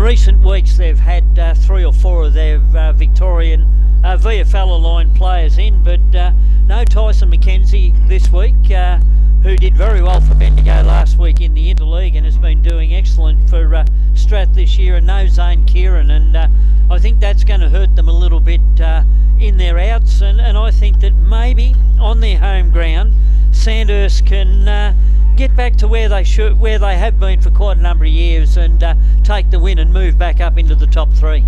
recent weeks they've had 3 or 4 of their Victorian VFL aligned players in, but no Tyson McKenzie this week, who did very well for Bendigo last week in the Interleague and has been doing excellent for Strath this year, and no Zane Kieran, and I think that's going to hurt them a little bit in their outs, and I think that maybe on their home ground Sandhurst can get back to where they have been for quite a number of years, and take the win and move back up into the top 3.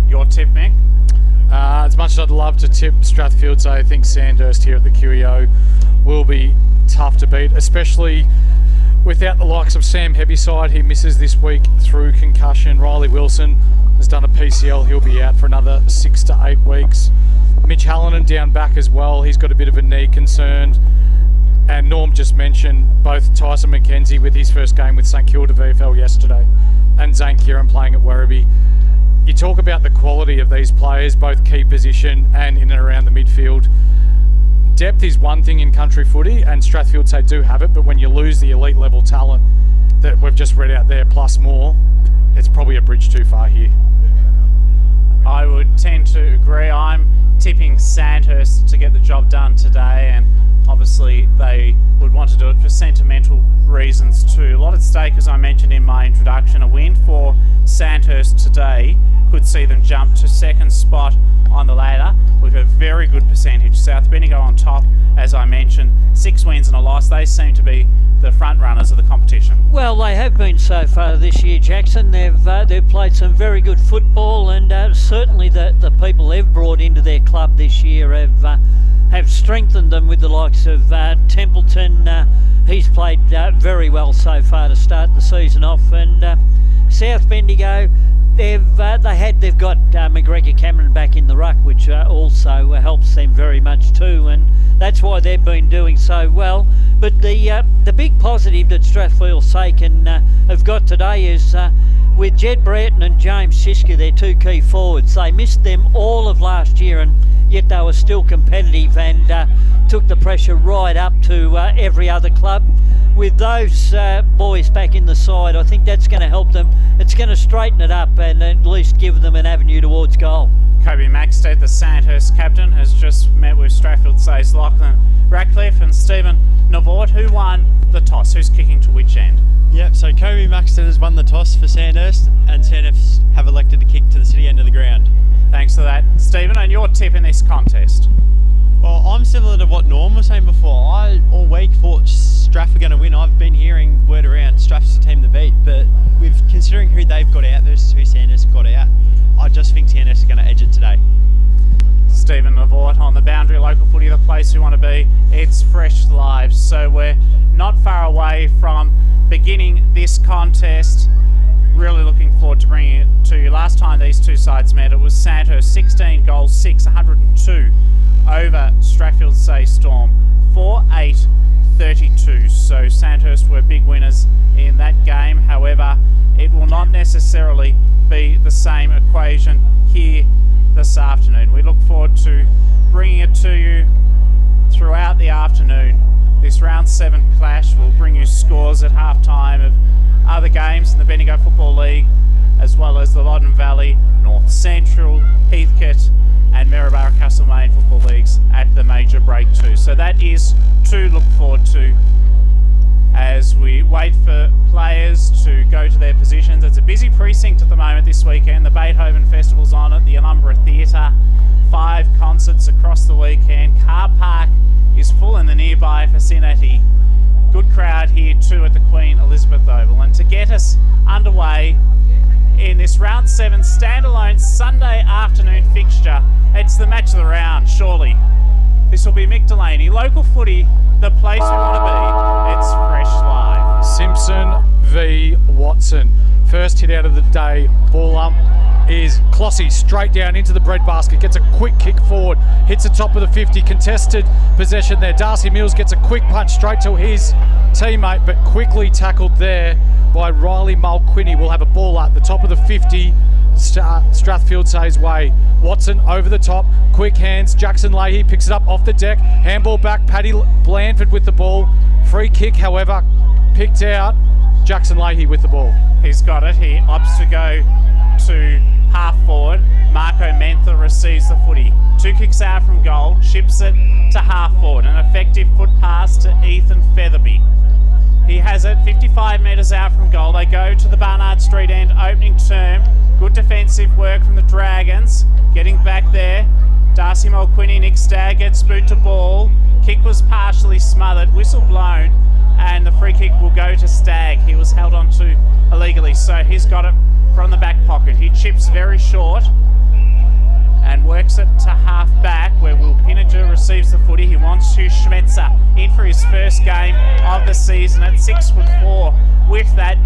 Your tip, Mick? As much as I'd love to tip Strathfieldsaye, I think Sandhurst here at the QEO will be tough to beat, especially without the likes of Sam Heaviside. He misses this week through concussion. Riley Wilson has done a PCL. He'll be out for another 6 to 8 weeks. Mitch Hallinan down back as well. He's got a bit of a knee concern. And Norm just mentioned both Tyson McKenzie with his first game with St Kilda VFL yesterday, and Zane Kieran playing at Werribee. You talk about the quality of these players, both key position and in and around the midfield. Depth is one thing in country footy, and Strathfieldsaye do have it, but when you lose the elite level talent that we've just read out there, plus more, it's probably a bridge too far here. I would tend to agree. I'm tipping Sandhurst to get the job done today, and obviously they would want to do it for sentimental reasons too. A lot at stake, as I mentioned in my introduction. A win for Sandhurst today could see them jump to second spot on the ladder with a very good percentage. South Bendigo on top, as I mentioned, 6 wins and a loss. They seem to be the front runners of the competition. Well, they have been so far this year, Jackson. They've played some very good football, and certainly the people they've brought into their club this year have strengthened them with the likes of Templeton. He's played very well so far to start the season off, and South Bendigo, they've got McGregor Cameron back in the ruck, which also helps them very much too, and that's why they've been doing so well. But the big positive that Strathfieldsaye have got today is with Jed Brereton and James Siska, their 2 key forwards. They missed them all of last year, and yet they were still competitive and took the pressure right up to every other club. With those boys back in the side, I think that's going to help them. It's going to straighten it up and at least give them an avenue towards goal. Kobe Maxted, the Sandhurst captain, has just met with Strathfieldsaye's Lachlan Ratcliffe and Stephen Navort. Who won the toss? Who's kicking to which end? Yep, so Kobe Maxted has won the toss for Sandhurst, and Sandhurst have elected to kick to the city end of the ground. Thanks for that, Stephen. And your tip in this contest? Well, I'm similar to what Norm was saying before. I all week thought Strath were going to win. I've been hearing word around Strath's the team to beat, but with considering who they've got out versus who Sandhurst got out, I just think Sandhurst are going to edge it today. Stephen Navort on the boundary, local footy, the place we want to be. It's Fresh Live, so we're not far away from beginning this contest. Really looking forward to bringing it to you. Last time these two sides met, it was Sandhurst 16 goals 6, 102 over Strathfieldsaye Storm 4-8-32. So Sandhurst were big winners in that game. However, it will not necessarily be the same equation here this afternoon. We look forward to bringing it to you throughout the afternoon. This round 7 clash will bring you scores at half time of other games in the Bendigo Football League, as well as the Loddon Valley, North Central, Heathcote and Maryborough Castlemaine Football Leagues at the major break too. So that is to look forward to as we wait for players to go to their positions. It's a busy precinct at the moment this weekend. The Beethoven Festival's on at the Alumbra Theatre. 5 concerts across the weekend. Car park is full in the nearby vicinity. Good crowd here too at the Queen Elizabeth Oval. And to get us underway in this round 7 standalone Sunday afternoon fixture, it's the match of the round, surely. This will be Mick Delaney. Local footy, the place we want to be. It's Fresh Live. Simpson v Watson. First hit out of the day. Ball ump is Clossy, straight down into the breadbasket. Gets a quick kick forward. Hits the top of the 50. Contested possession there. Darcy Mills gets a quick punch straight to his teammate, but quickly tackled there by Riley Mulquinney. Will have a ball at the top of the 50. Strathfieldsaye's way. Watson over the top, quick hands. Jackson Leahy picks it up off the deck. Handball back. Paddy Blandford with the ball. Free kick, however, picked out. Jackson Leahy with the ball. He's got it. He opts to go to half forward. Marco Mentha receives the footy. 2 kicks out from goal, chips it to half forward. An effective foot pass to Ethan Featherby. He has it 55 metres out from goal. They go to the Barnard Street end opening term. Good defensive work from the Dragons. Getting back there. Darcy Mulquinny, Nick Stagg gets boot to ball. Kick was partially smothered, whistle blown, and the free kick will go to Stagg. He was held onto illegally, so he's got it from the back pocket. He chips very short and works it to half back where Will Pinniger receives the footy. He wants to Schmetzer in for his first game of the season at 6'4" with that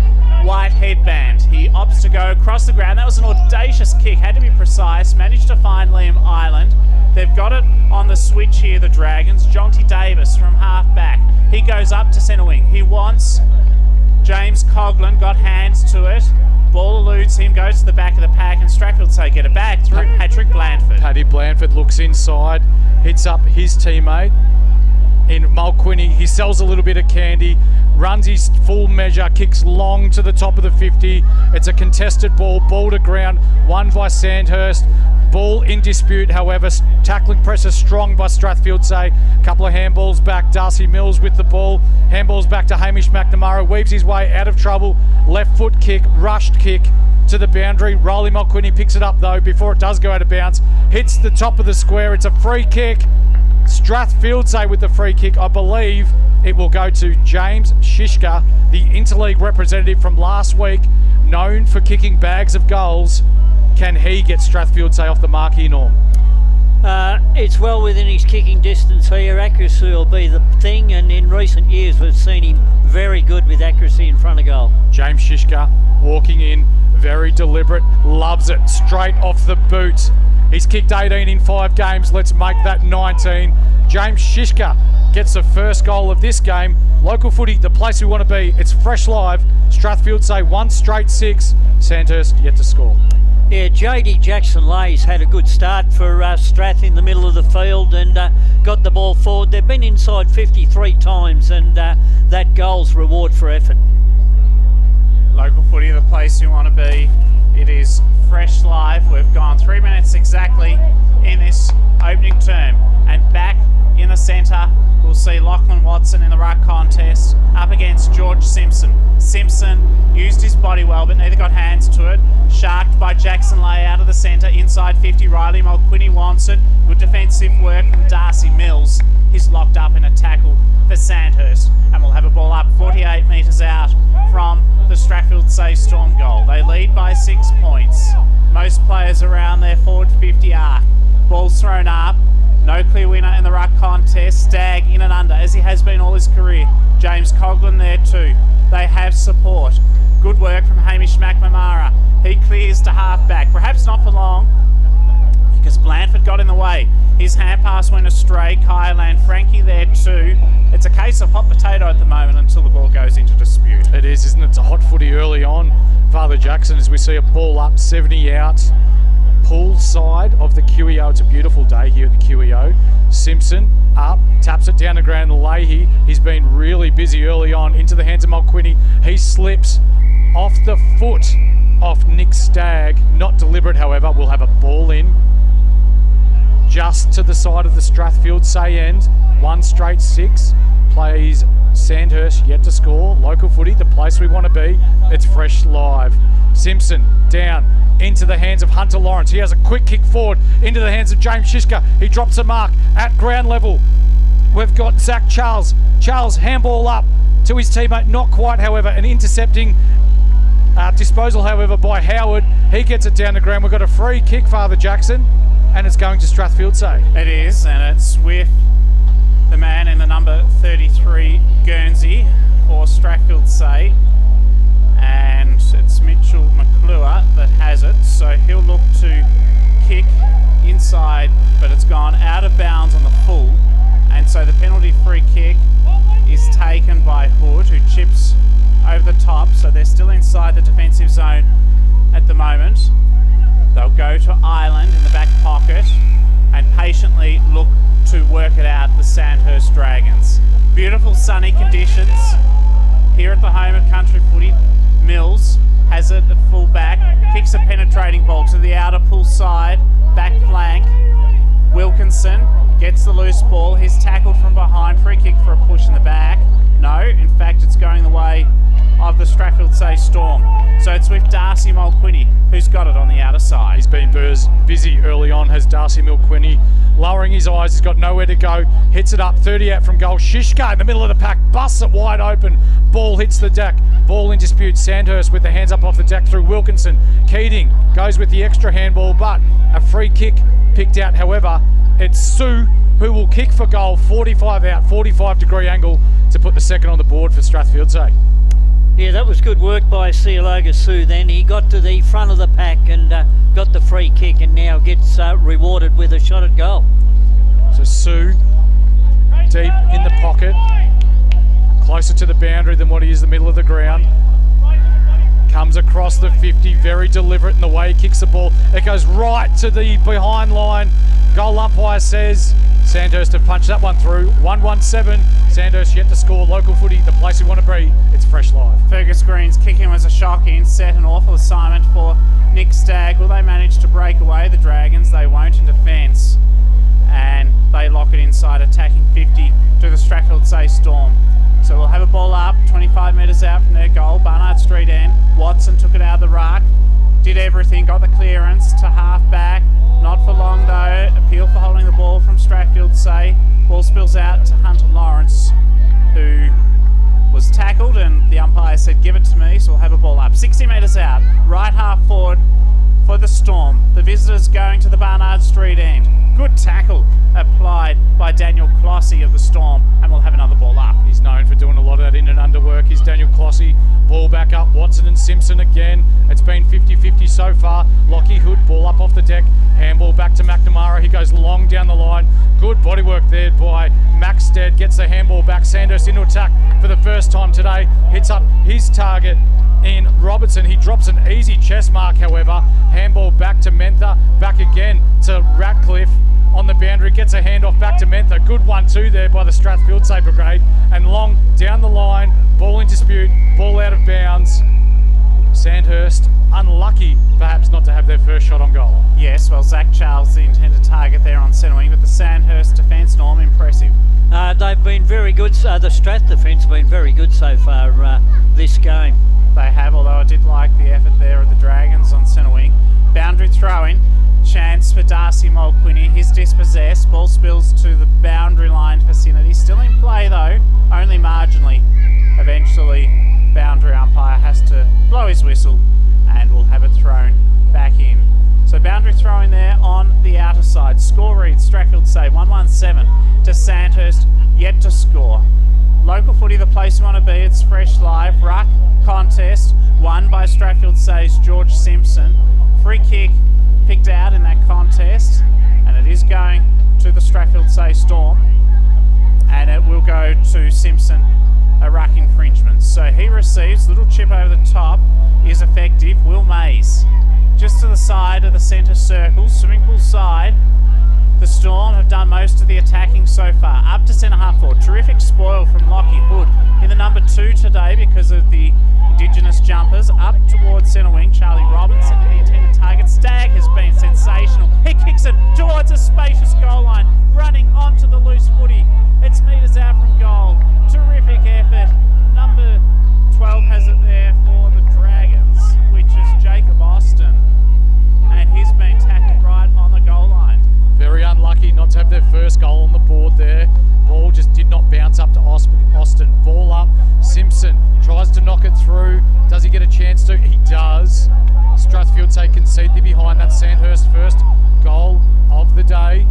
white headband. He opts to go across the ground. That was an audacious kick, had to be precise, managed to find Liam Island. They've got it on the switch here, the Dragons. Jonty Davis from half back. He goes up to centre wing. He wants James Coughlin, got hands to it. Ball eludes him, goes to the back of the pack, and Strathfieldsaye get it back through Patrick Blandford. Paddy Blandford looks inside, hits up his teammate in Mulquinny. He sells a little bit of candy, runs his full measure, kicks long to the top of the 50. It's a contested ball to ground, won by Sandhurst. Ball in dispute, however, tackling pressure strong by Strathfieldsaye. Couple of handballs back, Darcy Mills with the ball. Handballs back to Hamish McNamara, weaves his way out of trouble. Left foot kick, rushed kick to the boundary. Rolly Mulquinny picks it up though before it does go out of bounds. Hits the top of the square, it's a free kick. Strathfieldsaye with the free kick. I believe it will go to James Shishka, the interleague representative from last week, known for kicking bags of goals. Can he get Strathfieldsaye off the mark here, Norm? It's well within his kicking distance here. Accuracy will be the thing, and in recent years we've seen him very good with accuracy in front of goal. James Shishka walking in, very deliberate, loves it, straight off the boot. He's kicked 18 in 5 games, let's make that 19. James Shishka gets the first goal of this game. Local footy, the place we want to be. It's fresh live. Strathfieldsaye 1 straight 6. Sandhurst yet to score. Yeah, JD Jackson-Lay's had a good start for Strath in the middle of the field and got the ball forward. They've been inside 53 times, and that goal's reward for effort. Local footy, the place you want to be. It is fresh live. We've gone 3 minutes exactly in this opening term. And back in the centre, we'll see Lachlan Watson in the ruck contest up against George Simpson. Simpson used his body well, but neither got hands to it. Sharked by Jackson Lay out of the centre, inside 50. Riley Mulquinny wants it. Good defensive work from Darcy Mills. He's locked up in a tackle for Sandhurst. And we'll have a ball up 48 metres out from the Strathfieldsaye Storm goal. They lead by 6 points. Most players around their forward 50 arc. Ball's thrown up. No clear winner in the ruck contest. Stagg in and under, as he has been all his career. James Coughlin there too. They have support. Good work from Hamish McNamara. He clears to half back. Perhaps not for long, because Blandford got in the way. His hand pass went astray. Kyle Frankie there too. It's a case of hot potato at the moment until the ball goes into dispute. It is, isn't it? It's a hot footy early on. Father Jackson, as we see a ball up, 70 out. Pool side of the QEO. It's a beautiful day here at the QEO. Simpson up, taps it down the ground to Leahy. He's been really busy early on, into the hands of Mulquinny. He slips off the foot off Nick Stagg. Not deliberate, however. We'll have a ball in just to the side of the Strathfieldsaye end. 1 straight 6. Plays Sandhurst yet to score. Local footy, the place we want to be. It's fresh live. Simpson down into the hands of Hunter Lawrence. He has a quick kick forward into the hands of James Shishka. He drops a mark at ground level. We've got Zach Charles. Charles handball up to his teammate. Not quite, however, an intercepting disposal, however, by Howard. He gets it down the ground. We've got a free kick, Father Jackson, and it's going to Strathfieldsaye. It is, and it's with the man in the number 33 Guernsey for Strathfieldsaye, and it's Mitchell McClure that has it, so he'll look to kick inside, but it's gone out of bounds on the full, and so the penalty free kick is taken by Hood, who chips over the top, so they're still inside the defensive zone at the moment. They'll go to Ireland in the back pocket and patiently look to work it out, the Sandhurst Dragons. Beautiful sunny conditions here at the home of country footy. Mills has it at full back, kicks a penetrating ball to the outer pull side, back flank. Wilkinson gets the loose ball. He's tackled from behind. Free kick for a push in the back. No, in fact, it's going the way of the Strathfieldsaye Storm. So it's with Darcy Mulquinney, who's got it on the outer side. He's been busy early on, has Darcy Mulquinney. Lowering his eyes, he's got nowhere to go. Hits it up, 30 out from goal. Shishka in the middle of the pack, busts it wide open. Ball hits the deck. Ball in dispute. Sandhurst with the hands up off the deck through Wilkinson. Keating goes with the extra handball, but a free kick picked out. However, it's Sue who will kick for goal. 45 out, 45-degree angle to put the second on the board for Strathfieldsaye. Yeah, that was good work by Sealoga Sue then. He got to the front of the pack and got the free kick and now gets rewarded with a shot at goal. So Sue, deep in the pocket, closer to the boundary than what he is the middle of the ground. Comes across the 50, very deliberate in the way he kicks the ball. It goes right to the behind line. Goal umpire says Sandhurst have punched that one through. 1-1-7. Sandhurst yet to score. Local footy, the place we want to be. It's Fresh Live. Fergus Green's kicking was a shocking set, an awful assignment for Nick Stagg. Will they manage to break away the Dragons? They won't in defence. And they lock it inside, attacking 50 to the Strathfieldsaye Storm. So we'll have a ball up, 25 metres out from their goal. Barnard Street end. Watson took it out of the ruck. Did everything, got the clearance to half back. Not for long though. Appeal for holding the ball from Strathfieldsaye. Ball spills out to Hunter Lawrence, who was tackled, and the umpire said, give it to me, so we'll have a ball up. 60 metres out, right half forward for the Storm. The visitors going to the Barnard Street end. Good tackle applied by Daniel Clossy of the Storm, and we'll have another ball up. He's known for doing a lot of that in and under work. He's Daniel Clossy. Ball back up. Watson and Simpson again. It's been 50-50 so far. Lockie Hood, ball up off the deck. Handball back to McNamara. He goes long down the line. Good bodywork there by Maxted. Gets the handball back. Sandhurst into attack for the first time today. Hits up his target in Robertson. He drops an easy chest mark, however. Handball back to Mentha. Back again to Ratcliffe. On the boundary, gets a handoff back to Mentha. Good 1-2 there by the Strathfieldsaye Brigade. And long down the line, ball in dispute, ball out of bounds. Sandhurst unlucky perhaps not to have their first shot on goal. Yes, well, Zach Charles, the intended target there on centre wing, but the Sandhurst defence, Norm, impressive. They've been very good. The Strath defence have been very good so far this game. They have, although I did like the effort there of the Dragons on centre wing. Boundary throw-in. Chance for Darcy Mulquinney. He's dispossessed. Ball spills to the boundary line vicinity. Still in play though, only marginally. Eventually, boundary umpire has to blow his whistle and we'll have it thrown back in. So boundary throw-in there on the outer side. Score reads Strathfieldsaye 1-1-7 to Sandhurst, yet to score. Local footy, the place you want to be. It's Fresh Live. Ruck contest won by Strathfieldsaye's George Simpson. Free kick picked out in that contest, and it is going to the Strathfieldsaye Storm, and it will go to Simpson, a ruck infringement. So he receives, little chip over the top is effective. Will Mays just to the side of the centre circle, swimming pool side. The Storm have done most of the attacking so far. Up to centre half forward. Terrific spoil from Lockie Hood in the number 2 today because of the Indigenous jumpers. Up towards centre wing, Charlie Robinson, the intended target. Stagg has been sensational. He kicks it towards a spacious goal line, running onto the loose footy. It's metres out from goal. Terrific effort. Number 12 has it there for the Dragons, which is Jacob Austin. And he's been tackled right on the goal line. Very unlucky not to have their first goal on the board there. Ball just did not bounce up to Austin. Ball up. Simpson tries to knock it through. Does he get a chance to? He does. Strathfieldsaye concede behind that Sandhurst first goal of the day.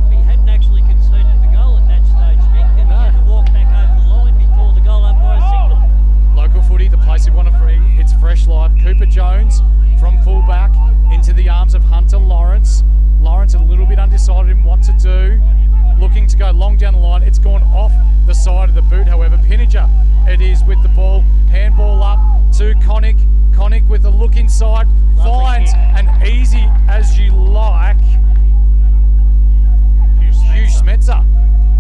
He hadn't actually conceded the goal at that stage, Nick, and he had to walk back over the line before the goal umpire signal. Local footy, the place you want to be. It's Fresh Live. Cooper Jones from fullback into the arms of Hunter Lawrence. Lawrence a little bit undecided in what to do. Looking to go long down the line. It's gone off the side of the boot, however. Pinniger, it is with the ball. Handball up to Connick. Connick with a look inside. Finds an easy as you like Hugh Smetzer.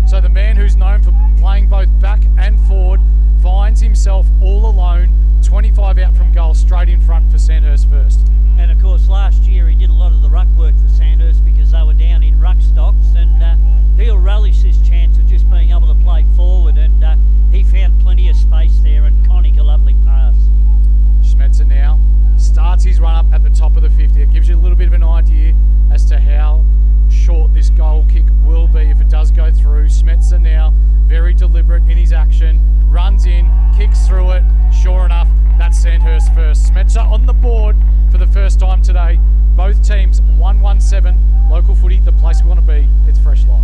So the man who's known for playing both back and forward finds himself all alone. 25 out from goal, straight in front for Sandhurst first. Points are on the board for the first time today. Both teams 1-1-7. Local footy, the place we want to be. It's Fresh Live.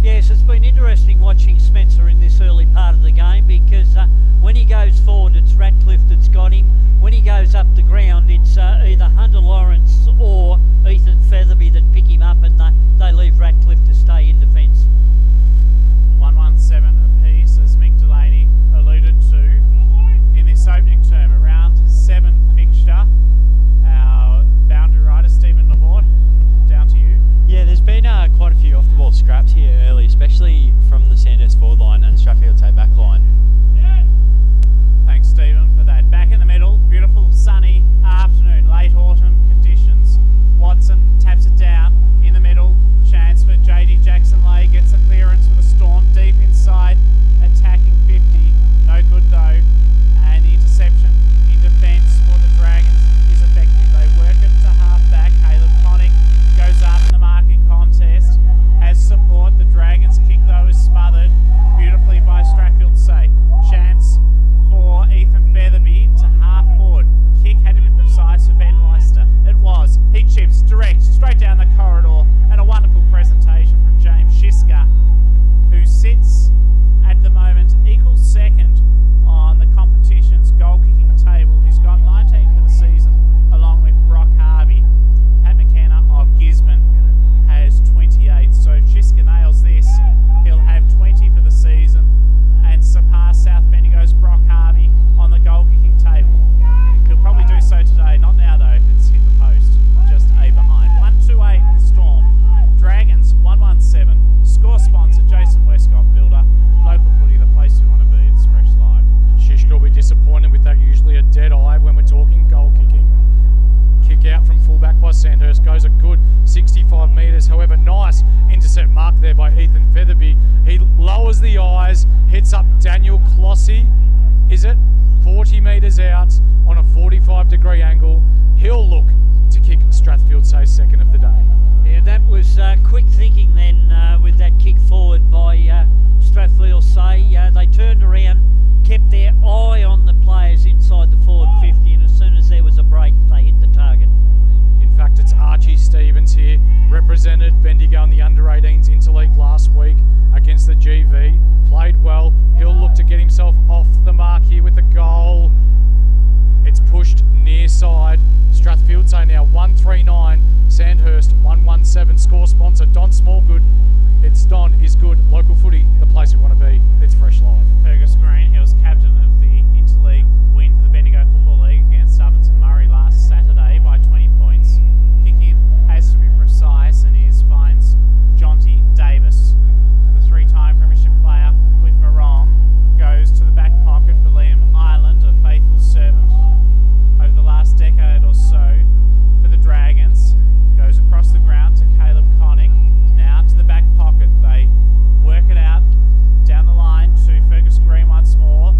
Yes, it's been interesting watching Spencer in this early part of the game because when he goes forward, it's Ratcliffe that's got him. When he goes up the ground, it's either Hunter Lawrence or Ethan Featherby that pick him up, and they leave Ratcliffe to stay in defence. 1-1-7 apiece, as Mick Delaney alluded to in this opening term. Around 7 fixture. Our boundary rider, Stephen Lamort, down to you. Yeah, there's been quite a few off-the-ball scraps here early, especially from the Sandhurst forward line and Strathfieldsaye back line. Thanks, Stephen, for that. Back in the middle, beautiful sunny afternoon, late autumn conditions. Watson taps it down in the middle. Chance for JD Jackson-Leigh, gets a clearance for the Storm deep inside, attacking 50. No good though, and the interception in defence for the Dragons is effective. They work it to half-back. Caleb Connick goes up in the marking contest, has support. The Dragons kick though is smothered beautifully by Strathfieldsaye. Chance for Ethan Featherby to half forward. Kick had to be precise for Ben Leicester. It was. He chips direct, straight down the corridor, and a wonderful presentation from James Shiska, who sits at the moment equal second on the competition's goal kicking table. He's got 19 for the season, along with Brock Harvey. Pat McKenna of Gisborne has 28. So if Shiska nails this, he'll have 20 for the season and surpass South Bendigo's Brock Harvey on the goal kicking table. He'll probably do so today, not now though. It's hit the post, just a behind. 1-2-8 the Storm. Dragons 1-1-7. Score sponsor Jason Westcott Builder. Local footy, the place you want to be. It's Fresh Live. Shishka will be disappointed with that, usually a dead eye when we're talking goal kicking. Kick out from fullback by Sandhurst, goes a good 65 metres. However, nice intercept mark there by Ethan Featherby. He lowers the eyes, hits up Daniel Clossy. Is it 40 metres out on a 45-degree angle? He'll look to kick Strathfieldsaye's second of the day. Yeah, that was quick thinking then with that kick forward by Strathfieldsaye. They turned around, kept their eye on the players inside the forward 50, and as soon as there was a break, they hit the target. In fact, it's Archie Stevens here, represented Bendigo in the under-18s interleague last week against the GV. Played well. He'll look to get himself off the mark here with the goal. It's pushed near side. Strathfieldsaye now 1-3-9. Sandhurst 1-1-7. Score sponsor Don Smallgood. It's Don is good. Local footy, the place we want to be. It's Fresh Live. Fergus Greenhill's captain of the interleague win for the Bendigo Football League against Subbins and Murray last Saturday by 20 points. Kick in has to be precise and finds Jonty Davis. The 3-time premiership player with Morong goes to the back pocket for Liam Ireland, a faithful servant over the last decade or so for the Dragons. Goes across the ground to Caleb Connick, now to the back pocket. They work it out down the line to Fergus Green once more.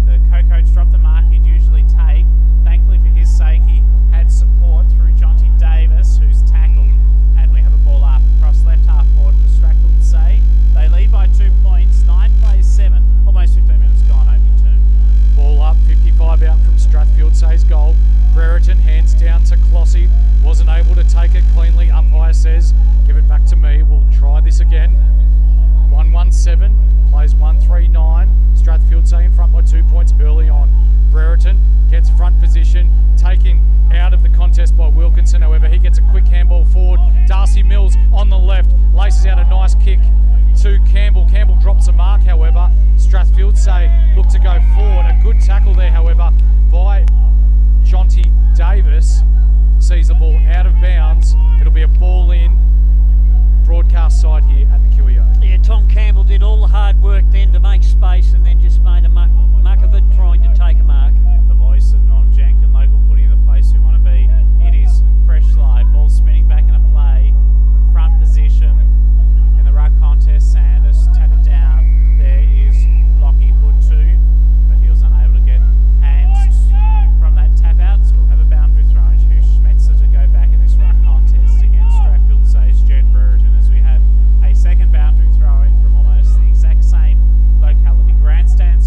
The co-coach dropped the mark he'd usually take. Thankfully for his sake, he had support through Jonty Davis, who's tackled, and we have a ball up across left half forward for Strathfieldsaye. They lead by 2 points, 9 plays 7, almost 15 minutes gone opening term. Ball up, 55 out from Strathfieldsaye's goal. Brereton hands down to Clossy. Wasn't able to take it cleanly. Umpire says, give it back to me. We'll try this again. 1-1-7, plays 1-3-9. Strathfieldsaye in front by 2 points early on. Brereton gets front position, taken out of the contest by Wilkinson. However, he gets a quick handball forward. Darcy Mills on the left, laces out a nice kick to Campbell. Campbell drops a mark, however. Strathfieldsaye look to go forward. A good tackle there, however, by Jonty Davis. Sees the ball out of bounds. It'll be a ball in. Broadcast side here at the QEO. Yeah, Tom Campbell did all the hard work then to make space and then just made a muck of it trying to take a mark. The voice of Norm Jenkin, local footy, the place we want to be. It is Fresh Live. Ball spinning back in a play. Front position in the ruck contest. Sanders tap it down. There is Lockie Hood too, but he was unable to get hands from that tap out. So we'll have a boundary thrown to Schmetzer to go back in this ruck contest against Strathfieldsaye's Jed Brereton, as we have a second boundary throw in from almost the exact same locality. Grandstand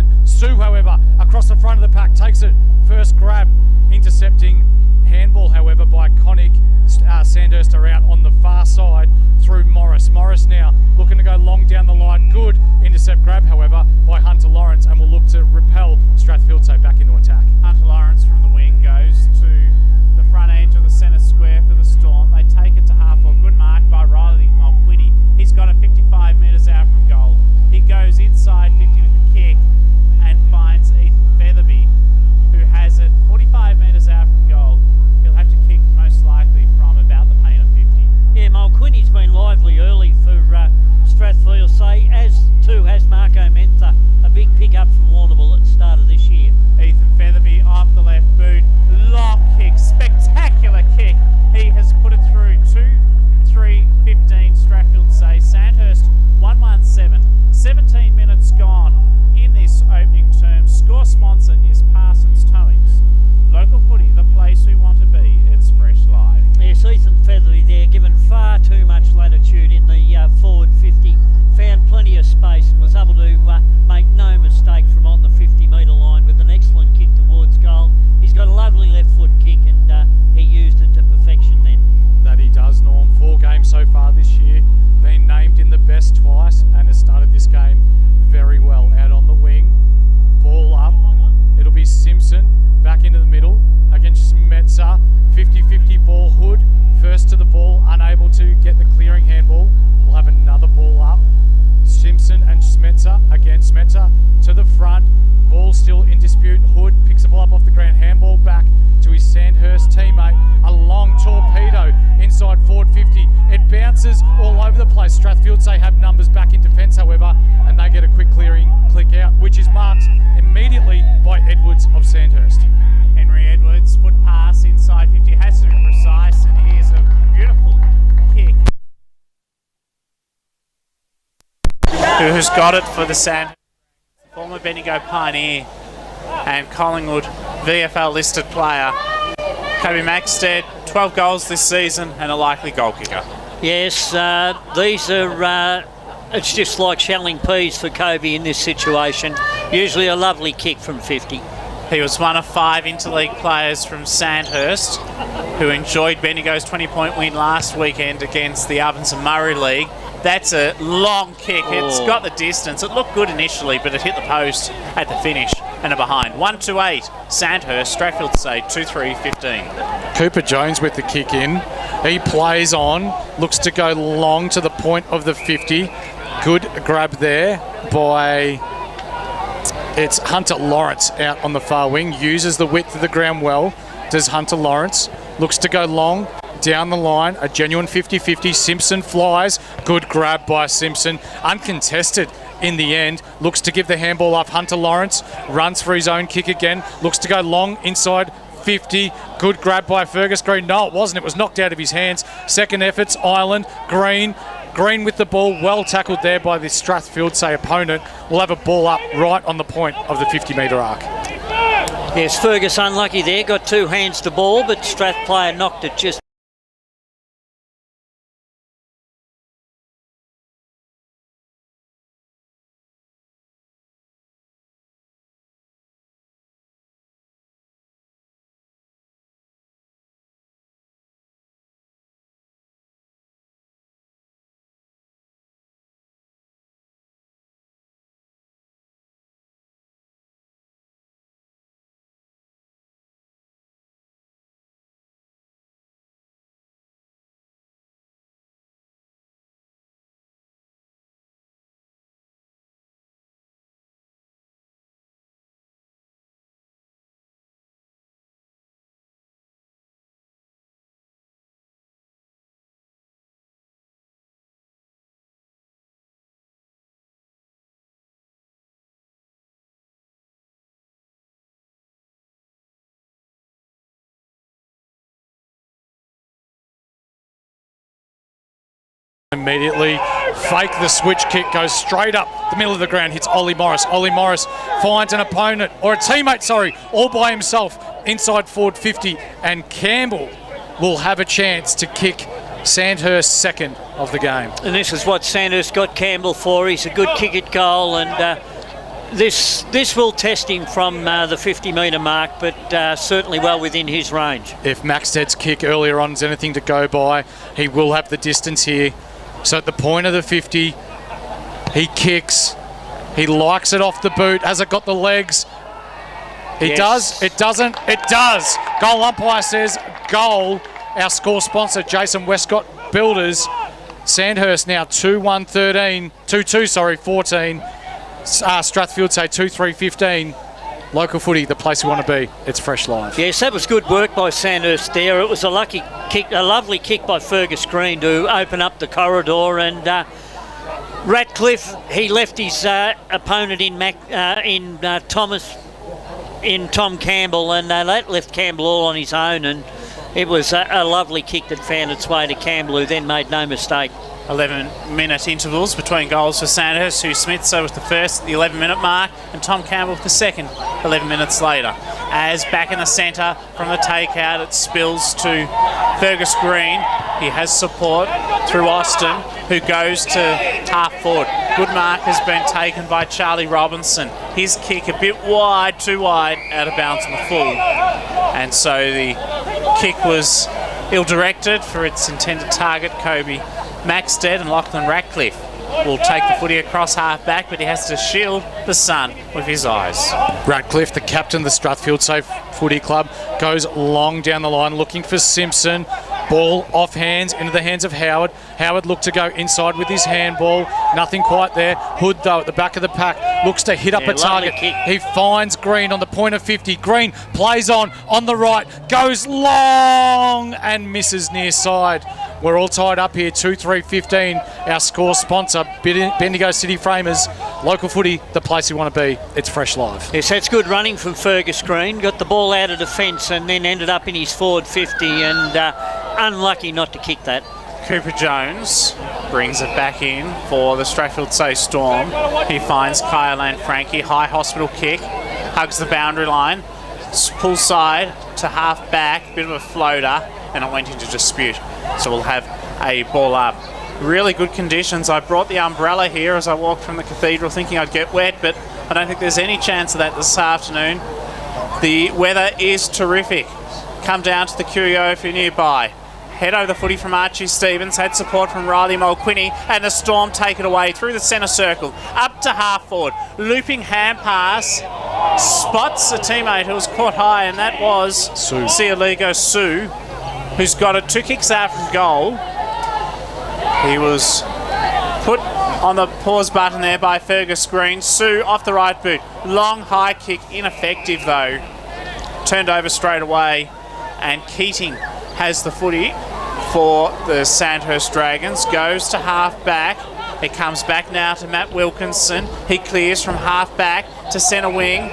it. Sue, however, across the front of the pack, takes it. First grab, intercepting. Handball, however, by Connick. Sandhurst are out on the far side through Morris. Morris now looking to go long down the line. Good intercept grab, however, by Hunter Lawrence, and will look to repel Strathfieldsaye back into attack. Hunter Lawrence from the wing goes to the front edge of the centre square for the Storm. They take it to half-forward. Good mark by Riley Mulquinny. He's got it 55 metres out from goal. He goes inside 50 with a kick and finds Ethan Featherby, who has it 45 metres out from goal. He'll have to kick most likely from about the paint of 50. Yeah, Mulquinny's been lively early for Strathfieldsaye, as too has Marco Mentha, a big pick-up from Warrnambool at the start of this year. Ethan Featherby off the left boot. Long kick, spectacular kick. He has put it through 2-3-15 Strathfieldsaye. Sandhurst 1-1-7. 17 minutes gone in this opening term. Score sponsor is Parsons Towings. Local footy, the place we want to be. It's Fresh Live. Yes, Ethan Featherby there, given far too much latitude in the forward 50. Found plenty of space and was able to make no mistake from on the 50-metre line with an excellent kick towards goal. He's got a lovely left foot kick, and he used it to perfection then. That he does, Norm. 4 games so far this year, been named in the best twice, and has started this game very well. Out on the wing, ball up. It'll be Simpson back into the middle against Smetzer. 50-50 ball. Hood first to the ball, unable to get the clearing handball. We'll have another ball up. Simpson and Smetzer again. Smetzer to the front. Ball still in dispute. Hood picks the ball up off the ground. Handball back to his Sandhurst teammate. A long torpedo inside forward 50. It bounces all over the place. Strathfieldsaye have numbers back in defence, however, and they get a quick clearing click out, which is marked immediately by Edwards of Sandhurst. Henry Edwards, foot pass inside 50. Has to be precise, and here's a beautiful kick. Who's got it for the Sandhurst? Former Bendigo Pioneer and Collingwood VFL listed player. Kobe Maxted, 12 goals this season and a likely goal kicker. Yes, these are, it's just like shelling peas for Kobe in this situation. Usually a lovely kick from 50. He was one of 5 interleague players from Sandhurst who enjoyed Bendigo's 20-point win last weekend against the Ovens and Murray League. That's a long kick. It's got the distance. It looked good initially, but it hit the post at the finish and a behind. 1-2-8. Sandhurst, Strathfieldsaye, 2-3-15. Cooper Jones with the kick in. He plays on, looks to go long to the point of the 50. Good grab there by... It's Hunter Lawrence out on the far wing. Uses the width of the ground well. Does Hunter Lawrence. Looks to go long. Down the line, a genuine 50-50. Simpson flies. Good grab by Simpson. Uncontested in the end. Looks to give the handball up. Hunter Lawrence runs for his own kick again. Looks to go long inside 50. Good grab by Fergus Green. No, it wasn't. It was knocked out of his hands. Second efforts, Ireland. Green with the ball. Well tackled there by the Strathfieldsaye opponent. We'll have a ball up right on the point of the 50-metre arc. Yes, Fergus unlucky there. Got 2 hands to ball, but Strath player knocked it just immediately fake the switch kick, goes straight up the middle of the ground, hits Ollie Morris. Ollie Morris finds an opponent, or a teammate, all by himself inside forward 50, and Campbell will have a chance to kick Sandhurst's second of the game. And this is what Sandhurst got Campbell for. He's a good kick at goal, and This will test him from the 50-metre mark, but certainly well within his range. If Maxted's kick earlier on is anything to go by, he will have the distance here. So at the point of the 50, he kicks. He likes it off the boot. Has it got the legs? He does. It doesn't. It does. Goal umpire says goal. Our score sponsor, Jason Westcott Builders. Sandhurst now 2-1-13. 2-2, sorry, 14. Strathfieldsaye 2-3-15. Local footy, the place we want to be. It's Fresh Live. Yes, that was good work by Sandhurst there. It was a lucky kick, a lovely kick by Fergus Green to open up the corridor, and Ratcliffe, he left his opponent in Tom Campbell, and that left Campbell all on his own, and it was a lovely kick that found its way to Campbell, who then made no mistake. 11-minute intervals between goals for Sandhurst. Sue Smith with the first at the 11-minute mark, and Tom Campbell with the second 11 minutes later. As back in the centre from the takeout, it spills to Fergus Green. He has support through Austin, who goes to half forward. Good mark has been taken by Charlie Robinson. His kick a bit wide, too wide, out of bounds on the full. And so the kick was ill-directed for its intended target, Kobe Maxted, and Lachlan Ratcliffe will take the footy across half back, but he has to shield the sun with his eyes. Ratcliffe, the captain of the Strathfieldsaye Footy Club, goes long down the line looking for Simpson. Ball off hands into the hands of Howard. Howard looked to go inside with his handball. Nothing quite there. Hood, though, at the back of the pack, looks to hit up a target. Kick. He finds Green on the point of 50. Green plays on the right, goes long and misses near side. We're all tied up here, 2-3-15. Our score sponsor, Bendigo City Framers. Local footy, the place you want to be. It's Fresh Live. Yes, that's good running from Fergus Green. Got the ball out of defence and then ended up in his forward 50, and unlucky not to kick that. Cooper Jones brings it back in for the Strathfieldsaye Storm. He finds Kyle Frankie, high hospital kick, hugs the boundary line, pull side to half back, bit of a floater, and it went into dispute. So we'll have a ball up. Really good conditions. I brought the umbrella here as I walked from the cathedral thinking I'd get wet, but I don't think there's any chance of that this afternoon. The weather is terrific. Come down to the QEO if you're nearby. Head over the footy from Archie Stevens, had support from Riley Mulquinny, and the Storm take it away through the centre circle, up to half forward, looping hand pass, spots a teammate who was caught high, and that was Cialigo Sue, who's got it 2 kicks out from goal. He was put on the pause button there by Fergus Green. Sue off the right boot, long high kick, ineffective though, turned over straight away, and Keating has the footy for the Sandhurst Dragons, goes to half back. It comes back now to Matt Wilkinson. He clears from half back to centre wing.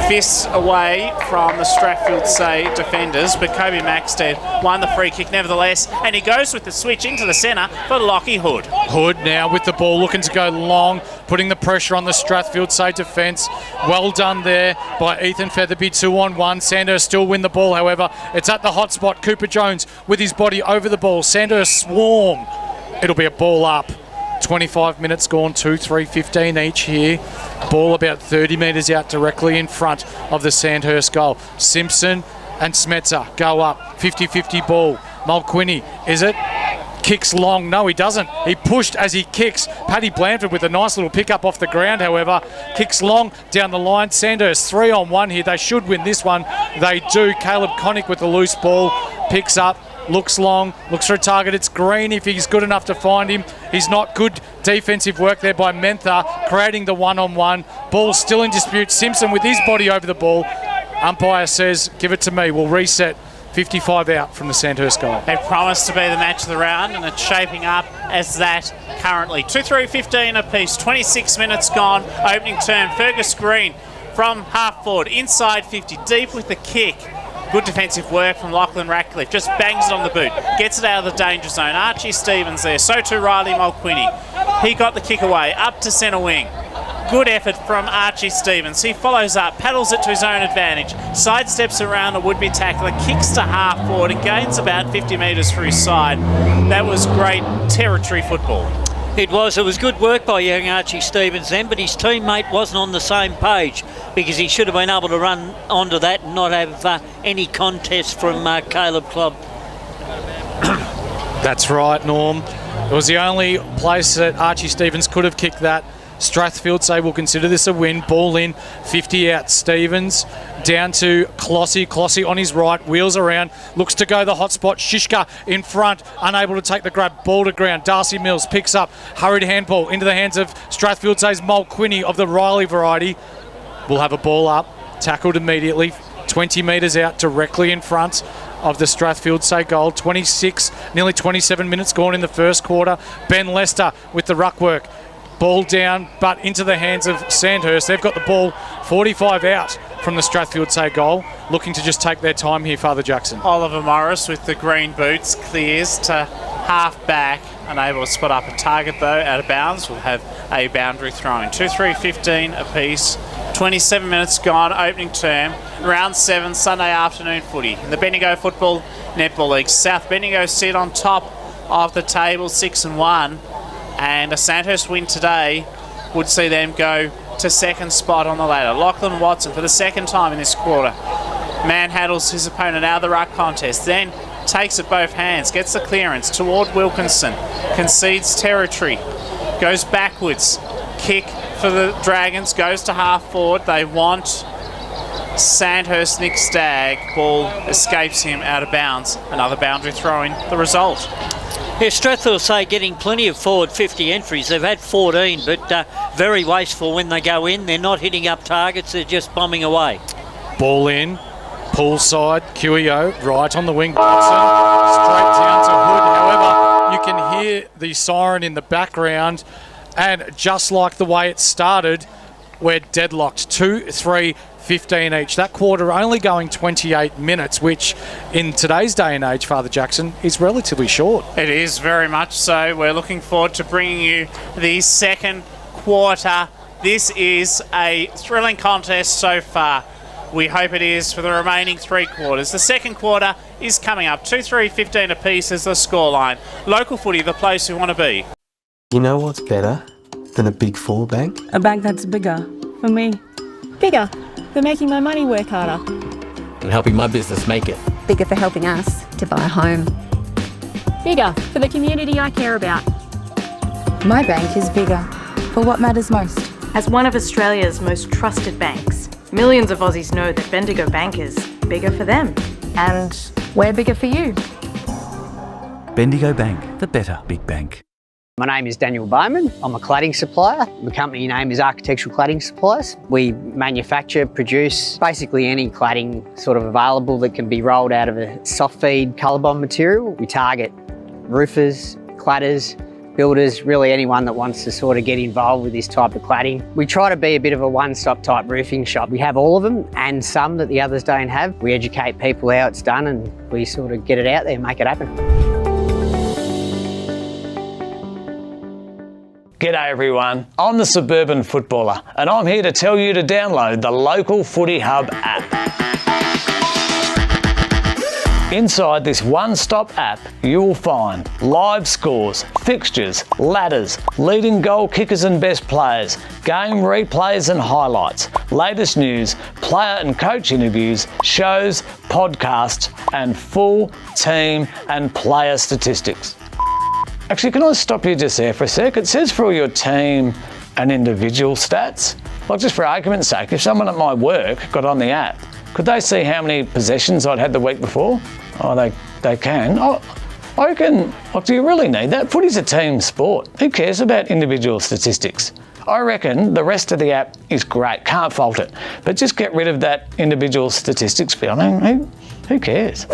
Fists away from the Strathfieldsaye defenders, but Kobe Maxted won the free kick nevertheless, and he goes with the switch into the centre for Lockie Hood. Hood now with the ball, looking to go long, putting the pressure on the Strathfieldsaye defence. Well done there by Ethan Featherby, 2-on-1. Sandhurst still win the ball, however. It's at the hot spot. Cooper Jones with his body over the ball. Sandhurst swarm. It'll be a ball up. 25 minutes gone, 2-3-15 each here. Ball about 30 metres out directly in front of the Sandhurst goal. Simpson and Smetzer go up. 50-50 ball. Mulquinny, is it? Kicks long. No, he doesn't. He pushed as he kicks. Paddy Blanford with a nice little pick up off the ground, however. Kicks long down the line. Sandhurst 3-on-1 here. They should win this one. They do. Caleb Connick with the loose ball. Picks up. Looks long, looks for a target. It's Green if he's good enough to find him. He's not. Good defensive work there by Mentha, creating the one-on-one. Ball still in dispute. Simpson with his body over the ball. Umpire says, give it to me. We'll reset. 55 out from the Sandhurst goal. They promised to be the match of the round, and it's shaping up as that currently. 2-3-15 apiece, 26 minutes gone. Opening term, Fergus Green from half forward, inside 50, deep with the kick. Good defensive work from Lachlan Ratcliffe. Just bangs it on the boot. Gets it out of the danger zone. Archie Stevens there. So too Riley Mulquinny. He got the kick away. Up to centre wing. Good effort from Archie Stevens. He follows up. Paddles it to his own advantage. Sidesteps around a would-be tackler. Kicks to half forward and gains about 50 metres through side. That was great territory football. It was good work by young Archie Stevens then, but his teammate wasn't on the same page because he should have been able to run onto that and not have any contest from Caleb Clubb. That's right, Norm. It was the only place that Archie Stevens could have kicked that. Strathfieldsaye will consider this a win. Ball in, 50 out. Stevens down to Clossy. Clossy on his right, wheels around, looks to go the hot spot. Shishka in front, unable to take the grab. Ball to ground. Darcy Mills picks up. Hurried handball into the hands of Strathfieldsaye's Mulquinny of the Riley variety. Will have a ball up, tackled immediately. 20 metres out, directly in front of the Strathfieldsaye goal. 26, nearly 27 minutes gone in the first quarter. Ben Lester with the ruck work. Ball down, but into the hands of Sandhurst. They've got the ball 45 out from the Strathfieldsaye goal. Looking to just take their time here, Father Jackson. Oliver Morris with the green boots clears to half back, unable to spot up a target though, out of bounds. Will have a boundary thrown. 2-3-15 apiece. 27 minutes gone, opening term. Round 7, Sunday afternoon footy. In the Bendigo Football Netball League, South Bendigo sit on top of the table, 6-1. And a Sandhurst win today would see them go to second spot on the ladder. Lachlan Watson, for the second time in this quarter, manhandles his opponent out of the ruck contest, then takes it both hands, gets the clearance toward Wilkinson, concedes territory, goes backwards, kick for the Dragons, goes to half forward. They want Sandhurst Nick Stagg. Ball escapes him out of bounds. Another boundary throw in the result. Yeah, Strathfieldsaye getting plenty of forward 50 entries. They've had 14, but very wasteful when they go in. They're not hitting up targets, they're just bombing away. Ball in, poolside, QEO, right on the wing, Watson, straight down to Hood. However, you can hear the siren in the background, and just like the way it started, we're deadlocked. 2-3-15 each. That quarter only going 28 minutes, which in today's day and age, Father Jackson, is relatively short. It is very much so. We're looking forward to bringing you the second quarter. This is a thrilling contest so far. We hope it is for the remaining 3 quarters. The second quarter is coming up. 2-3-15 apiece is the scoreline. Local footy, the place we want to be. You know what's better than a Big Four bank? A bank that's bigger for me. Bigger for making my money work harder. And helping my business make it. Bigger for helping us to buy a home. Bigger for the community I care about. My bank is bigger for what matters most. As one of Australia's most trusted banks, millions of Aussies know that Bendigo Bank is bigger for them. And we're bigger for you. Bendigo Bank, the better big bank. My name is Daniel Bowman. I'm a cladding supplier. The company name is Architectural Cladding Supplies. We manufacture, produce basically any cladding sort of available that can be rolled out of a soft feed colour bond material. We target roofers, cladders, builders, really anyone that wants to sort of get involved with this type of cladding. We try to be a bit of a one-stop type roofing shop. We have all of them and some that the others don't have. We educate people how it's done and we sort of get it out there and make it happen. G'day everyone, I'm the Suburban Footballer and I'm here to tell you to download the Local Footy Hub app. Inside this one-stop app, you will find live scores, fixtures, ladders, leading goal kickers and best players, game replays and highlights, latest news, player and coach interviews, shows, podcasts, and full team and player statistics. Actually, can I stop you just there for a sec? It says for all your team and individual stats. Like, just for argument's sake, if someone at my work got on the app, could they see how many possessions I'd had the week before? Oh, they can. Oh, I reckon, like, do you really need that? Footy's a team sport. Who cares about individual statistics? I reckon the rest of the app is great, can't fault it. But just get rid of that individual statistics bit. I mean, who cares?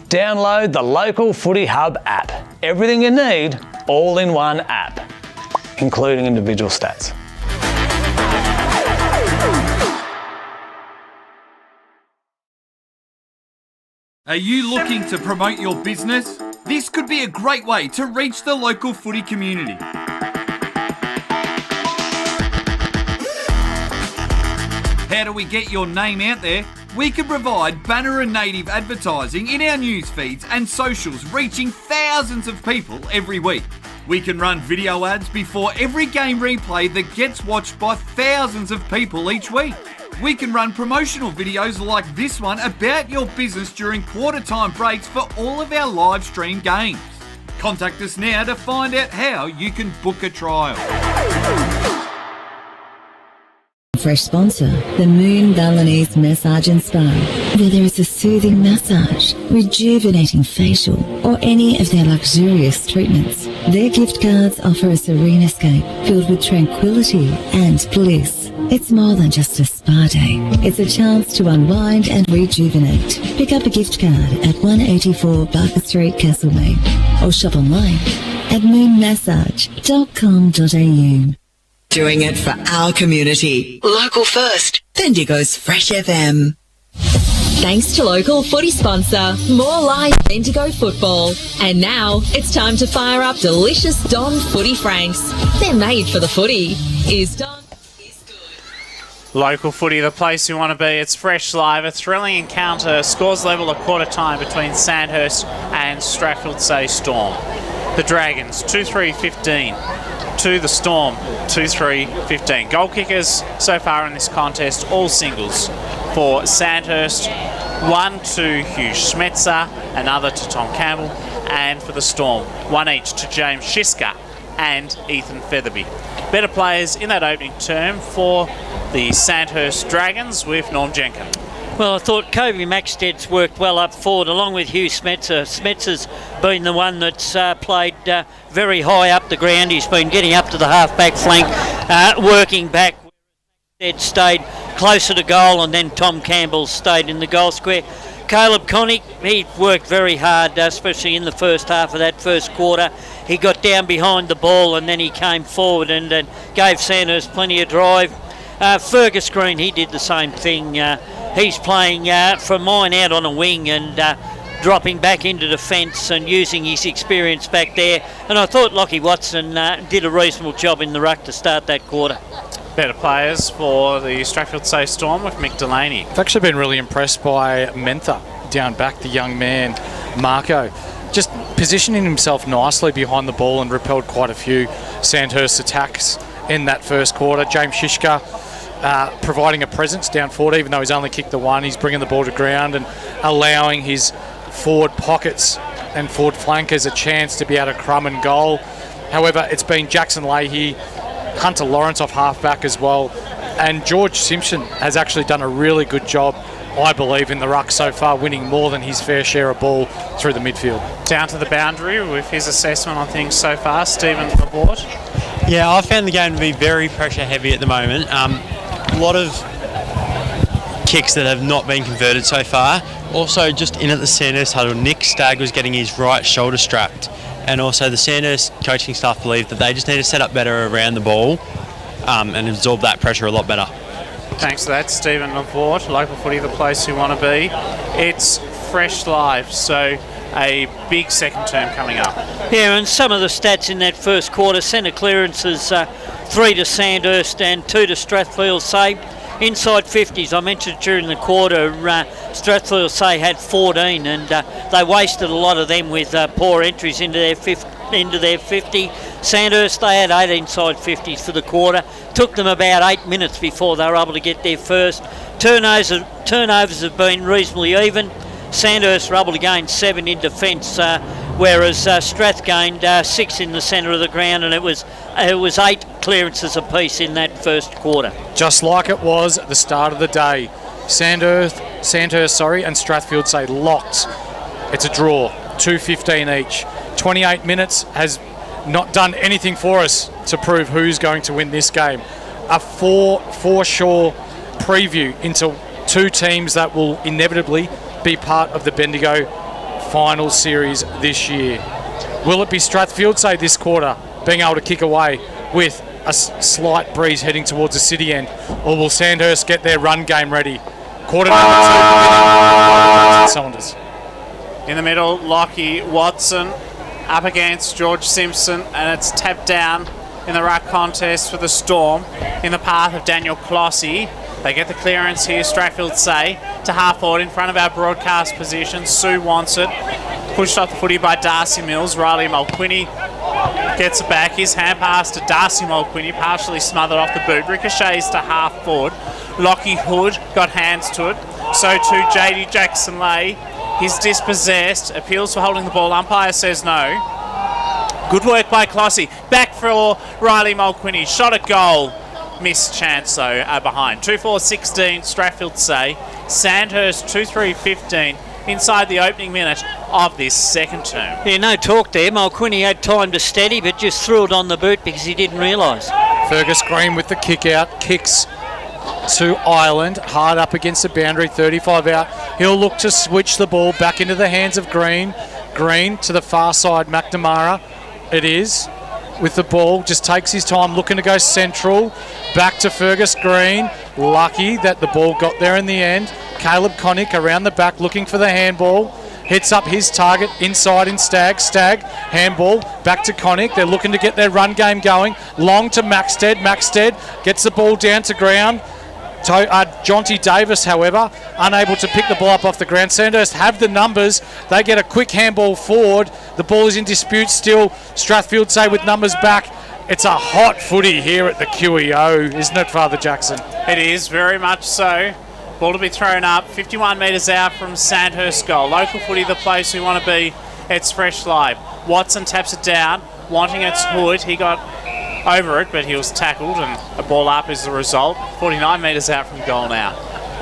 Download the Local Footy Hub app. Everything you need, all in one app, including individual stats. Are you looking to promote your business? This could be a great way to reach the local footy community. How do we get your name out there? We can provide banner and native advertising in our news feeds and socials, reaching thousands of people every week. We can run video ads before every game replay that gets watched by thousands of people each week. We can run promotional videos like this one about your business during quarter time breaks for all of our live stream games. Contact us now to find out how you can book a trial. Fresh sponsor, the Moon Balinese Massage and Spa. Whether it's a soothing massage, rejuvenating facial, or any of their luxurious treatments, their gift cards offer a serene escape filled with tranquility and bliss. It's more than just a spa day. It's a chance to unwind and rejuvenate. Pick up a gift card at 184 Barker Street, Castlemaine, or shop online at moonmassage.com.au. Doing it for our community. Local first. Bendigo's Fresh FM. Thanks to local footy sponsor, more live Bendigo football. And now it's time to fire up delicious Don Footy Franks. They're made for the footy. Is Don. Local footy, the place you want to be. It's Fresh Live, a thrilling encounter. Scores level at quarter time between Sandhurst and Strathfieldsaye Storm. The Dragons, 2-3-15. To the Storm, 2-3-15. Goal kickers so far in this contest, all singles. For Sandhurst, one to Hugh Schmetzer, another to Tom Campbell, and for the Storm, one each to James Shiska and Ethan Featherby. Better players in that opening term for the Sandhurst Dragons with Norm Jenkin. Well, I thought Kobe Maxted's worked well up forward along with Hugh Smetzer. Smetzer's been the one that's played very high up the ground. He's been getting up to the half-back flank, working back. Maxted stayed closer to goal, and then Tom Campbell stayed in the goal square. Caleb Connick, he worked very hard, especially in the first half of that first quarter. He got down behind the ball and then he came forward and gave Sandhurst plenty of drive. Fergus Green, he did the same thing. He's playing from mine out on a wing and dropping back into defence and using his experience back there. And I thought Lockie Watson did a reasonable job in the ruck to start that quarter. Better players for the Strathfieldsaye Storm with Mick Delaney. I've actually been really impressed by Mentha down back, the young man, Marco. Just positioning himself nicely behind the ball and repelled quite a few Sandhurst attacks in that first quarter. James Shishka providing a presence down forward, even though he's only kicked the one. He's bringing the ball to ground and allowing his forward pockets and forward flankers a chance to be able to crumb and goal. However, it's been Jackson Leahy, Hunter Lawrence off halfback as well, and George Simpson has actually done a really good job, I believe, in the ruck so far, winning more than his fair share of ball through the midfield. Down to the boundary with his assessment on things so far, Stephen Laborde. Yeah, I found the game to be very pressure heavy at the moment. A lot of kicks that have not been converted so far. Also, just in at the Sandhurst huddle, Nick Stagg was getting his right shoulder strapped. And also the Sandhurst coaching staff believe that they just need to set up better around the ball and absorb that pressure a lot better. Thanks for that, Stephen Laborde. Local footy, the place you want to be. It's Fresh Live, so a big second term coming up. Yeah, and some of the stats in that first quarter, centre clearances 3 to Sandhurst and 2 to Strathfieldsaye. Inside 50s, I mentioned during the quarter, Strathfieldsaye had 14 and they wasted a lot of them with poor entries into their 50. Sandhurst, they had 8 inside 50s for the quarter. Took them about 8 minutes before they were able to get their first. Turnovers have been reasonably even. Sandhurst were able to gain 7 in defence, whereas Strath gained 6 in the centre of the ground, and it was 8 clearances apiece in that first quarter. Just like it was at the start of the day. Sandhurst, and Strathfieldsaye locked. It's a draw, 2:15 each. 28 minutes has not done anything for us to prove who's going to win this game. A foreshore preview into two teams that will inevitably be part of the Bendigo final series this year. Will it be Strathfieldsaye this quarter being able to kick away with a slight breeze heading towards the city end, or will Sandhurst get their run game ready? Quarter number 2 Saunders. In the middle, Lockie Watson up against George Simpson, and it's tapped down in the ruck contest for the Storm in the path of Daniel Clossy. They get the clearance here, Strathfieldsaye to half forward in front of our broadcast position. Sue wants it. Pushed off the footy by Darcy Mills. Riley Mulquinny Gets it back. His hand pass to Darcy Mulquinny, partially smothered off the boot. Ricochets to half forward. Lockie Hood got hands to it. So too JD Jackson-Leigh. He's dispossessed. Appeals for holding the ball. Umpire says no. Good work by Clossy. Back for Riley Mulquinny. Shot at goal. Missed chance though behind. 2-4-16 Strathfieldsaye. Sandhurst 2-3-15 inside the opening minute of this second term. Yeah, no talk there. Mulquinny had time to steady, but just threw it on the boot because he didn't realise. Fergus Green with the kick out. Kicks to Ireland. Hard up against the boundary. 35 out. He'll look to switch the ball back into the hands of Green. Green to the far side. McNamara. It is. With the ball, just takes his time, looking to go central. Back to Fergus Green. Lucky that the ball got there in the end. Caleb Connick around the back looking for the handball. Hits up his target inside in Stagg. Stagg, handball, back to Connick. They're looking to get their run game going. Long to Maxted. Maxted gets the ball down to ground. Jonty Davis, however, unable to pick the ball up off the ground. Sandhurst have the numbers. They get a quick handball forward. The ball is in dispute still. Strathfieldsaye with numbers back. It's a hot footy here at the QEO, isn't it, Father Jackson? It is, very much so. Ball to be thrown up, 51 metres out from Sandhurst goal. Local footy, the place we want to be. It's fresh live. Watson taps it down, wanting its Hood. He got over it, but he was tackled, and a ball up is the result. 49 metres out from goal now.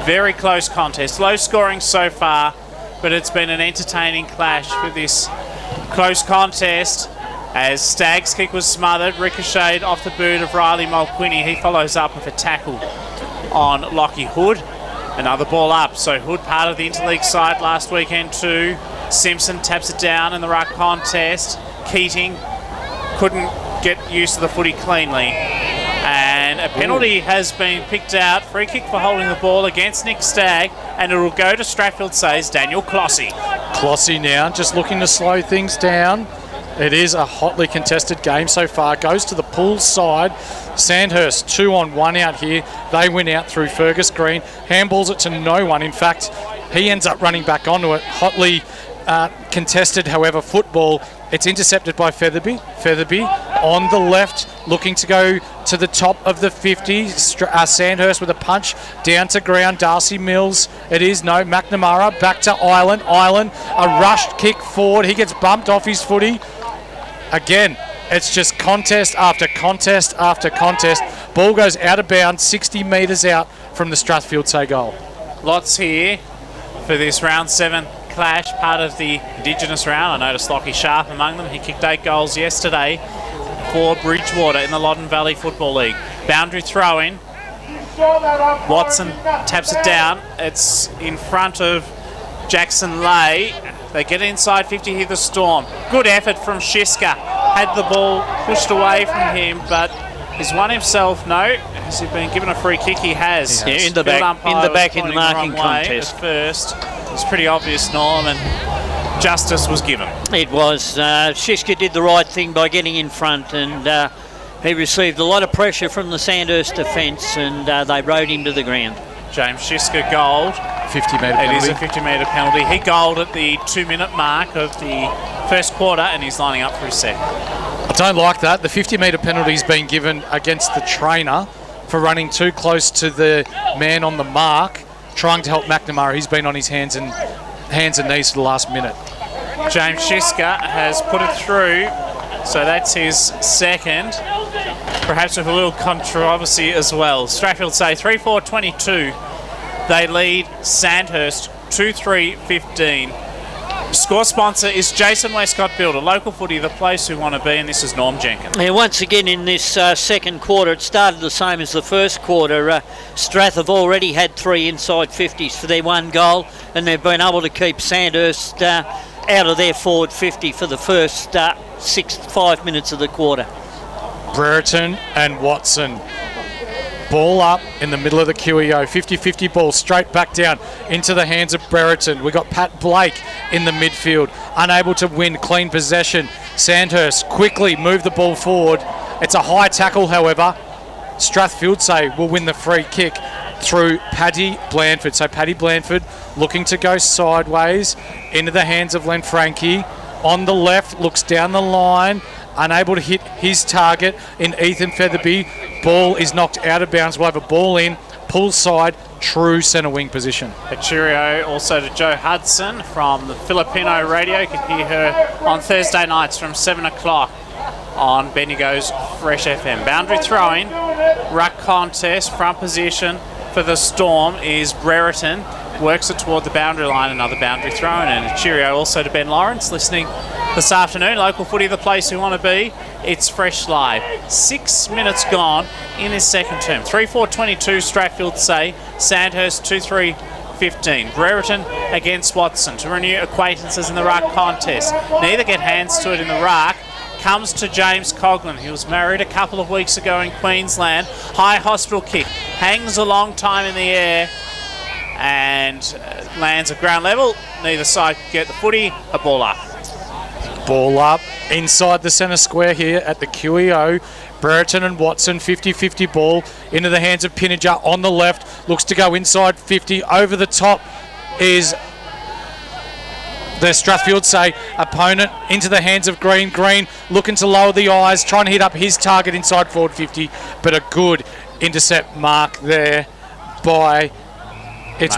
Very close contest. Low scoring so far, but it's been an entertaining clash for this close contest. As Stagg's kick was smothered, ricocheted off the boot of Riley Mulquinny. He follows up with a tackle on Lockie Hood. Another ball up. So Hood part of the interleague side last weekend too. Simpson taps it down in the ruck contest. Keating couldn't get used to the footy cleanly. And a penalty has been picked out. Free kick for holding the ball against Nick Stagg. And it will go to Strathfieldsaye's Daniel Clossy. Clossy now just looking to slow things down. It is a hotly contested game so far. Goes to the pool side. Sandhurst 2-on-1 out here. They win out through Fergus Green. Handballs it to no one. In fact, he ends up running back onto it. Hotly contested, however, football. It's intercepted by Featherby. Featherby on the left, looking to go to the top of the 50. Sandhurst with a punch down to ground. Darcy Mills. It is no. McNamara back to Ireland. Ireland, a rushed kick forward. He gets bumped off his footy. Again, it's just contest after contest after contest. Ball goes out of bounds, 60 metres out from the Strathfieldsaye goal. Lots here for this round 7 clash, part of the Indigenous round. I noticed Lockie Sharp among them. He kicked 8 goals yesterday for Bridgewater in the Loddon Valley Football League. Boundary throw in. Watson taps it down. It's in front of Jackson-Leigh. They get inside 50 here, the Storm. Good effort from Shiska. Had the ball pushed away from him, but he's won himself. No, has he been given a free kick? He has. Yeah, in the back in the marking contest. At first, it's pretty obvious, Norm, and justice was given. It was. Shiska did the right thing by getting in front, and he received a lot of pressure from the Sandhurst defence, and they rode him to the ground. James Shiska goaled. 50-metre penalty. It is a 50-metre penalty. He goaled at the 2-minute mark of the first quarter, and he's lining up for his second. I don't like that. The 50-metre penalty's been given against the trainer for running too close to the man on the mark, trying to help McNamara. He's been on his hands and knees for the last minute. James Shiska has put it through, so that's his second. Perhaps with a little controversy as well. Strathfieldsaye 3-4-22. They lead Sandhurst 2-3-15. Score sponsor is Jason Westcott Builder. Local footy, the place we want to be, and this is Norm Jenkins. Yeah, once again in this second quarter, it started the same as the first quarter. Strath have already had 3 inside 50s for their 1 goal, and they've been able to keep Sandhurst out of their forward 50 for the first 5 minutes of the quarter. Brereton and Watson. Ball up in the middle of the QEO. 50-50 ball straight back down into the hands of Brereton. We've got Pat Blake in the midfield. Unable to win clean possession. Sandhurst quickly move the ball forward. It's a high tackle, however. Strathfieldsaye will win the free kick through Paddy Blandford. So Paddy Blandford looking to go sideways into the hands of Len Frankie. On the left, looks down the line. unable to hit his target in Ethan Featherby. Ball is knocked out of bounds. We'll have a ball in, pull side, true centre wing position. A cheerio also to Joe Hudson from the Filipino radio. You can hear her on Thursday nights from 7 o'clock on Bendigo's Fresh FM. Boundary throwing, ruck contest, front position for the Storm is Brereton. Works it toward the boundary line, another boundary thrown, and a cheerio also to Ben Lawrence listening this afternoon. Local footy, the place we want to be. It's Fresh Live. 6 minutes gone in his second term. 3-4-22 Strathfieldsaye, Sandhurst 2-3-15. Brereton against Watson to renew acquaintances in the ruck contest. Neither get hands to it in the ruck. Comes to James Coughlin. He was married a couple of weeks ago in Queensland. High hospital kick. Hangs a long time in the air and lands at ground level. Neither side can get the footy. A ball up. Ball up inside the centre square here at the QEO. Brereton and Watson, 50-50 ball into the hands of Pinniger on the left. Looks to go inside 50. Over the top is the Strathfieldsaye opponent into the hands of Green. Green looking to lower the eyes, trying to hit up his target inside forward 50, but a good intercept mark there by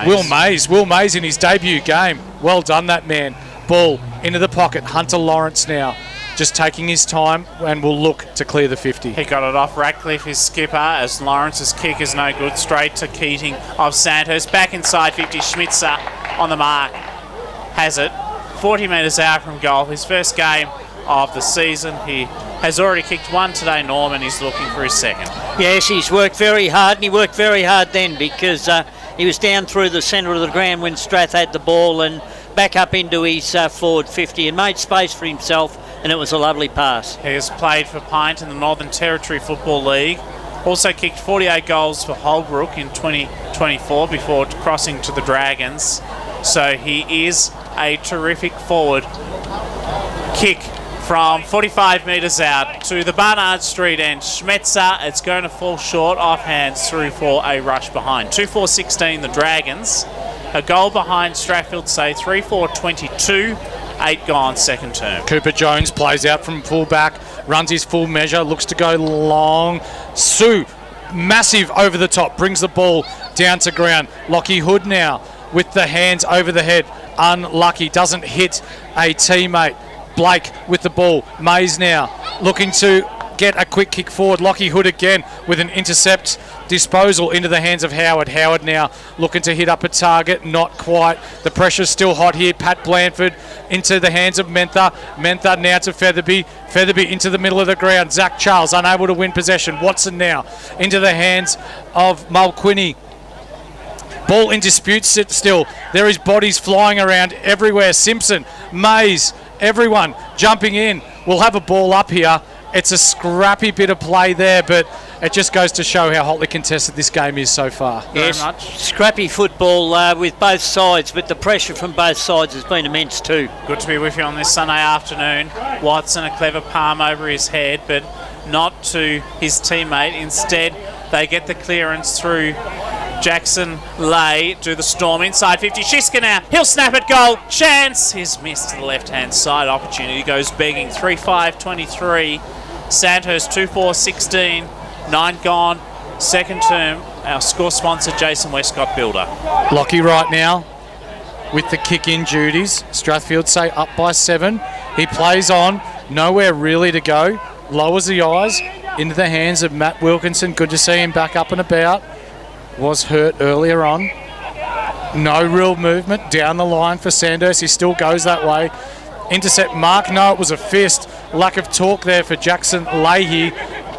Will Mays. Will Mays in his debut game. Well done, that man. Ball into the pocket. Hunter Lawrence now just taking his time and will look to clear the 50. He got it off Ratcliffe, his skipper, as Lawrence's kick is no good. Straight to Keating of Sandhurst. Back inside 50. Schmitzer on the mark. Has it. 40 metres out from goal. His first game of the season. He has already kicked one today, Norman. He's looking for his second. Yes, he's worked very hard, and he worked very hard then because he was down through the centre of the ground when Strath had the ball and back up into his forward 50 and made space for himself, and it was a lovely pass. He has played for Pint in the Northern Territory Football League. Also kicked 48 goals for Holbrook in 2024 before crossing to the Dragons. So he is a terrific forward. Kick from 45 metres out to the Barnard Street end. Schmetzer, it's going to fall short, off hands through for a rush behind. 2-4-16 the Dragons. A goal behind Strathfieldsaye, 3-4-22. 8 gone second term. Cooper Jones plays out from full-back, runs his full measure, looks to go long. Sue, massive over the top, brings the ball down to ground. Lockie Hood now with the hands over the head. Unlucky, doesn't hit a teammate. Blake with the ball. Mays now looking to get a quick kick forward. Lockie Hood again with an intercept disposal into the hands of Howard. Howard now looking to hit up a target. Not quite. The pressure's still hot here. Pat Blanford into the hands of Mentha. Mentha now to Featherby. Featherby into the middle of the ground. Zach Charles unable to win possession. Watson now into the hands of Mulquinny. Ball in dispute still. There is bodies flying around everywhere. Simpson, Mays, everyone jumping in. We'll have a ball up here. It's a scrappy bit of play there, but it just goes to show how hotly contested this game is so far. Yes, very much. Scrappy football with both sides, but the pressure from both sides has been immense too. Good to be with you on this Sunday afternoon. Watson, a clever palm over his head, but not to his teammate. Instead, they get the clearance through Jackson Lay to the Storm inside 50. Shiska now. He'll snap it. Goal. Chance. He's missed to the left-hand side. Opportunity goes begging. 3-5-23. Sandhurst 2-4-16. 9 gone. Second term. Our score sponsor, Jason Westcott Builder. Lockie right now with the kick-in duties. Strathfieldsaye up by 7. He plays on. Nowhere really to go. Lowers the eyes into the hands of Matt Wilkinson. Good to see him back up and about. Was hurt earlier on. No real movement down the line for Sandhurst. He still goes that way. Intercept mark. No, it was a fist. Lack of torque there for Jackson Leahy.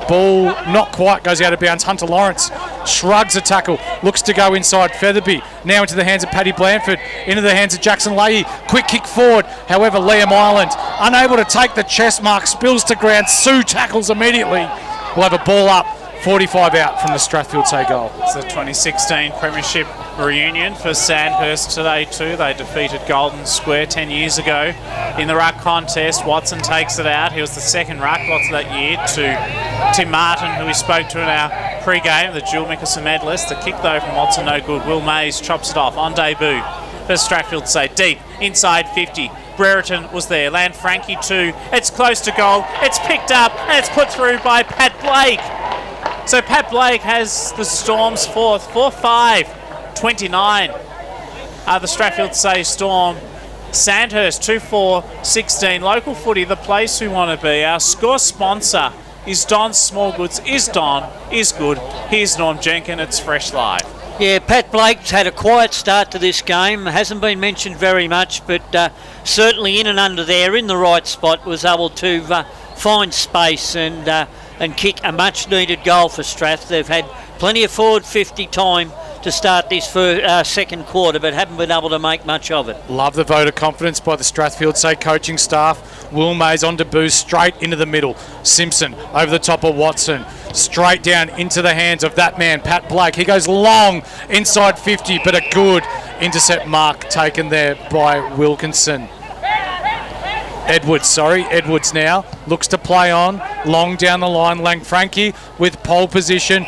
Ball not quite goes out of bounds. Hunter Lawrence shrugs a tackle. Looks to go inside. Featherby now into the hands of Paddy Blanford. Into the hands of Jackson Leahy. Quick kick forward. However, Liam Ireland unable to take the chest mark. Spills to ground. Sue tackles immediately. We'll have a ball up. 45 out from the Strathfieldsaye goal. It's the 2016 Premiership reunion for Sandhurst today too. They defeated Golden Square 10 years ago in the ruck contest. Watson takes it out. He was the second ruck lots of that year to Tim Martin, who we spoke to in our pre-game, the dual Mickelson medalist. The kick though from Watson no good. Will Mays chops it off on debut. for Strathfieldsaye. Deep, inside 50. Brereton was there. Lanfranchi too. It's close to goal. It's picked up and it's put through by Pat Blake. So Pat Blake has the Storm's fourth. 4-5-29 the Strathfieldsaye Storm. Sandhurst 2-4-16. Local footy, the place we want to be. Our score sponsor is Don Smallgoods. Is good. Here's Norm Jenkin. It's Fresh Live. Yeah, Pat Blake's had a quiet start to this game. Hasn't been mentioned very much, but certainly in and under there, in the right spot, was able to find space and kick a much-needed goal for Strath. They've had plenty of forward 50 time to start this second quarter, but haven't been able to make much of it. Love the vote of confidence by the Strathfieldsaye coaching staff. Will Mays on to boost straight into the middle. Simpson over the top of Watson. Straight down into the hands of that man, Pat Blake. He goes long inside 50, but a good intercept mark taken there by Wilkinson. Edwards now looks to play on. Long down the line, Lanfranchi with pole position,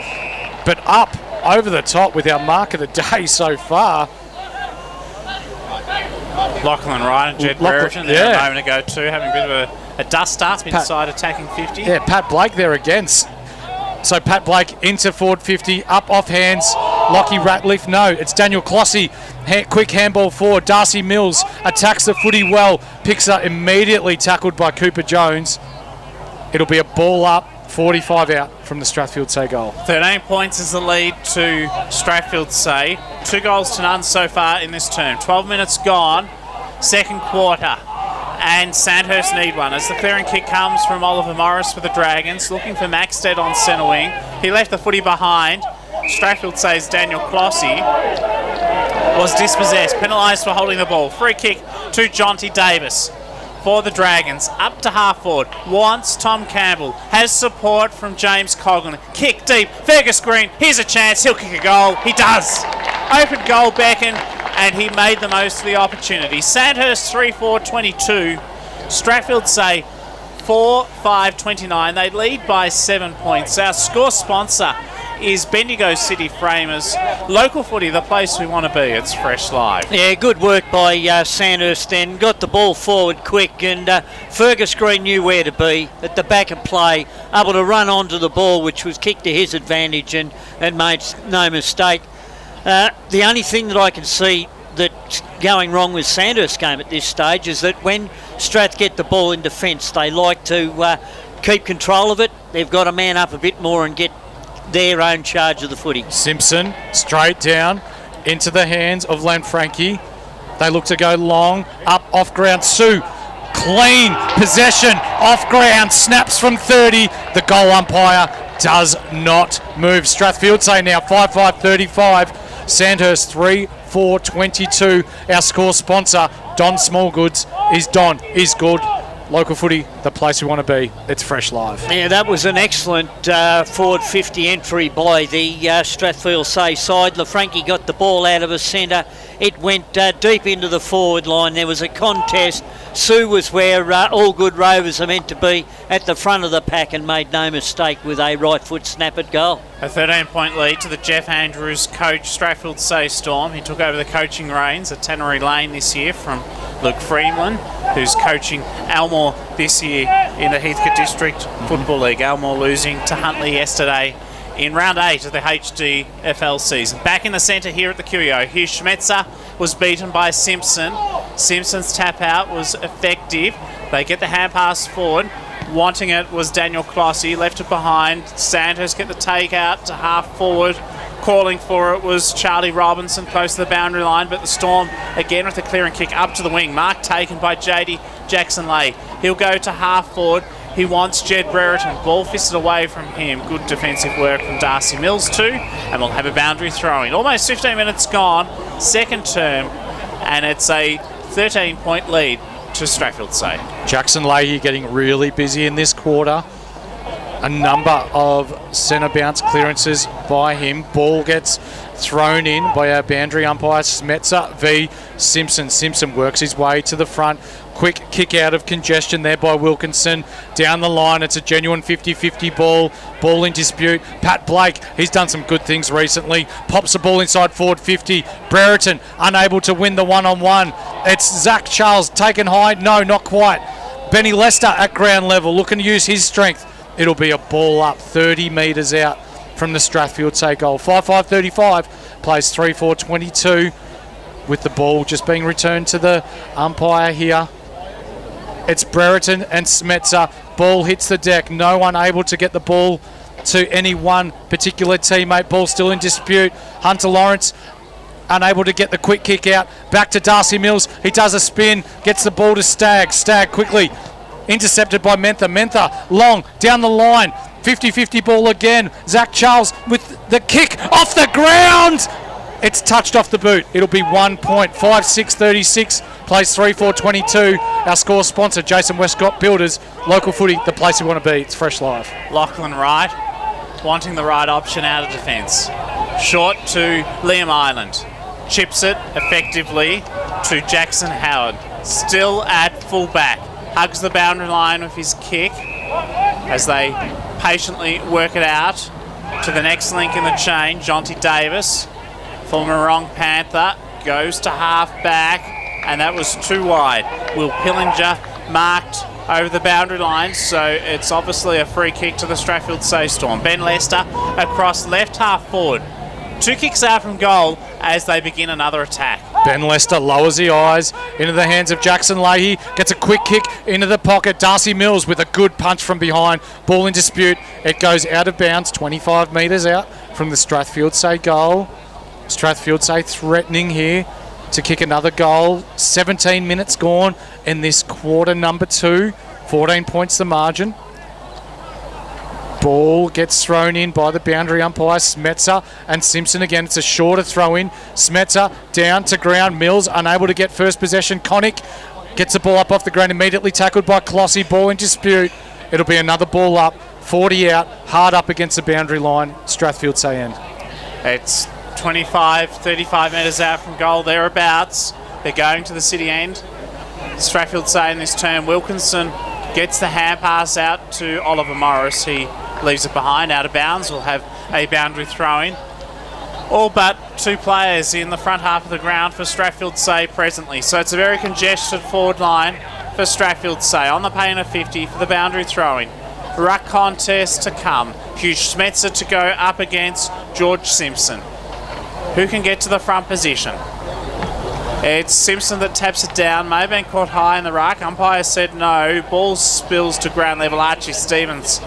but up over the top with our mark of the day so far. Lachlan Ryan and Jed Brereton there a moment ago too, having a bit of a dust up inside attacking 50. Yeah, Pat Blake there again. So Pat Blake into forward 50, up off hands. Lockie Ratliff, no, it's Daniel Clossy. Quick handball forward. Darcy Mills attacks the footy well. Picks up immediately, tackled by Cooper Jones. It'll be a ball up, 45 out from the Strathfieldsaye goal. 13 points is the lead to Strathfieldsaye. 2 goals to none so far in this term. 12 minutes gone, second quarter. And Sandhurst need one as the clearing kick comes from Oliver Morris for the Dragons, looking for Maxted on centre wing. He left the footy behind. Strathfieldsaye's Daniel Clossy was dispossessed, penalised for holding the ball. Free kick to Jonty Davis for the Dragons, up to half forward. Wants Tom Campbell, has support from James Coggan. Kick deep, Fergus Green, here's a chance, he'll kick a goal. He does. Open goal beckoned, and he made the most of the opportunity. Sandhurst 3-4-22, Strathfieldsaye 4-5-29. They lead by 7 points. Our score sponsor is Bendigo City Framers. Local footy, the place we want to be. It's Fresh Live. Yeah, good work by Sandhurst then. Got the ball forward quick, and Fergus Green knew where to be at the back of play, able to run onto the ball, which was kicked to his advantage, and made no mistake. The only thing that I can see that's going wrong with Sandhurst's game at this stage is that when Strath get the ball in defence, they like to keep control of it. They've got to man up a bit more and get their own charge of the footy. Simpson straight down into the hands of Lanfranchi. They look to go long, up off ground. Sue, clean possession off ground, snaps from 30. The goal umpire does not move. Strathfieldsaye now 5-5-35. Sandhurst 3-4-22. Our score sponsor, Don Smallgoods, is good. Local footy, the place we want to be. It's Fresh Live. Yeah, that was an excellent forward 50 entry by the Strathfieldsaye side. Lanfranchi got the ball out of a centre. It went deep into the forward line. There was a contest. Sue was where all good Rovers are meant to be, at the front of the pack, and made no mistake with a right foot snap at goal. A 13-point lead to the Jeff Andrews coach Strathfieldsaye Storm. He took over the coaching reins at Tannery Lane this year from Luke Freeman, who's coaching Almore this year in the Heathcote District Football League. Almore losing to Huntley yesterday in round 8 of the HDFL season. Back in the centre here at the QEO. Here's Schmetzer, was beaten by Simpson. Simpson's tap out was effective. They get the hand pass forward. Wanting it was Daniel Clossy, left it behind. Sandhurst get the take out to half forward. Calling for it was Charlie Robinson, close to the boundary line, but the Storm again with a clearing kick up to the wing. Mark taken by JD Jackson-Leigh. He'll go to half forward. He wants Jed Brereton. Ball fisted away from him. Good defensive work from Darcy Mills too. And we'll have a boundary throwing. Almost 15 minutes gone. Second term. And it's a 13-point lead to Strathfieldsaye. Jackson Leahy getting really busy in this quarter. a number of centre bounce clearances by him. Ball gets thrown in by our boundary umpire Smetzer v Simpson. Simpson works his way to the front. Quick kick out of congestion there by Wilkinson. Down the line, it's a genuine 50-50 ball. Ball in dispute. Pat Blake, he's done some good things recently. Pops the ball inside forward 50. Brereton unable to win the one-on-one. It's Zach Charles taken high. No, not quite. Benny Lester at ground level looking to use his strength. It'll be a ball up 30 metres out from the Strathfieldsaye goal. 5-5-35 plays 3-4-22 with the ball just being returned to the umpire here. It's Brereton and Smetzer. Ball hits the deck. No one able to get the ball to any one particular teammate. Ball still in dispute. Hunter Lawrence unable to get the quick kick out. Back to Darcy Mills. He does a spin. Gets the ball to Stagg. Stagg quickly intercepted by Mentha. Mentha long down the line. 50-50 ball again. Zach Charles with the kick off the ground. It's touched off the boot. It'll be 1 point. 5-6-36. Plays 3-4-22. Our score sponsor, Jason Westcott Builders. Local footy, the place we want to be. It's Fresh Live. Lachlan Wright wanting the right option out of defence. Short to Liam Island. Chips it effectively to Jackson Howard. Still at full back. Hugs the boundary line with his kick as they patiently work it out to the next link in the chain. Jonty Davis, former Morong Panther, goes to half back, and that was too wide. Will Pillinger marked over the boundary line, so it's obviously a free kick to the Strathfieldsaye Storm. Ben Lester across left half forward. 2 kicks out from goal as they begin another attack. Ben Lester lowers the eyes into the hands of Jackson Leahy. Gets a quick kick into the pocket. Darcy Mills with a good punch from behind. Ball in dispute. It goes out of bounds, 25 metres out from the Strathfieldsaye goal. Strathfieldsaye threatening here to kick another goal. 17 minutes gone in this quarter number 2. 14 points the margin. Ball gets thrown in by the boundary umpire Smetzer and Simpson again. It's a shorter throw in. Smetzer down to ground. Mills unable to get first possession. Connick gets the ball up off the ground, immediately tackled by Clossy. Ball in dispute. It'll be another ball up. 40 out, hard up against the boundary line. Strathfieldsaye end. It's 25, 35 metres out from goal, thereabouts. They're going to the city end. Strathfieldsaye in this turn. Wilkinson gets the hand pass out to Oliver Morris. He leaves it behind, out of bounds. We'll have a boundary throw-in. All but 2 players in the front half of the ground for Strathfieldsaye presently. So it's a very congested forward line for Strathfieldsaye. On the pain of 50 for the boundary throw-in. Ruck contest to come. Hugh Smetzer to go up against George Simpson. Who can get to the front position? It's Simpson that taps it down. May have been caught high in the ruck. Umpire said no. Ball spills to ground level. Archie Stevens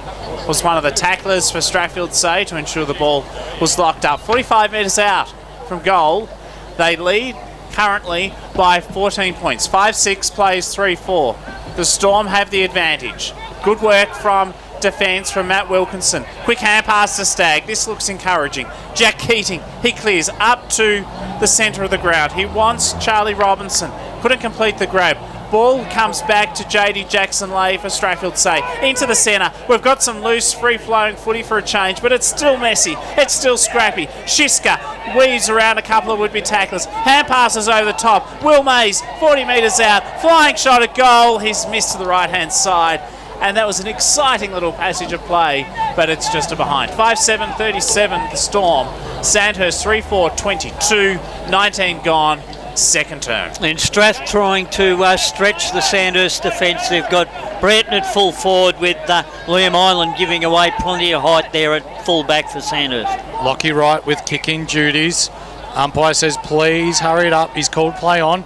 was one of the tacklers for Strathfieldsaye to ensure the ball was locked up. 45 metres out from goal. They lead currently by 14 points. 5-6 plays 3-4. The Storm have the advantage. Good work from defence from Matt Wilkinson. Quick hand pass to Stagg. This looks encouraging. Jack Keating, he clears up to the centre of the ground. He wants Charlie Robinson. Couldn't complete the grab. Ball comes back to JD Jackson-Leigh for Strathfieldsaye. Into the centre. We've got some loose, free-flowing footy for a change, but it's still messy. It's still scrappy. Shiska weaves around a couple of would-be tacklers. Hand passes over the top. Will Mays, 40 metres out. Flying shot at goal. He's missed to the right-hand side. And that was an exciting little passage of play, but it's just a behind. 5-7-37, the Storm. Sandhurst 3-4-22, 19 gone, second term. And Strath trying to stretch the Sandhurst defence. They've got Brereton at full forward with Liam Island giving away plenty of height there at full back for Sandhurst. Lockie Wright with kicking duties. Umpire says, please hurry it up. He's called play on.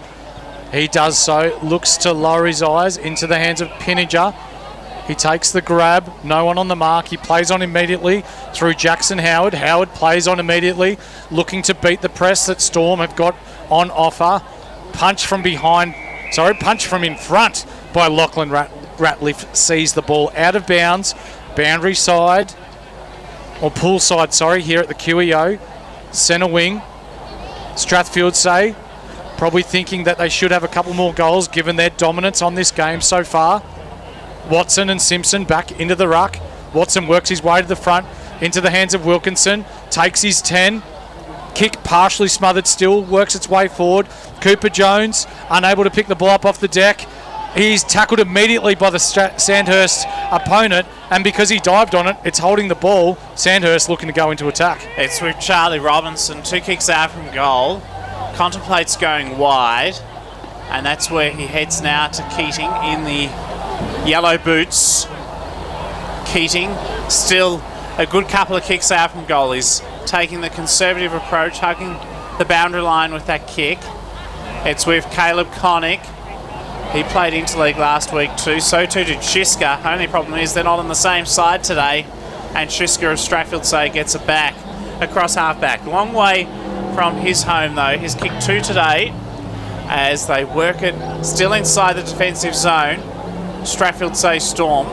He does so. Looks to lower his eyes into the hands of Pinniger. He takes the grab, no one on the mark. He plays on immediately through Jackson Howard. Howard plays on immediately, looking to beat the press that Storm have got on offer. Punch from in front by Lachlan Ratliff. Sees the ball out of bounds. Boundary side, or pool side, here at the QEO. Centre wing. Strathfieldsaye probably thinking that they should have a couple more goals given their dominance on this game so far. Watson and Simpson back into the ruck. Watson works his way to the front, into the hands of Wilkinson, takes his 10. Kick partially smothered still, works its way forward. Cooper Jones, unable to pick the ball up off the deck. He's tackled immediately by the Sandhurst opponent, and because he dived on it, it's holding the ball. Sandhurst looking to go into attack. It's with Charlie Robinson, 2 kicks out from goal. Contemplates going wide, and that's where he heads now to Keating in the yellow boots. Keating still a good couple of kicks out from goal. He's taking the conservative approach, hugging the boundary line with that kick. It's with Caleb Connick. He played interleague last week too, so too did Shiska. Only problem is they're not on the same side today, and Shiska of Strathfieldsaye gets it back across half-back. Long way from his home though. He's kicked 2 today as they work it still inside the defensive zone. Strathfieldsaye Storm.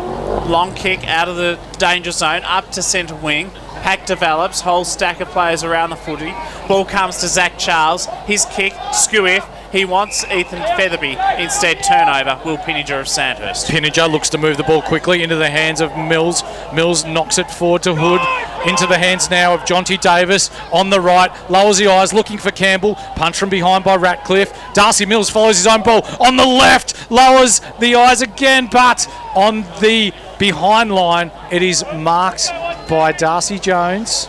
Long kick out of the danger zone, up to centre wing. Pack develops, whole stack of players around the footy. Ball comes to Zach Charles. His kick, Skewiff. He wants Ethan Featherby. Instead, turnover, Will Pinniger of Sandhurst. Pinniger looks to move the ball quickly into the hands of Mills. Mills knocks it forward to Hood. Into the hands now of Jonty Davis. On the right, lowers the eyes, looking for Campbell. Punch from behind by Ratcliffe. Darcy Mills follows his own ball. On the left, lowers the eyes again, but on the behind line, it is marked by Darcy Jones.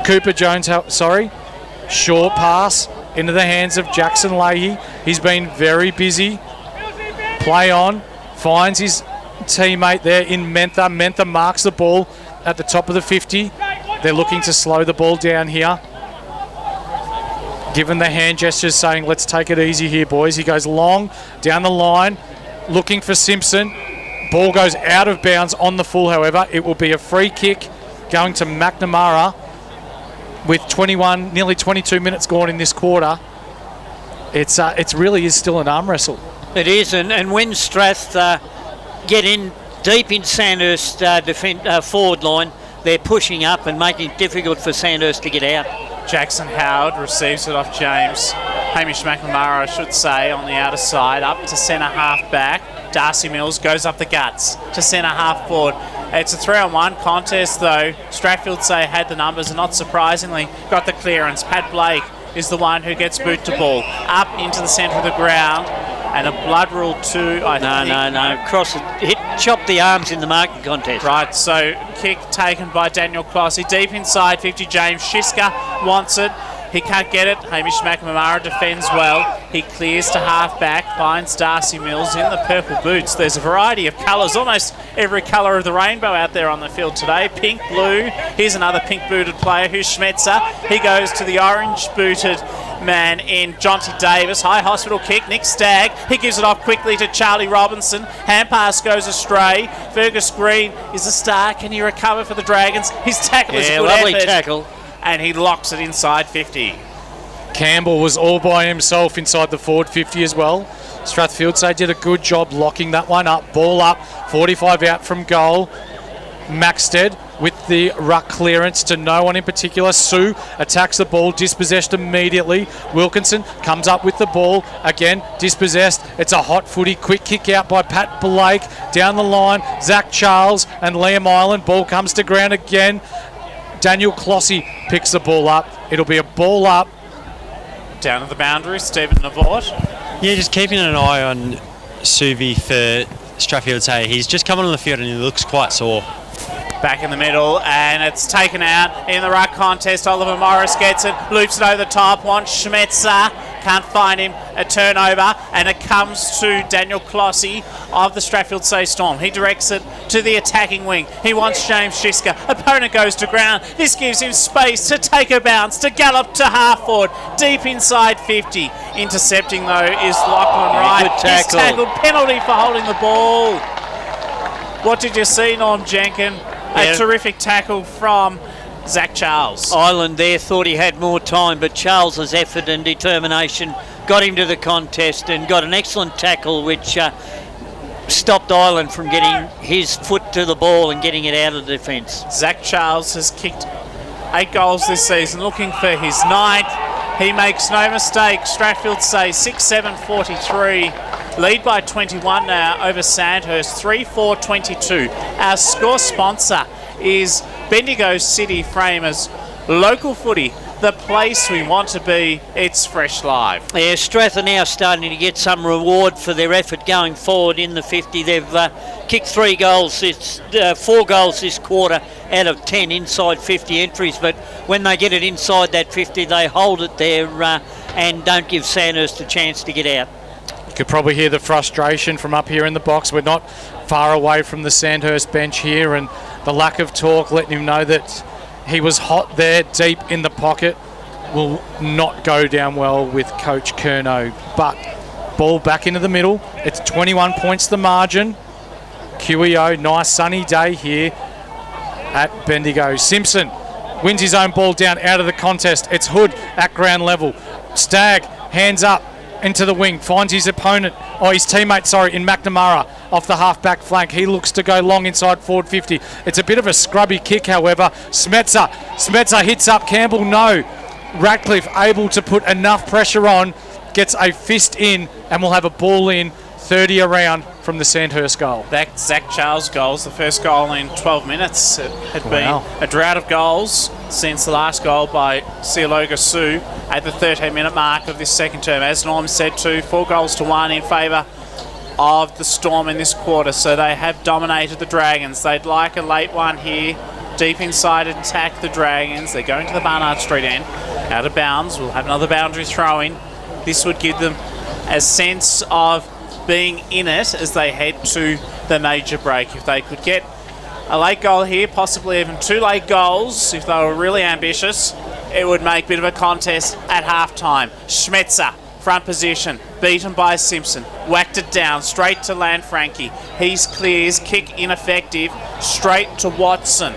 Cooper Jones, short pass into the hands of Jackson Leahy. He's been very busy. Play on, finds his teammate there in Mentha. Mentha marks the ball at the top of the 50. They're looking to slow the ball down here. Given the hand gestures saying, let's take it easy here, boys. He goes long down the line, looking for Simpson. Ball goes out of bounds on the full, however. It will be a free kick going to McNamara with nearly 22 minutes gone in this quarter. It really is still an arm wrestle. It is, and when Strath get in deep in Sandhurst forward line, they're pushing up and making it difficult for Sandhurst to get out. Jackson Howard receives it off James. Hamish McNamara, I should say, on the outer side, up to centre half back. Darcy Mills goes up the guts to centre half forward. It's a 3-on-1 contest though. Strathfieldsaye had the numbers and not surprisingly got the clearance. Pat Blake is the one who gets boot to ball. Up into the centre of the ground and a blood rule 2, I think. No. Cross it, chop the arms in the marking contest. Right, so kick taken by Daniel Clossy. Deep inside 50, James Shiska wants it. He can't get it. Hamish McNamara defends well. He clears to half-back, finds Darcy Mills in the purple boots. There's a variety of colours, almost every colour of the rainbow out there on the field today. Pink, blue. Here's another pink-booted player, who's Schmetzer. He goes to the orange-booted man in Jonty Davis. High hospital kick, Nick Stagg. He gives it off quickly to Charlie Robinson. Hand pass goes astray. Fergus Green is a star. Can he recover for the Dragons? His tackle is a good lovely effort. tackle. And he locks it inside 50. Campbell was all by himself inside the forward 50 as well. Strathfieldsaye did a good job locking that one up. Ball up, 45 out from goal. Maxted with the ruck clearance to no one in particular. Sue attacks the ball, dispossessed immediately. Wilkinson comes up with the ball, again dispossessed. It's a hot footy, quick kick out by Pat Blake. Down the line, Zach Charles and Liam Island. Ball comes to ground again. Daniel Clossy picks the ball up. It'll be a ball up. Down to the boundary, Stephen Navort. Yeah, just keeping an eye on Suvi for Strathfieldsaye. He's just coming on the field and he looks quite sore. Back in the middle, and it's taken out in the ruck contest. Oliver Morris gets it, loops it over the top, wants Schmetzer, can't find him, a turnover, and it comes to Daniel Clossy of the Strathfieldsaye Storm. He directs it to the attacking wing. He wants James Shiska. Opponent goes to ground. This gives him space to take a bounce, to gallop to half forward, deep inside 50. Intercepting though is Lachlan Wright. Good tackle. He's tackled, penalty for holding the ball. What did you see, Norm Jenkin? A terrific tackle from Zach Charles. Ireland there thought he had more time, but Charles's effort and determination got him to the contest and got an excellent tackle which stopped Ireland from getting his foot to the ball and getting it out of the defence. Zach Charles has kicked 8 goals this season, looking for his 9th. He makes no mistake. Strathfieldsaye 6-7-43 lead by 21 now over Sandhurst, 3-4-22. Our score sponsor is Bendigo City Framers. Local footy, the place we want to be. It's Fresh Live. Yeah, Strath are now starting to get some reward for their effort going forward in the 50. They've kicked 3 goals. It's 4 goals this quarter out of 10 inside 50 entries. But when they get it inside that 50, they hold it there and don't give Sandhurst a chance to get out. You could probably hear the frustration from up here in the box. We're not far away from the Sandhurst bench here, and the lack of talk letting him know that he was hot there deep in the pocket will not go down well with Coach Curnow. But ball back into the middle. It's 21 points the margin. QEO, nice sunny day here at Bendigo. Simpson wins his own ball down out of the contest. It's Hood at ground level. Stagg, hands up into the wing, finds his opponent, his teammate, in McNamara off the half-back flank. He looks to go long inside forward 50. It's a bit of a scrubby kick, however. Smetzer hits up Campbell, no. Ratcliffe able to put enough pressure on, gets a fist in, and we'll have a ball in 30 around from the Sandhurst goal. That Zach Charles goal's the first goal in 12 minutes. It had been a drought of goals since the last goal by Sialoga Sue at the 13-minute mark of this second term. As Norm said too, 4 goals to 1 in favour of the Storm in this quarter, so they have dominated the Dragons. They'd like a late one here, deep inside, attack the Dragons. They're going to the Barnard Street end, out of bounds. We'll have another boundary throw in. This would give them a sense of being in it as they head to the major break. If they could get a late goal here, possibly even 2 late goals, if they were really ambitious, it would make a bit of a contest at half-time. Schmetzer, front position, beaten by Simpson, whacked it down, straight to Lanfranchi. He's clears, kick ineffective, straight to Watson,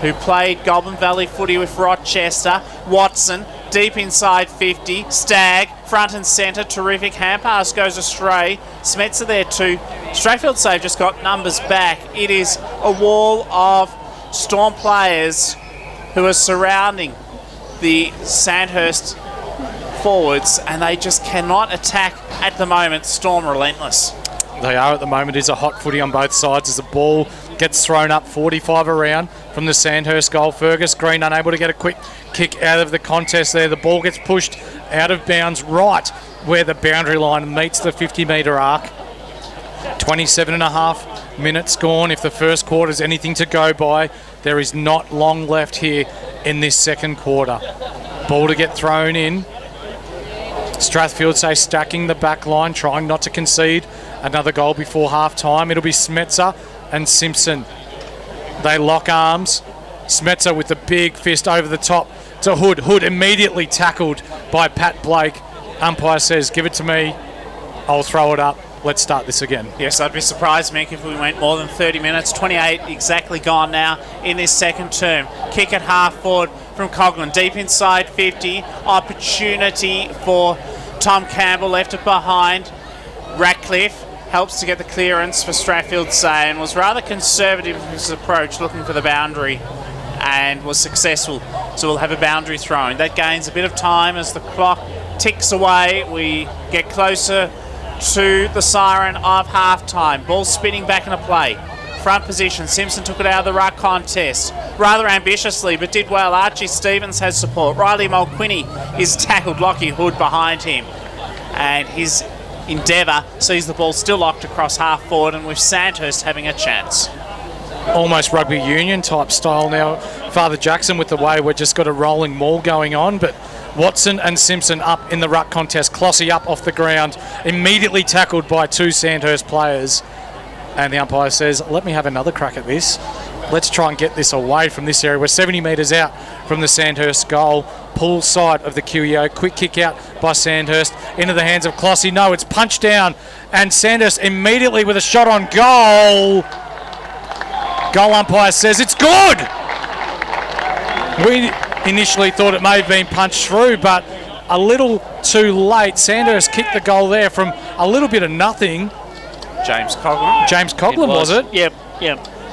who played Goulburn Valley footy with Rochester. Watson, deep inside 50, Stagg, front and centre, terrific hand pass goes astray. Smetzer there too. Strathfieldsaye just got numbers back. It is a wall of Storm players who are surrounding the Sandhurst forwards, and they just cannot attack at the moment. Storm relentless. They are at the moment. It's a hot footy on both sides as the ball gets thrown up 45 around from the Sandhurst goal. Fergus Green unable to get a quick kick out of the contest there. The ball gets pushed out of bounds right where the boundary line meets the 50-metre arc. 27 and a half minutes gone. If the first quarter is anything to go by, there is not long left here in this second quarter. Ball to get thrown in. Strathfieldsaye stacking the back line, trying not to concede another goal before half-time. It'll be Smetzer and Simpson. They lock arms. Smetzer with the big fist over the top to Hood. Hood immediately tackled by Pat Blake. Umpire says, give it to me. I'll throw it up. Let's start this again. Yes, I'd be surprised, Mick, if we went more than 30 minutes. 28 exactly gone now in this second term. Kick at half forward from Coughlin. Deep inside 50. Opportunity for Tom Campbell. Left it behind. Ratcliffe helps to get the clearance for Strathfieldsaye and was rather conservative in his approach, looking for the boundary, and was successful. So we'll have a boundary thrown. That gains a bit of time as the clock ticks away. We get closer to the siren of half-time. Ball spinning back into play. Front position. Simpson took it out of the ruck contest rather ambitiously, but did well. Archie Stevens has support. Riley Mulquinny is tackled. Lockie Hood behind him, and his endeavour sees the ball still locked across half forward, and with Sandhurst having a chance. Almost rugby union type style now, Father Jackson, with the way we've just got a rolling maul going on. But Watson and Simpson up in the ruck contest. Clossy up off the ground, immediately tackled by 2 Sandhurst players. And the umpire says, let me have another crack at this. Let's try and get this away from this area. We're 70 metres out from the Sandhurst goal. Pull side of the QEO. Quick kick out by Sandhurst into the hands of Clossy. No, it's punched down. And Sandhurst immediately with a shot on goal. Goal umpire says it's good. We initially thought it may have been punched through, but a little too late. Sandhurst kicked the goal there from a little bit of nothing. James Coughlin. Was it? Yep.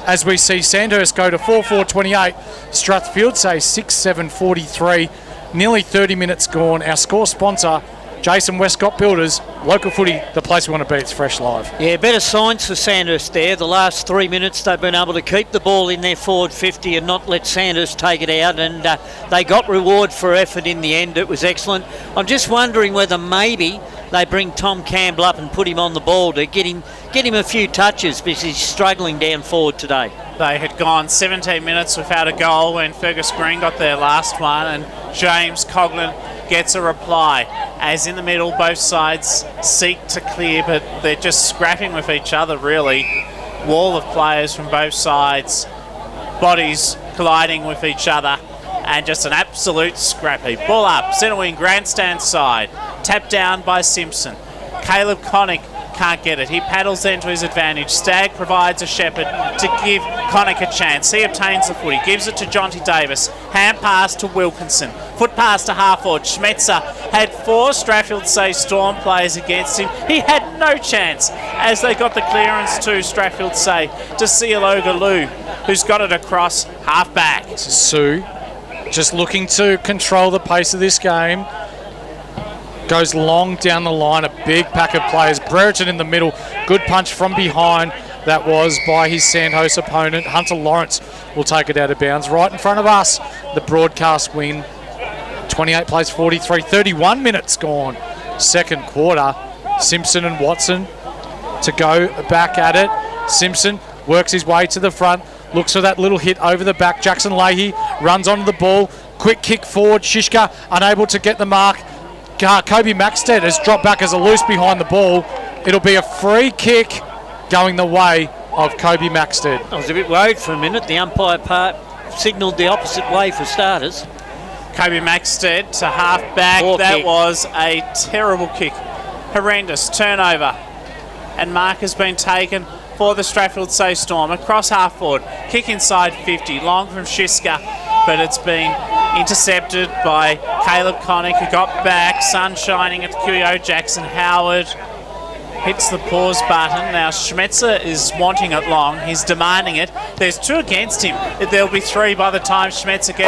As we see Sandhurst go to 4-4-28, Strathfieldsaye 6-7-43. Nearly 30 minutes gone. Our score sponsor Jason Westcott Builders, local footy, the place we want to be. It's fresh live. Yeah, better signs for Sandhurst there. The last 3 minutes they've been able to keep the ball in their forward 50 and not let Sandhurst take it out, and they got reward for effort in the end. It was excellent. I'm just wondering whether maybe they bring Tom Campbell up and put him on the ball to get him a few touches because he's struggling down forward today. They had gone 17 minutes without a goal when Fergus Green got their last one, and James Coughlin gets a reply. As in the middle, both sides seek to clear, but they're just scrapping with each other, really. Wall of players from both sides, bodies colliding with each other, and just an absolute scrappy. Ball up, centre wing, grandstand side. Tapped down by Simpson. Caleb Connick can't get it. He paddles then to his advantage. Stagg provides a shepherd to give Connick a chance. He obtains the footy, gives it to Jonty Davis. Hand pass to Wilkinson. Foot pass to half forward. Schmetzer had 4 Strathfieldsaye Storm players against him. He had no chance as they got the clearance to Strathfieldsaye to Sealoga who's got it across half back. This is Sue, just looking to control the pace of this game. Goes long down the line, a big pack of players. Brereton in the middle, good punch from behind. That was by his Sandhurst opponent. Hunter Lawrence will take it out of bounds. Right in front of us, the broadcast win. 28 plays 43, 31 minutes gone. Second quarter, Simpson and Watson to go back at it. Simpson works his way to the front, looks for that little hit over the back. Jackson Leahy runs onto the ball. Quick kick forward. Shishka unable to get the mark. Kobe Maxted has dropped back as a loose behind the ball. It'll be a free kick going the way of Kobe Maxted. I was a bit worried for a minute. The umpire signalled the opposite way for starters. Kobe Maxted to half back. That was a terrible kick. Horrendous turnover. And mark has been taken for the Strathfieldsaye Storm. Across half forward. Kick inside 50. Long from Shiska. But it's been intercepted by Caleb Connick, who got back. Sun shining at the QEO. Jackson Howard hits the pause button. Now Schmetzer is wanting it long. He's demanding it. There's 2 against him. There'll be 3 by the time Schmetzer gets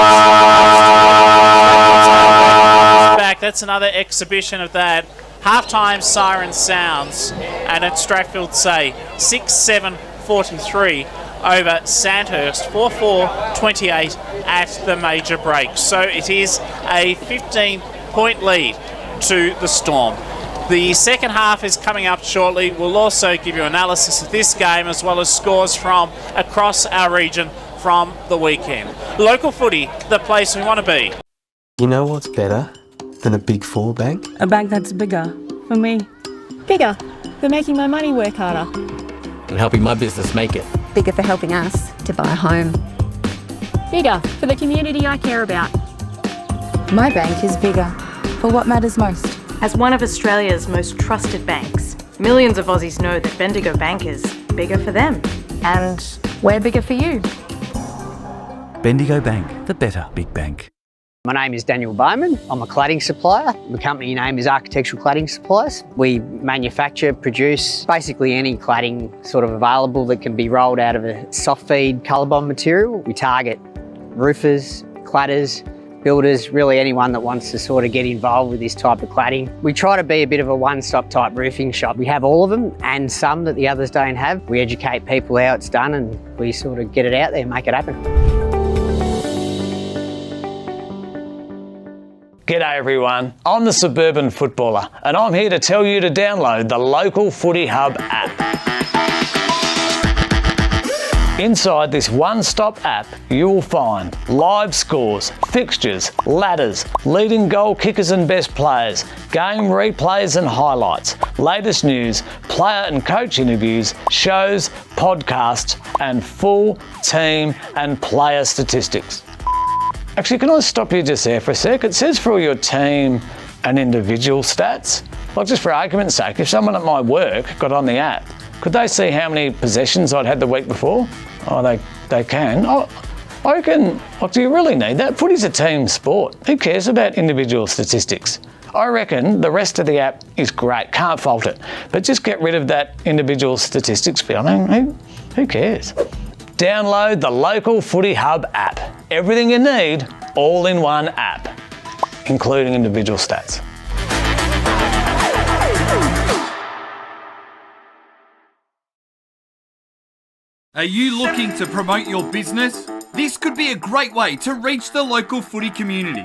back. That's another exhibition of that. Half-time siren sounds, and it's Strathfieldsaye 6-7-43 over Sandhurst 4-4-28 at the major break. So it is a 15-point lead to the Storm. The second half is coming up shortly. We'll also give you analysis of this game as well as scores from across our region from the weekend. Local footy, the place we want to be. You know what's better than a Big Four bank? A bank that's bigger. For me. Bigger for making my money work harder. And helping my business make it. Bigger for helping us to buy a home. Bigger for the community I care about. My bank is bigger for what matters most. As one of Australia's most trusted banks, millions of Aussies know that Bendigo Bank is bigger for them. And we're bigger for you. Bendigo Bank, the better big bank. My name is Daniel Bowman. I'm a cladding supplier. The company name is Architectural Cladding Supplies. We manufacture, produce basically any cladding sort of available that can be rolled out of a soft feed ColourBond material. We target roofers, cladders, builders, really anyone that wants to sort of get involved with this type of cladding. We try to be a bit of a one-stop type roofing shop. We have all of them and some that the others don't have. We educate people how it's done and we sort of get it out there and make it happen. G'day everyone, I'm the Suburban Footballer and I'm here to tell you to download the Local Footy Hub app. Inside this one-stop app, you will find live scores, fixtures, ladders, leading goal kickers and best players, game replays and highlights, latest news, player and coach interviews, shows, podcasts, and full team and player statistics. Actually, can I stop you just there for a sec? It says for all your team and individual stats. Like, just for argument's sake, if someone at my work got on the app, could they see how many possessions I'd had the week before? Oh, they can. Oh, I reckon, like, do you really need that? Footy's a team sport. Who cares about individual statistics? I reckon the rest of the app is great, can't fault it. But just get rid of that individual statistics bit. I mean, who cares? Download the Local Footy Hub app. Everything you need, all in one app, including individual stats. Are you looking to promote your business? This could be a great way to reach the local footy community.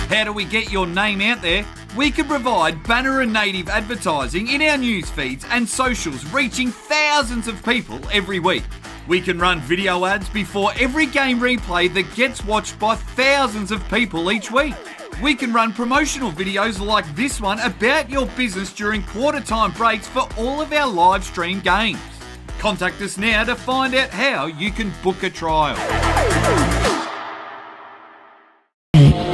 How do we get your name out there? We can provide banner and native advertising in our news feeds and socials, reaching thousands of people every week. We can run video ads before every game replay that gets watched by thousands of people each week. We can run promotional videos like this one about your business during quarter time breaks for all of our live stream games. Contact us now to find out how you can book a trial.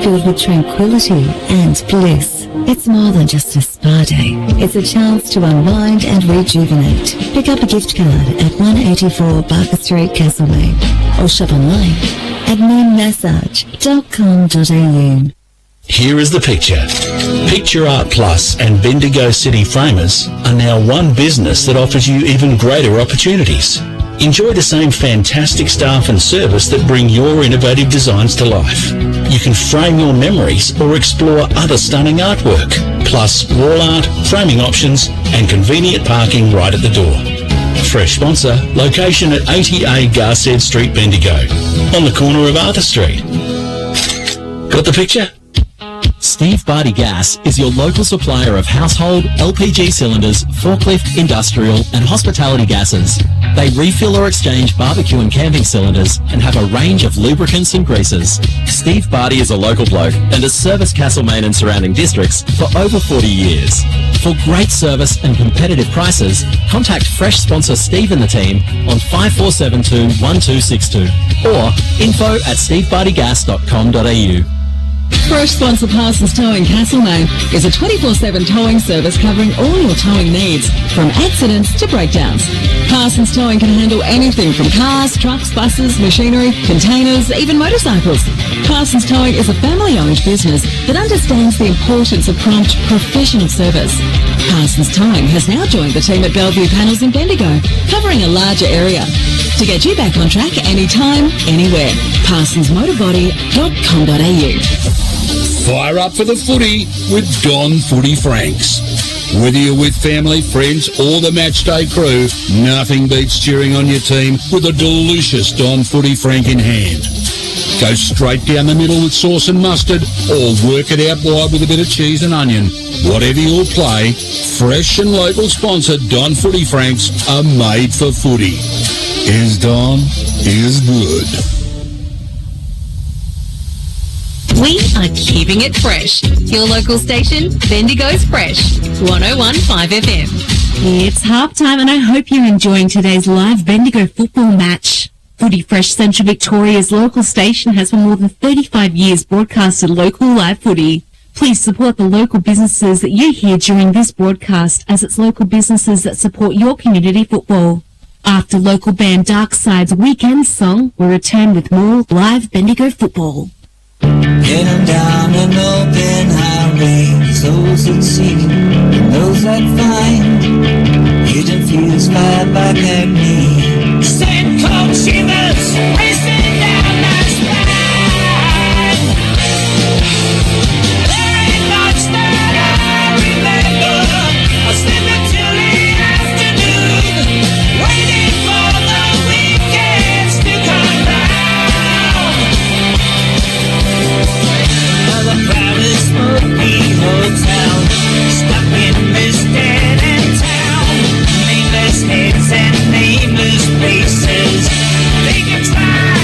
Filled with tranquility and bliss. It's more than just a spa day. It's a chance to unwind and rejuvenate. Pick up a gift card at 184 Barker Street, Castlemaine, or shop online at moonmassage.com.au. Here is the picture. Picture Art Plus and Bendigo City Framers are now one business that offers you even greater opportunities. Enjoy the same fantastic staff and service that bring your innovative designs to life. You can frame your memories or explore other stunning artwork, plus wall art, framing options and convenient parking right at the door. Fresh sponsor, location at 80A Garsed Street, Bendigo, on the corner of Arthur Street. Got the picture? Steve Barty Gas is your local supplier of household, LPG cylinders, forklift, industrial and hospitality gases. They refill or exchange barbecue and camping cylinders and have a range of lubricants and greases. Steve Barty is a local bloke and has serviced Castlemaine and surrounding districts for over 40 years. For great service and competitive prices, contact Fresh sponsor Steve and the team on 5472 1262 or info@stevebartygas.com.au. Fresh sponsor Parsons Towing Castlemaine is a 24/7 towing service covering all your towing needs, from accidents to breakdowns. Parsons Towing can handle anything from cars, trucks, buses, machinery, containers, even motorcycles. Parsons Towing is a family-owned business that understands the importance of prompt, professional service. Parsons Towing has now joined the team at Bellevue Panels in Bendigo, covering a larger area. To get you back on track anytime, anywhere. ParsonsMotorBody.com.au. Fire up for the footy with Don Footy Franks. Whether you're with family, friends or the matchday crew, nothing beats cheering on your team with a delicious Don Footy Frank in hand. Go straight down the middle with sauce and mustard or work it out wide with a bit of cheese and onion. Whatever your play, fresh and local sponsor Don Footy Franks are made for footy. Is Don is good. We are keeping it fresh. Your local station, Bendigo's Fresh, 101.5 FM. It's half time and I hope you're enjoying today's live Bendigo football match. Footy Fresh Central Victoria's local station has for more than 35 years broadcasted local live footy. Please support the local businesses that you hear during this broadcast, as it's local businesses that support your community football. After local band Darkside's weekend song, we'll return with more live Bendigo football. Get them down and open highway, those that seek and those that find. Hidden fuse fire back at me. Send cold shivers racing down my spine. There ain't much that I remember. I slept until late afternoon, waiting for the weekends to come round. The Paris smoky hotel, stuck in this dead-end town. Nameless heads and nameless places. They can try,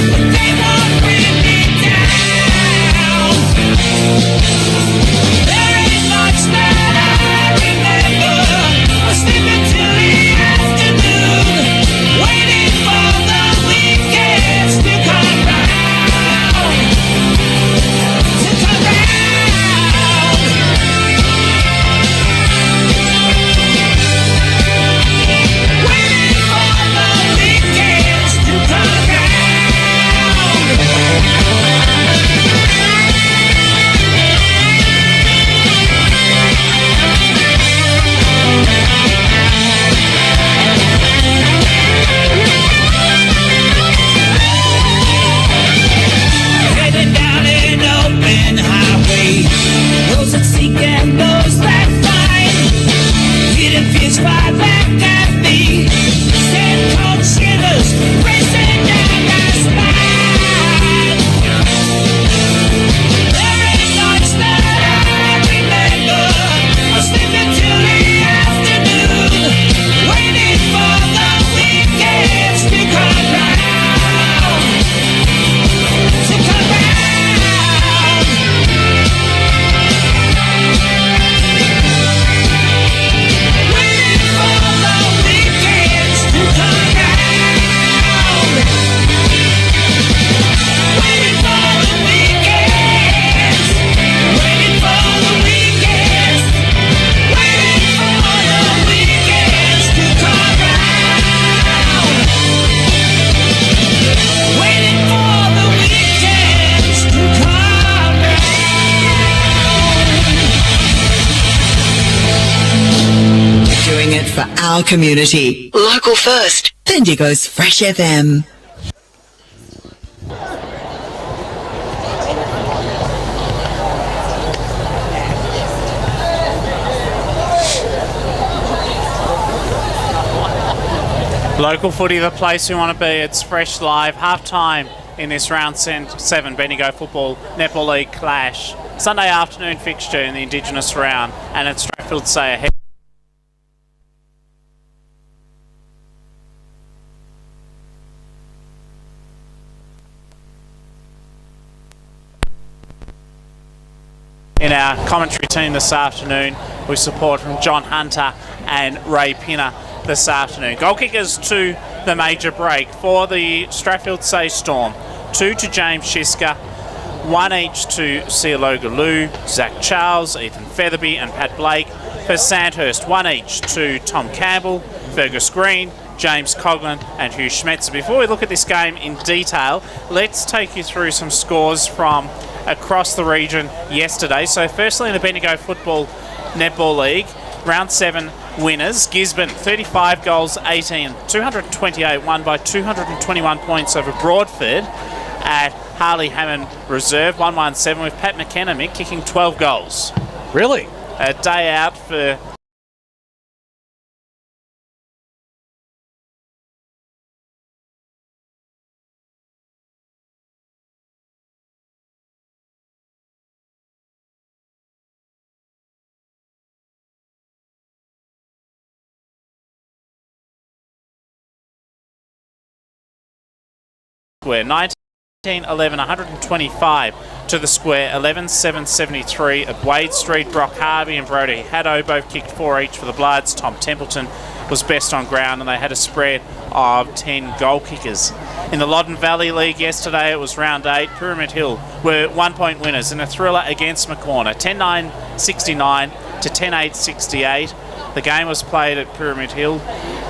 for our community. Local first. Bendigo's Fresh FM. Local footy, the place we want to be. It's Fresh Live, half-time in this round 7 Bendigo Football Netball League clash. Sunday afternoon fixture in the Indigenous round, and it's Strathfieldsaye ahead. In our commentary team this afternoon, with support from John Hunter and Ray Pinner this afternoon. Goal kickers to the major break for the Strathfieldsaye Storm. 2 to James Shiska, 1 each to Sialoga Lou, Zach Charles, Ethan Featherby and Pat Blake. For Sandhurst, 1 each to Tom Campbell, Fergus Green, James Coughlin and Hugh Schmetzer. Before we look at this game in detail, let's take you through some scores from across the region yesterday. So firstly, in the Bendigo Football Netball League, round 7 winners, Gisborne 35 goals 18, 228, won by 221 points over Broadford at Harley Hammond Reserve, 117, with Pat McKenna kicking 12 goals. Really? A day out for square, 19, 11, 125 to the square, 11, 7, 73 at Wade Street. Brock Harvey and Brody Haddo both kicked 4 each for the Bloods. Tom Templeton was best on ground, and they had a spread of 10 goal kickers. In the Loddon Valley League yesterday, it was round 8. Pyramid Hill were 1-point winners in a thriller against McCorner, 10-9, 69 to 10-8, 68. The game was played at Pyramid Hill.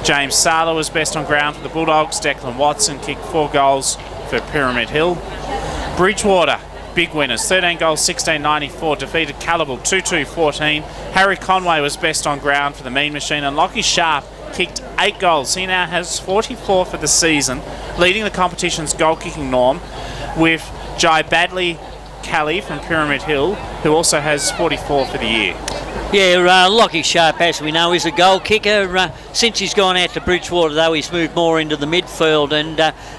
James Sala was best on ground for the Bulldogs. Declan Watson kicked 4 goals for Pyramid Hill. Bridgewater, big winners, 13 goals, 16-94, defeated Calible 2-2-14. Harry Conway was best on ground for the Mean Machine, and Lockie Sharp kicked 8 goals. He now has 44 for the season, leading the competition's goal-kicking norm, with Jai Badley Kelly from Pyramid Hill, who also has 44 for the year. Yeah, Lockie Sharp, as we know, is a goal kicker. Since he's gone out to Bridgewater, though, he's moved more into the midfield and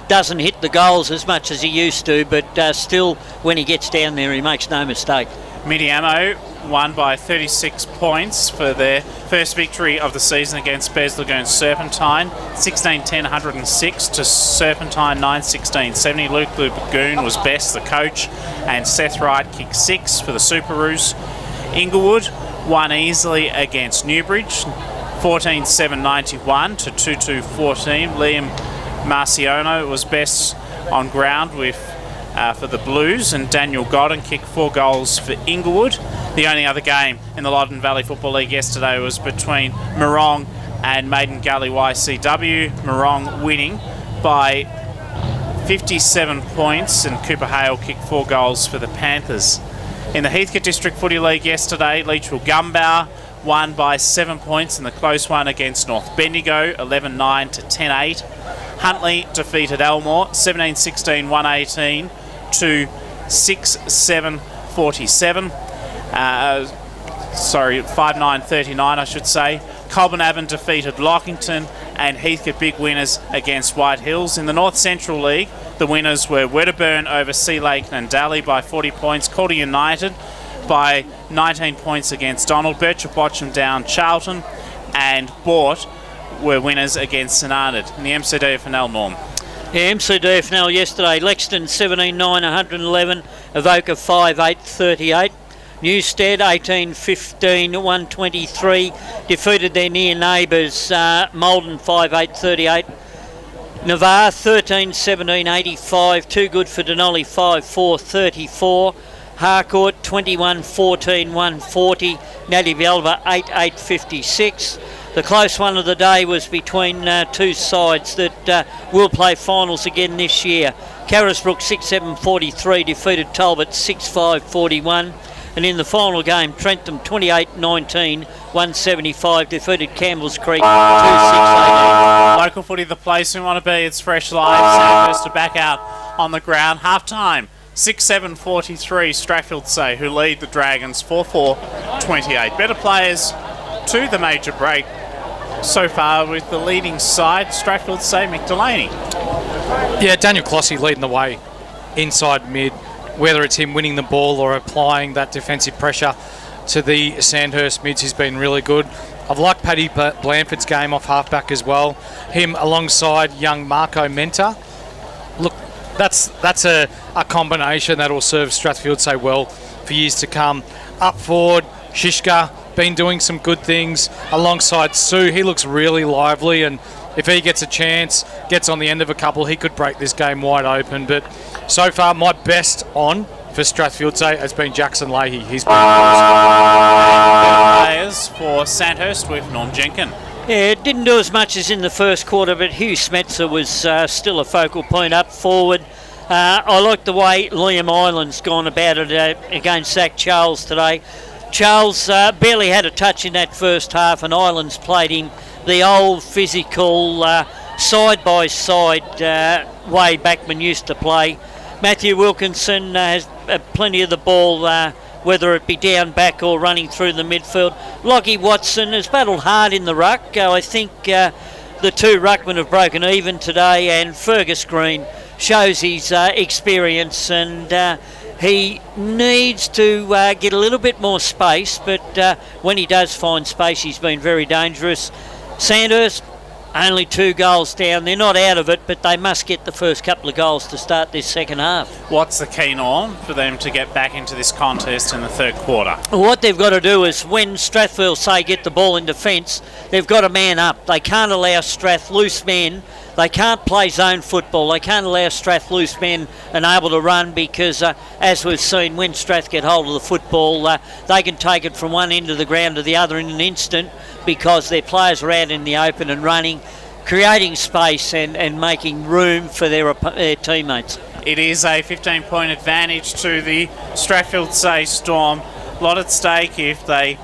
doesn't hit the goals as much as he used to, but still, when he gets down there, he makes no mistake. Midiamo won by 36 points for their first victory of the season against Bez Lagoon Serpentine, 16-10, 106 to Serpentine, 9-16, 70. Luke Lagoon was best, the coach, and Seth Wright kicked 6 for the Superoos. Inglewood won easily against Newbridge, 14-7, 91 to 2-2-14. Liam Marciono was best on ground with for the Blues, and Daniel Godden kicked 4 goals for Inglewood. The only other game in the Loddon Valley Football League yesterday was between Morong and Maiden Gully YCW. Morong winning by 57 points, and Cooper Hale kicked 4 goals for the Panthers. In the Heathcote District Footy League yesterday, Leachville Gumbauer won by 7 points in the close one against North Bendigo, 11-9 to 10-8. Huntley defeated Elmore, 17-16, 118 to 6-7, 47. 5-9, 39, I should say. Colbernabon defeated Lockington, and Heathcote big winners against White Hills. In the North Central League, the winners were Wedderburn over Sea Lake and Daly by 40 points. Calder United by 19 points against Donald. Birchip Bochum down Charlton, and Bort were winners against St Arnaud. In the MCD FNL, Norm. Yeah, MCD FNL yesterday, Lexington 17-9, 111, Avoca 5-8, 38. Newstead 18-15, 123, defeated their near neighbours Malden 5-8, 38. Navarre 13-17, 85, too good for Denali 5-4, 34. Harcourt 21-14, 140, Native Alba 8-8, 56. The close one of the day was between two sides that will play finals again this year. Carisbrook 6-7, 43, defeated Talbot 6-5, 41. And in the final game, Trentham 28-19, 175 defeated Campbell's Creek 2-6-18. Local footy, the place we want to be. It's Fresh Live. Sandhurst are back out on the ground. Half time, 6-7-43. Strathfieldsaye, who lead the Dragons 4-4-28. Better players to the major break so far with the leading side, Strathfieldsaye, Mick Delaney. Yeah, Daniel Clossy leading the way inside mid, whether it's him winning the ball or applying that defensive pressure to the Sandhurst mids, he's been really good. I've liked Paddy Blanford's game off halfback as well. Him alongside young Marco Menta. Look, that's a combination that will serve Strathfieldsaye well for years to come. Up forward, Shishka, been doing some good things alongside Sue. He looks really lively, and if he gets a chance, gets on the end of a couple, he could break this game wide open. But so far, my best on for Strathfieldsaye has been Jackson Leahy. He's been players for Sandhurst with Norm Jenkin. Yeah, it didn't do as much as in the first quarter, but Hugh Smetzer was still a focal point up forward. I like the way Liam Island's gone about it against Zach Charles today. Charles barely had a touch in that first half, and Island's played him the old physical side-by-side way Backman used to play. Matthew Wilkinson has plenty of the ball, whether it be down back or running through the midfield. Lockie Watson has battled hard in the ruck. I think the two ruckmen have broken even today, and Fergus Green shows his experience, and he needs to get a little bit more space, but when he does find space, he's been very dangerous. Sandhurst, only 2 goals down. They're not out of it, but they must get the first couple of goals to start this second half. What's the key, Norm, for them to get back into this contest in the third quarter? What they've got to do is, when Strathfieldsaye get the ball in defence, they've got to man up. They can't allow Strath loose men. They can't play zone football. They can't allow Strath loose men and able to run, because as we've seen, when Strath get hold of the football, they can take it from one end of the ground to the other in an instant, because their players are out in the open and running, creating space and making room for their teammates. It is a 15-point advantage to the Strathfieldsaye Storm. A lot at stake. If they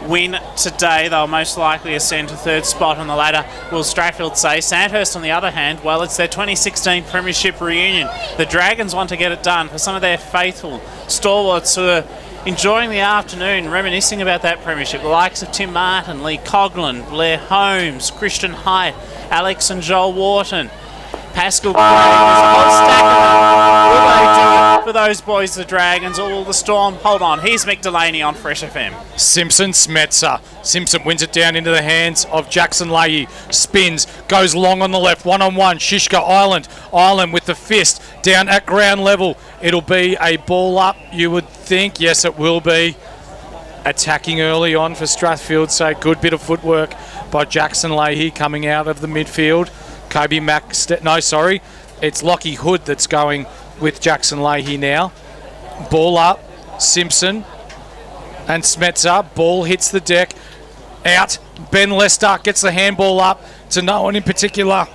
win today, they'll most likely ascend to third spot on the ladder, will Strathfieldsaye. Sandhurst, on the other hand, well, it's their 2016 Premiership reunion. The Dragons want to get it done for some of their faithful stalwarts who are enjoying the afternoon, reminiscing about that premiership. The likes of Tim Martin, Lee Coughlin, Blair Holmes, Christian Hyatt, Alex and Joel Wharton, Pascal Craig. There's a whole stack of them. Will they do it for those boys, the Dragons, or will the Storm? Hold on, here's Mick Delaney on Fresh FM. Simpson Smetzer. Simpson wins it down into the hands of Jackson Leahy. Spins, goes long on the left, one-on-one. Shishka Island. Island with the fist down at ground level. It'll be a ball up, you would think. Yes, it will be. Attacking early on for Strathfieldsaye. Good bit of footwork by Jackson Leahy coming out of the midfield. Kobe it's Lockie Hood that's going with Jackson Leahy now. Ball up, Simpson and Smetzer. Ball hits the deck. Out, Ben Lester gets the handball up to no one in particular.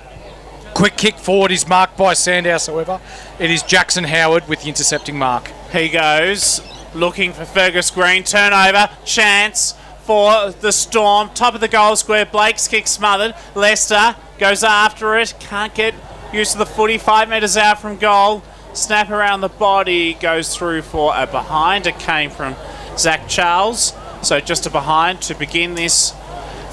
Quick kick forward is marked by Sandhouse, however. It is Jackson Howard with the intercepting mark. He goes looking for Fergus Green. Turnover, chance for the Storm. Top of the goal square, Blake's kick smothered. Lester goes after it, can't get used to the footy. 5 metres out from goal. Snap around the body, goes through for a behind. It came from Zach Charles. So just a behind to begin this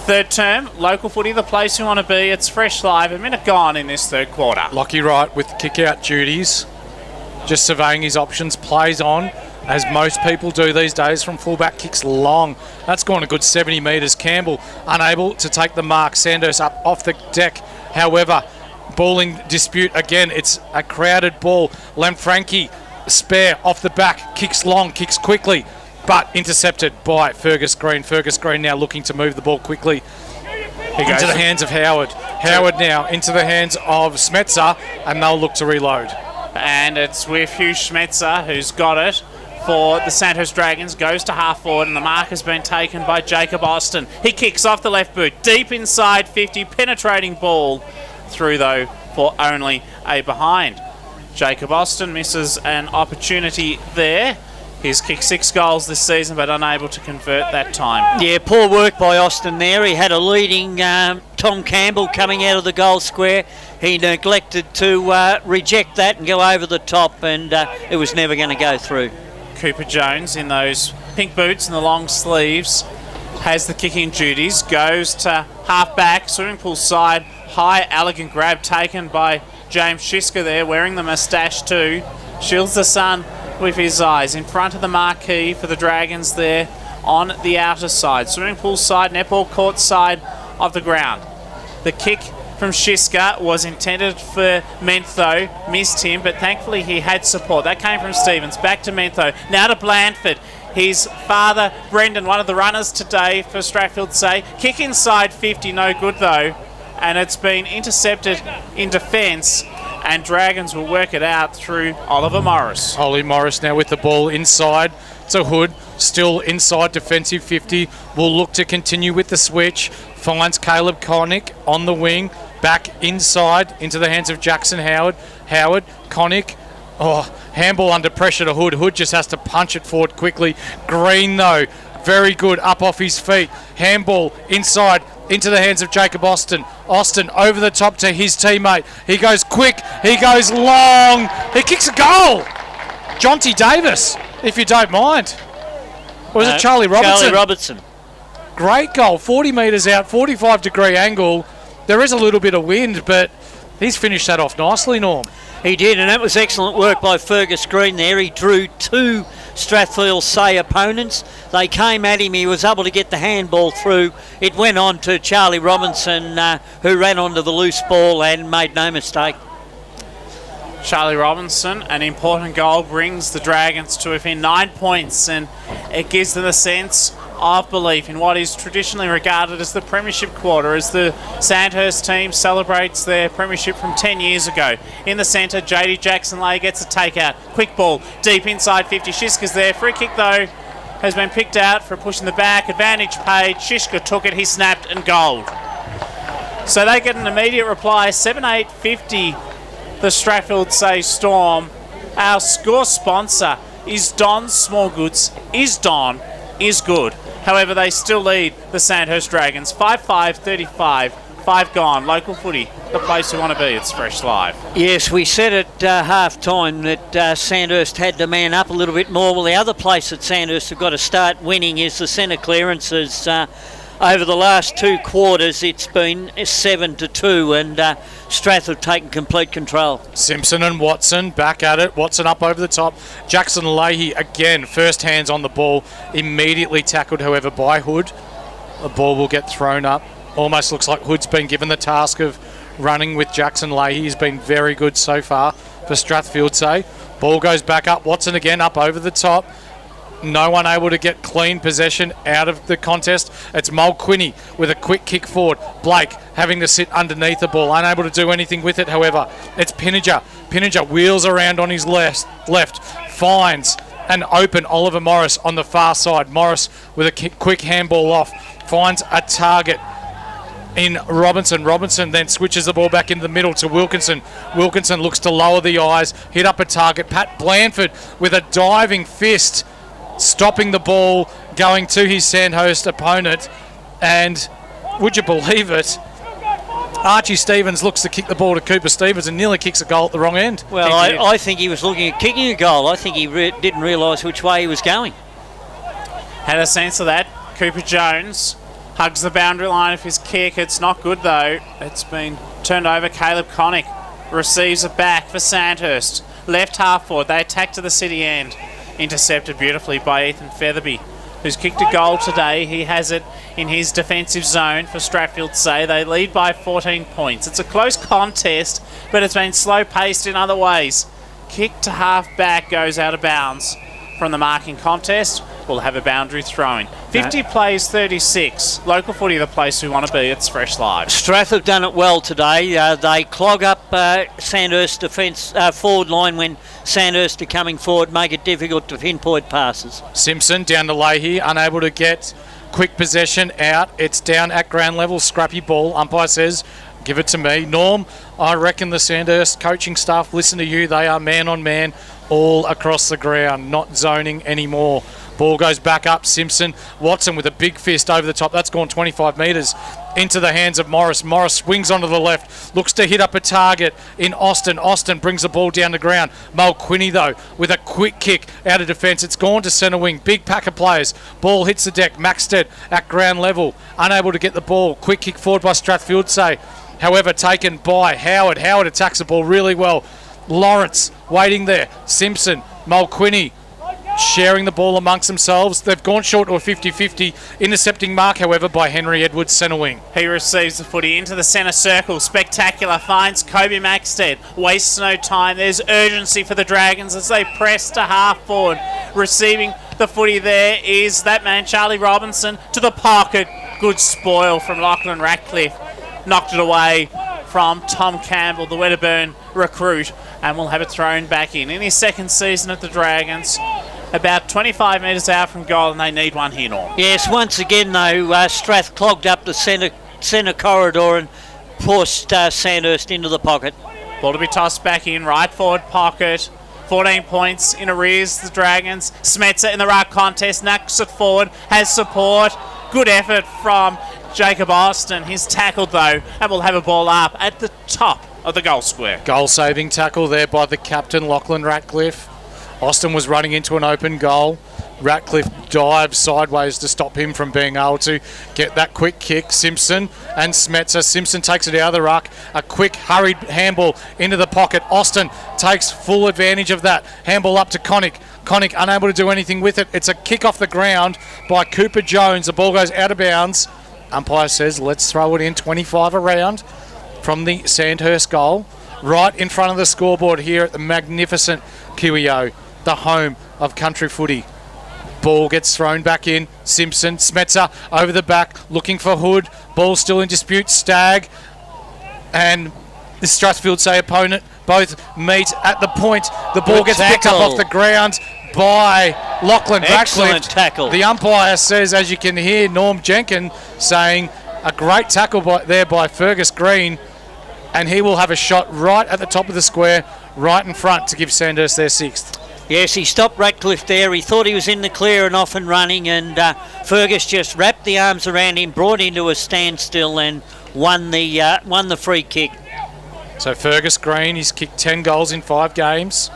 third term. Local footy, the place you want to be. It's Fresh Live. A minute gone in this third quarter. Lockie Wright with kick-out duties. Just surveying his options. Plays on, as most people do these days, from fullback. Kicks long. That's gone a good 70 metres. Campbell unable to take the mark. Sandhurst up off the deck. However, balling dispute again. It's a crowded ball. Lamfranchi, spare off the back. Kicks long, kicks quickly, but intercepted by Fergus Green. Fergus Green now looking to move the ball quickly into the hands of Howard. Howard now into the hands of Smetzer, and they'll look to reload. And it's with Hugh Smetzer, who's got it for the Sandhurst Dragons. Goes to half forward, and the mark has been taken by Jacob Austin. He kicks off the left boot, deep inside 50, penetrating ball through, though, for only a behind. Jacob Austin misses an opportunity there. He's kicked 6 goals this season, but unable to convert that time. Yeah, poor work by Austin there. He had a leading Tom Campbell coming out of the goal square. He neglected to reject that and go over the top, and it was never going to go through. Cooper Jones in those pink boots and the long sleeves has the kicking duties, goes to half back, swimming pool side, high elegant grab taken by James Shiska there, wearing the moustache too. Shields the sun with his eyes in front of the marquee for the Dragons there on the outer side. Swimming pool side, netball court side of the ground. The kick from Shiska was intended for Mentho, missed him, but thankfully he had support. That came from Stevens, back to Mentho, now to Blandford. His father, Brendan, one of the runners today for Strathfieldsaye. Kick inside 50, no good though, and it's been intercepted in defence, and Dragons will work it out through Oliver Morris. Ollie Morris now with the ball inside to Hood, still inside defensive 50, will look to continue with the switch, finds Caleb Connick on the wing, back inside into the hands of Jackson Howard. Connick, handball under pressure to Hood. Hood just has to punch it forward quickly. Green though, very good, up off his feet. Handball inside into the hands of Jacob Austin. Austin over the top to his teammate. He goes quick, he goes long, he kicks a goal. Jonty Davis, if you don't mind. Or was it Charlie Robertson? Charlie Robertson. Great goal, 40 metres out, 45-degree angle. There is a little bit of wind, but he's finished that off nicely, Norm. He did, and that was excellent work by Fergus Green there. He drew 2 Strathfieldsaye opponents. They came at him. He was able to get the handball through. It went on to Charlie Robinson, who ran onto the loose ball and made no mistake. Charlie Robinson, an important goal, brings the Dragons to within 9 points, and it gives them a sense of belief in what is traditionally regarded as the premiership quarter, as the Sandhurst team celebrates their premiership from 10 years ago. In the centre, JD Jackson-Leigh gets a takeout. Quick ball, deep inside 50. Shiska's there. Free kick, though, has been picked out for pushing the back. Advantage paid. Shiska took it. He snapped and goaled. So they get an immediate reply. 7-8-50, the Strathfieldsaye Storm. Our score sponsor is Don's Small Goods. Is Don, is good. However, they still lead the Sandhurst Dragons. 5-5-35, 5 gone. Local footy, the place we want to be. It's Fresh Live. Yes, we said at half-time that Sandhurst had to man up a little bit more. Well, the other place that Sandhurst have got to start winning is the centre clearances. Over the last 2 quarters, it's been 7-2, and Strath have taken complete control. Simpson and Watson back at it. Watson up over the top. Jackson Leahy again, first hands on the ball. Immediately tackled, however, by Hood. The ball will get thrown up. Almost looks like Hood's been given the task of running with Jackson Leahy. He's been very good so far for Strathfieldsaye. Ball goes back up. Watson again up over the top. No one able to get clean possession out of the contest. It's Mulquinny with a quick kick forward. Blake having to sit underneath the ball, unable to do anything with it. However, it's Pinniger. Pinniger wheels around on his left, finds an open Oliver Morris on the far side. Morris with a quick handball off, finds a target in Robinson. Robinson then switches the ball back into the middle to Wilkinson. Wilkinson looks to lower the eyes, hit up a target. Pat Blandford with a diving fist, stopping the ball, going to his Sandhurst opponent, and would you believe it, Archie Stevens looks to kick the ball to Cooper Stevens and nearly kicks a goal at the wrong end. Well, I think he was looking at kicking a goal. I think he didn't realise which way he was going. Had a sense of that. Cooper Jones hugs the boundary line of his kick. It's not good though. It's been turned over. Caleb Connick receives it back for Sandhurst. Left half forward. They attack to the city end. Intercepted beautifully by Ethan Featherby, who's kicked a goal today. He has it in his defensive zone for Strathfieldsaye. They lead by 14 points. It's a close contest, but it's been slow-paced in other ways. Kick to half-back goes out of bounds from the marking contest. We'll have a boundary thrown. 50 plays 36. Local footy, the place we want to be. It's Fresh Live. Strath have done it well today. They clog up Sandhurst defence forward line when Sandhurst are coming forward, make it difficult to pinpoint passes. Simpson down to Leahy, unable to get quick possession out. It's down at ground level, scrappy ball. Umpire says Give it to me. Norm, I reckon the Sandhurst coaching staff listen to you. They are man on man all across the ground, not zoning anymore. Ball goes back up. Simpson. Watson with a big fist over the top. That's gone 25 metres into the hands of Morris. Morris swings onto the left. Looks to hit up a target in Austin. Austin brings the ball down the ground. Mulquinny, though, with a quick kick out of defence. It's gone to centre wing. Big pack of players. Ball hits the deck. Maxted at ground level. Unable to get the ball. Quick kick forward by Strathfieldsaye. However, taken by Howard. Howard attacks the ball really well. Lawrence waiting there. Simpson. Mulquinny sharing the ball amongst themselves. They've gone short to a 50-50. Intercepting mark, however, by Henry Edwards, centre wing. He receives the footy into the centre circle. Spectacular. Finds Kobe Maxted. Wastes no time. There's urgency for the Dragons as they press to half forward. Receiving the footy there is that man, Charlie Robinson, to the pocket. Good spoil from Lachlan Ratcliffe. Knocked it away from Tom Campbell, the Wedderburn recruit, and will have it thrown back in his second season at the Dragons. About 25 metres out from goal, and they need one here, Norm. Yes, once again, though, Strath clogged up the centre corridor and pushed Sandhurst into the pocket. Ball to be tossed back in, right forward pocket. 14 points in arrears, the Dragons. Smetzer in the ruck contest, knocks it forward, has support. Good effort from Jacob Austin. He's tackled, though, and will have a ball up at the top of the goal square. Goal-saving tackle there by the captain, Lachlan Ratcliffe. Austin was running into an open goal. Ratcliffe dives sideways to stop him from being able to get that quick kick. Simpson and Smetzer. Simpson takes it out of the ruck. A quick, hurried handball into the pocket. Austin takes full advantage of that. Handball up to Connick. Connick unable to do anything with it. It's a kick off the ground by Cooper Jones. The ball goes out of bounds. Umpire says, let's throw it in. 25 around from the Sandhurst goal. Right in front of the scoreboard here at the magnificent QEO, the home of country footy. Ball gets thrown back in. Simpson, Smetzer over the back, looking for Hood. Ball still in dispute. Stagg and the Strathfieldsaye opponent both meet at the point. The ball gets picked up off the ground by Lachlan Ratcliffe. Excellent tackle. The umpire says, as you can hear, Norm Jenkins saying, a great tackle there by Fergus Green, and he will have a shot right at the top of the square, right in front to give Sandhurst their sixth. Yes, he stopped Ratcliffe there. He thought he was in the clear and off and running, and Fergus just wrapped the arms around him, brought him to a standstill, and won the free kick. So Fergus Green, he's kicked 10 goals in 5 games.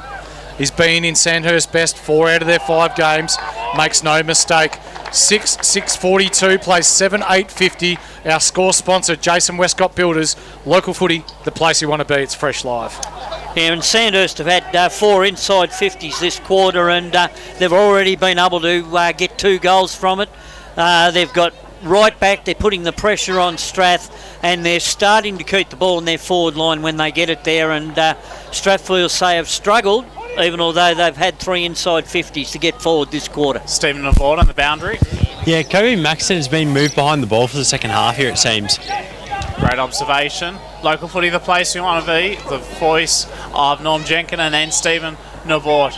He's been in Sandhurst best 4 out of their 5 games. Makes no mistake. 6-6-42, plays 7-8-50. Our score sponsor, Jason Westcott Builders. Local footy, the place you want to be. It's Fresh Live. Yeah, and Sandhurst have had 4 inside 50s this quarter, and they've already been able to get 2 goals from it. They've got right back, they're putting the pressure on Strath, and they're starting to keep the ball in their forward line when they get it there, and Strathfieldsaye have struggled, even although they've had 3 inside 50s to get forward this quarter. Stephen Navord on the boundary. Yeah, Kobe Maxton has been moved behind the ball for the second half here, it seems. Great observation. Local footy, the place you want to be. The voice of Norm Jenkins and then Stephen Navort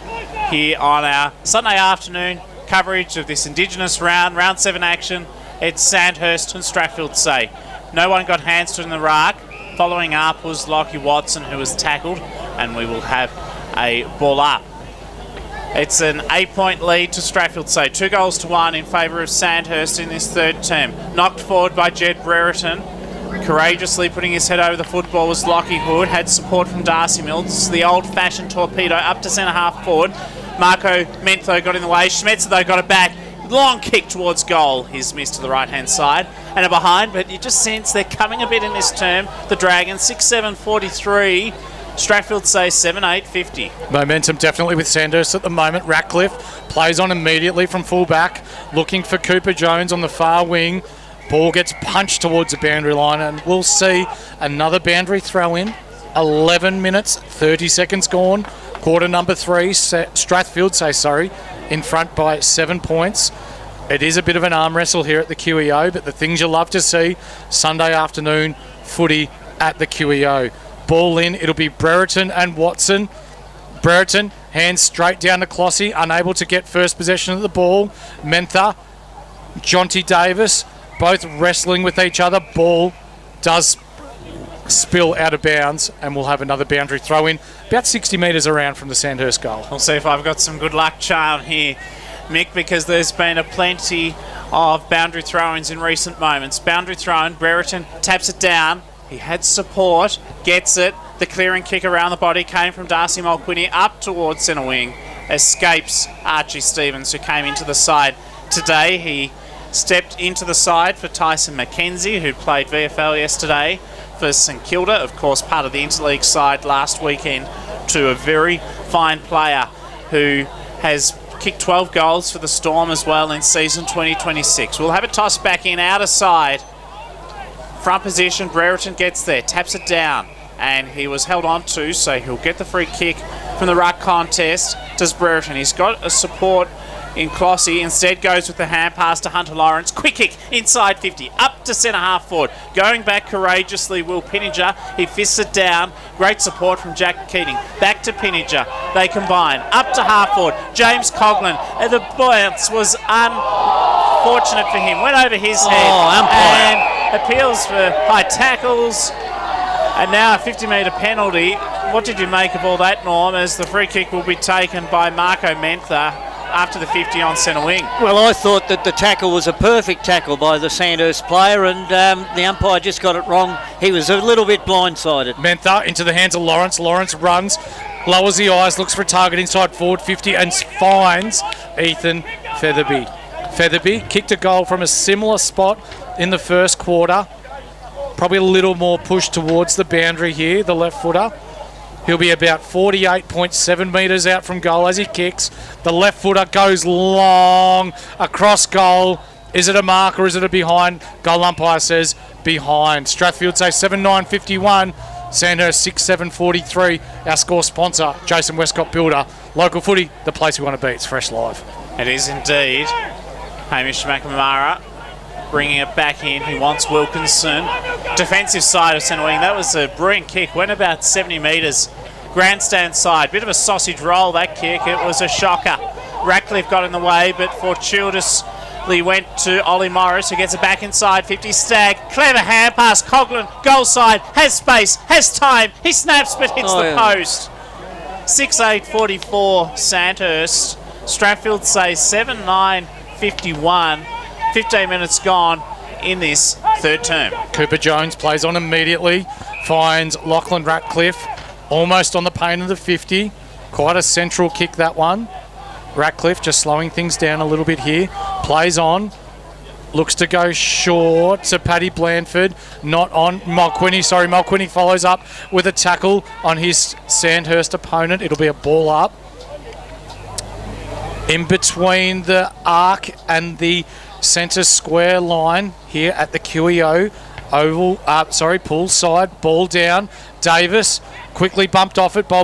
here on our Sunday afternoon coverage of this Indigenous round 7 action. It's Sandhurst and Strathfieldsaye. No one got hands to in the ruck. Following up was Lockie Watson, who was tackled, and we will have a ball up. It's an 8-point lead to Strathfieldsaye. 2-1 in favour of Sandhurst in this third term. Knocked forward by Jed Brereton. Courageously putting his head over the football was Lockie Hood. Had support from Darcy Mills. The old-fashioned torpedo up to centre-half forward. Marco Mentho got in the way. Schmetzer, though, got it back. Long kick towards goal. He's missed to the right-hand side. And a behind, but you just sense they're coming a bit in this term. The Dragons, 6-7-43. Strathfieldsaye 7-8-50. Momentum definitely with Sandhurst at the moment. Ratcliffe plays on immediately from full back, looking for Cooper Jones on the far wing. Ball gets punched towards the boundary line, and we'll see another boundary throw in. 11 minutes, 30 seconds gone. Quarter number 3, Strathfieldsaye, in front by 7 points. It is a bit of an arm wrestle here at the QEO, but the things you love to see, Sunday afternoon footy at the QEO. Ball in, it'll be Brereton and Watson. Brereton, hands straight down to Clossy, unable to get first possession of the ball. Mentha, Jonty Davis, both wrestling with each other. Ball does spill out of bounds, and we'll have another boundary throw in about 60 metres around from the Sandhurst goal. We'll see if I've got some good luck charm here, Mick, because there's been a plenty of boundary throw-ins in recent moments. Boundary throw-in, Brereton taps it down. He had support, gets it. The clearing kick around the body came from Darcy Mulqueeney up towards centre wing. Escapes Archie Stevens, who came into the side today. He stepped into the side for Tyson McKenzie, who played VFL yesterday for St Kilda, of course part of the interleague side last weekend, to a very fine player who has kicked 12 goals for the Storm as well in season 2026. We'll have it tossed back in, outer side. Front position, Brereton gets there, taps it down, and he was held on to, so he'll get the free kick from the ruck contest. Does Brereton. He's got a support in Clossy, instead goes with the hand pass to Hunter Lawrence. Quick kick inside 50, up to centre half forward. Going back courageously, Will Pinninger. He fists it down. Great support from Jack Keating. Back to Pinninger. They combine. Up to half forward. James Coughlin. The bounce was unfortunate for him. Went over his head. And appeals for high tackles. And now a 50-metre penalty. What did you make of all that, Norm, as the free kick will be taken by Marco Mentha after the 50 on centre wing? Well, I thought that the tackle was a perfect tackle by the Sandhurst player, and the umpire just got it wrong. He was a little bit blindsided. Mentha into the hands of Lawrence. Lawrence runs, lowers the eyes, looks for a target inside forward 50 and finds Ethan Featherby. Featherby kicked a goal from a similar spot in the first quarter. Probably a little more push towards the boundary here, the left footer. He'll be about 48.7 metres out from goal as he kicks. The left footer goes long across goal. Is it a mark or is it a behind? Goal umpire says behind. Strathfieldsaye 7-9-51. Sandhurst 6-7-43. Our score sponsor, Jason Westcott Builder. Local footy, the place we want to be. It's Fresh Live. It is indeed. Hamish McNamara bringing it back in. He wants Wilkinson. Defensive side of centre wing. That was a brilliant kick. Went about 70 metres. Grandstand side. Bit of a sausage roll, that kick. It was a shocker. Ratcliffe got in the way, but fortuitously went to Ollie Morris, who gets it back inside 50. Stagg. Clever hand pass. Coughlin. Goal side. Has space. Has time. He snaps but hits the post. 6-8-44 Sandhurst. Strathfieldsaye 7-9-51. 15 minutes gone in this third term. Cooper Jones plays on immediately, finds Lachlan Ratcliffe almost on the paint of the 50. Quite a central kick, that one. Ratcliffe just slowing things down a little bit here. Plays on, looks to go short to Paddy Blandford. Not on. Mulqueeney follows up with a tackle on his Sandhurst opponent. It'll be a ball up. In between the arc and the centre square line here at the QEO pool side. Ball down. Davis quickly bumped off it by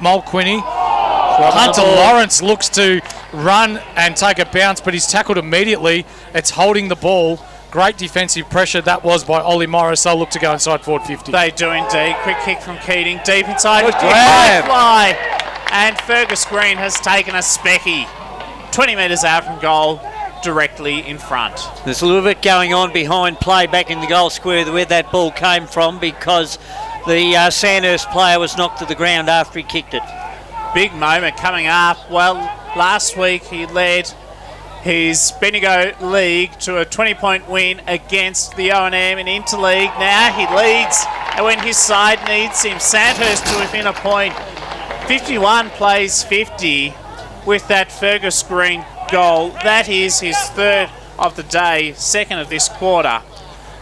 Mulqueeney. Hunter Lawrence looks to run and take a bounce, but he's tackled immediately. It's holding the ball. Great defensive pressure that was by Ollie Morris. They'll look to go inside forward 50. They do indeed. Quick kick from Keating. Deep inside. High fly. And Fergus Green has taken a specky. 20 metres out from goal, directly in front. There's a little bit going on behind play back in the goal square where that ball came from, because the Sandhurst player was knocked to the ground after he kicked it. Big moment coming up. Well, last week he led his Bendigo League to a 20-point win against the O&M in Interleague. Now he leads, and when his side needs him, Sandhurst to within a point. 51 plays 50 with that Fergus Green goal. That is his third of the day, second of this quarter.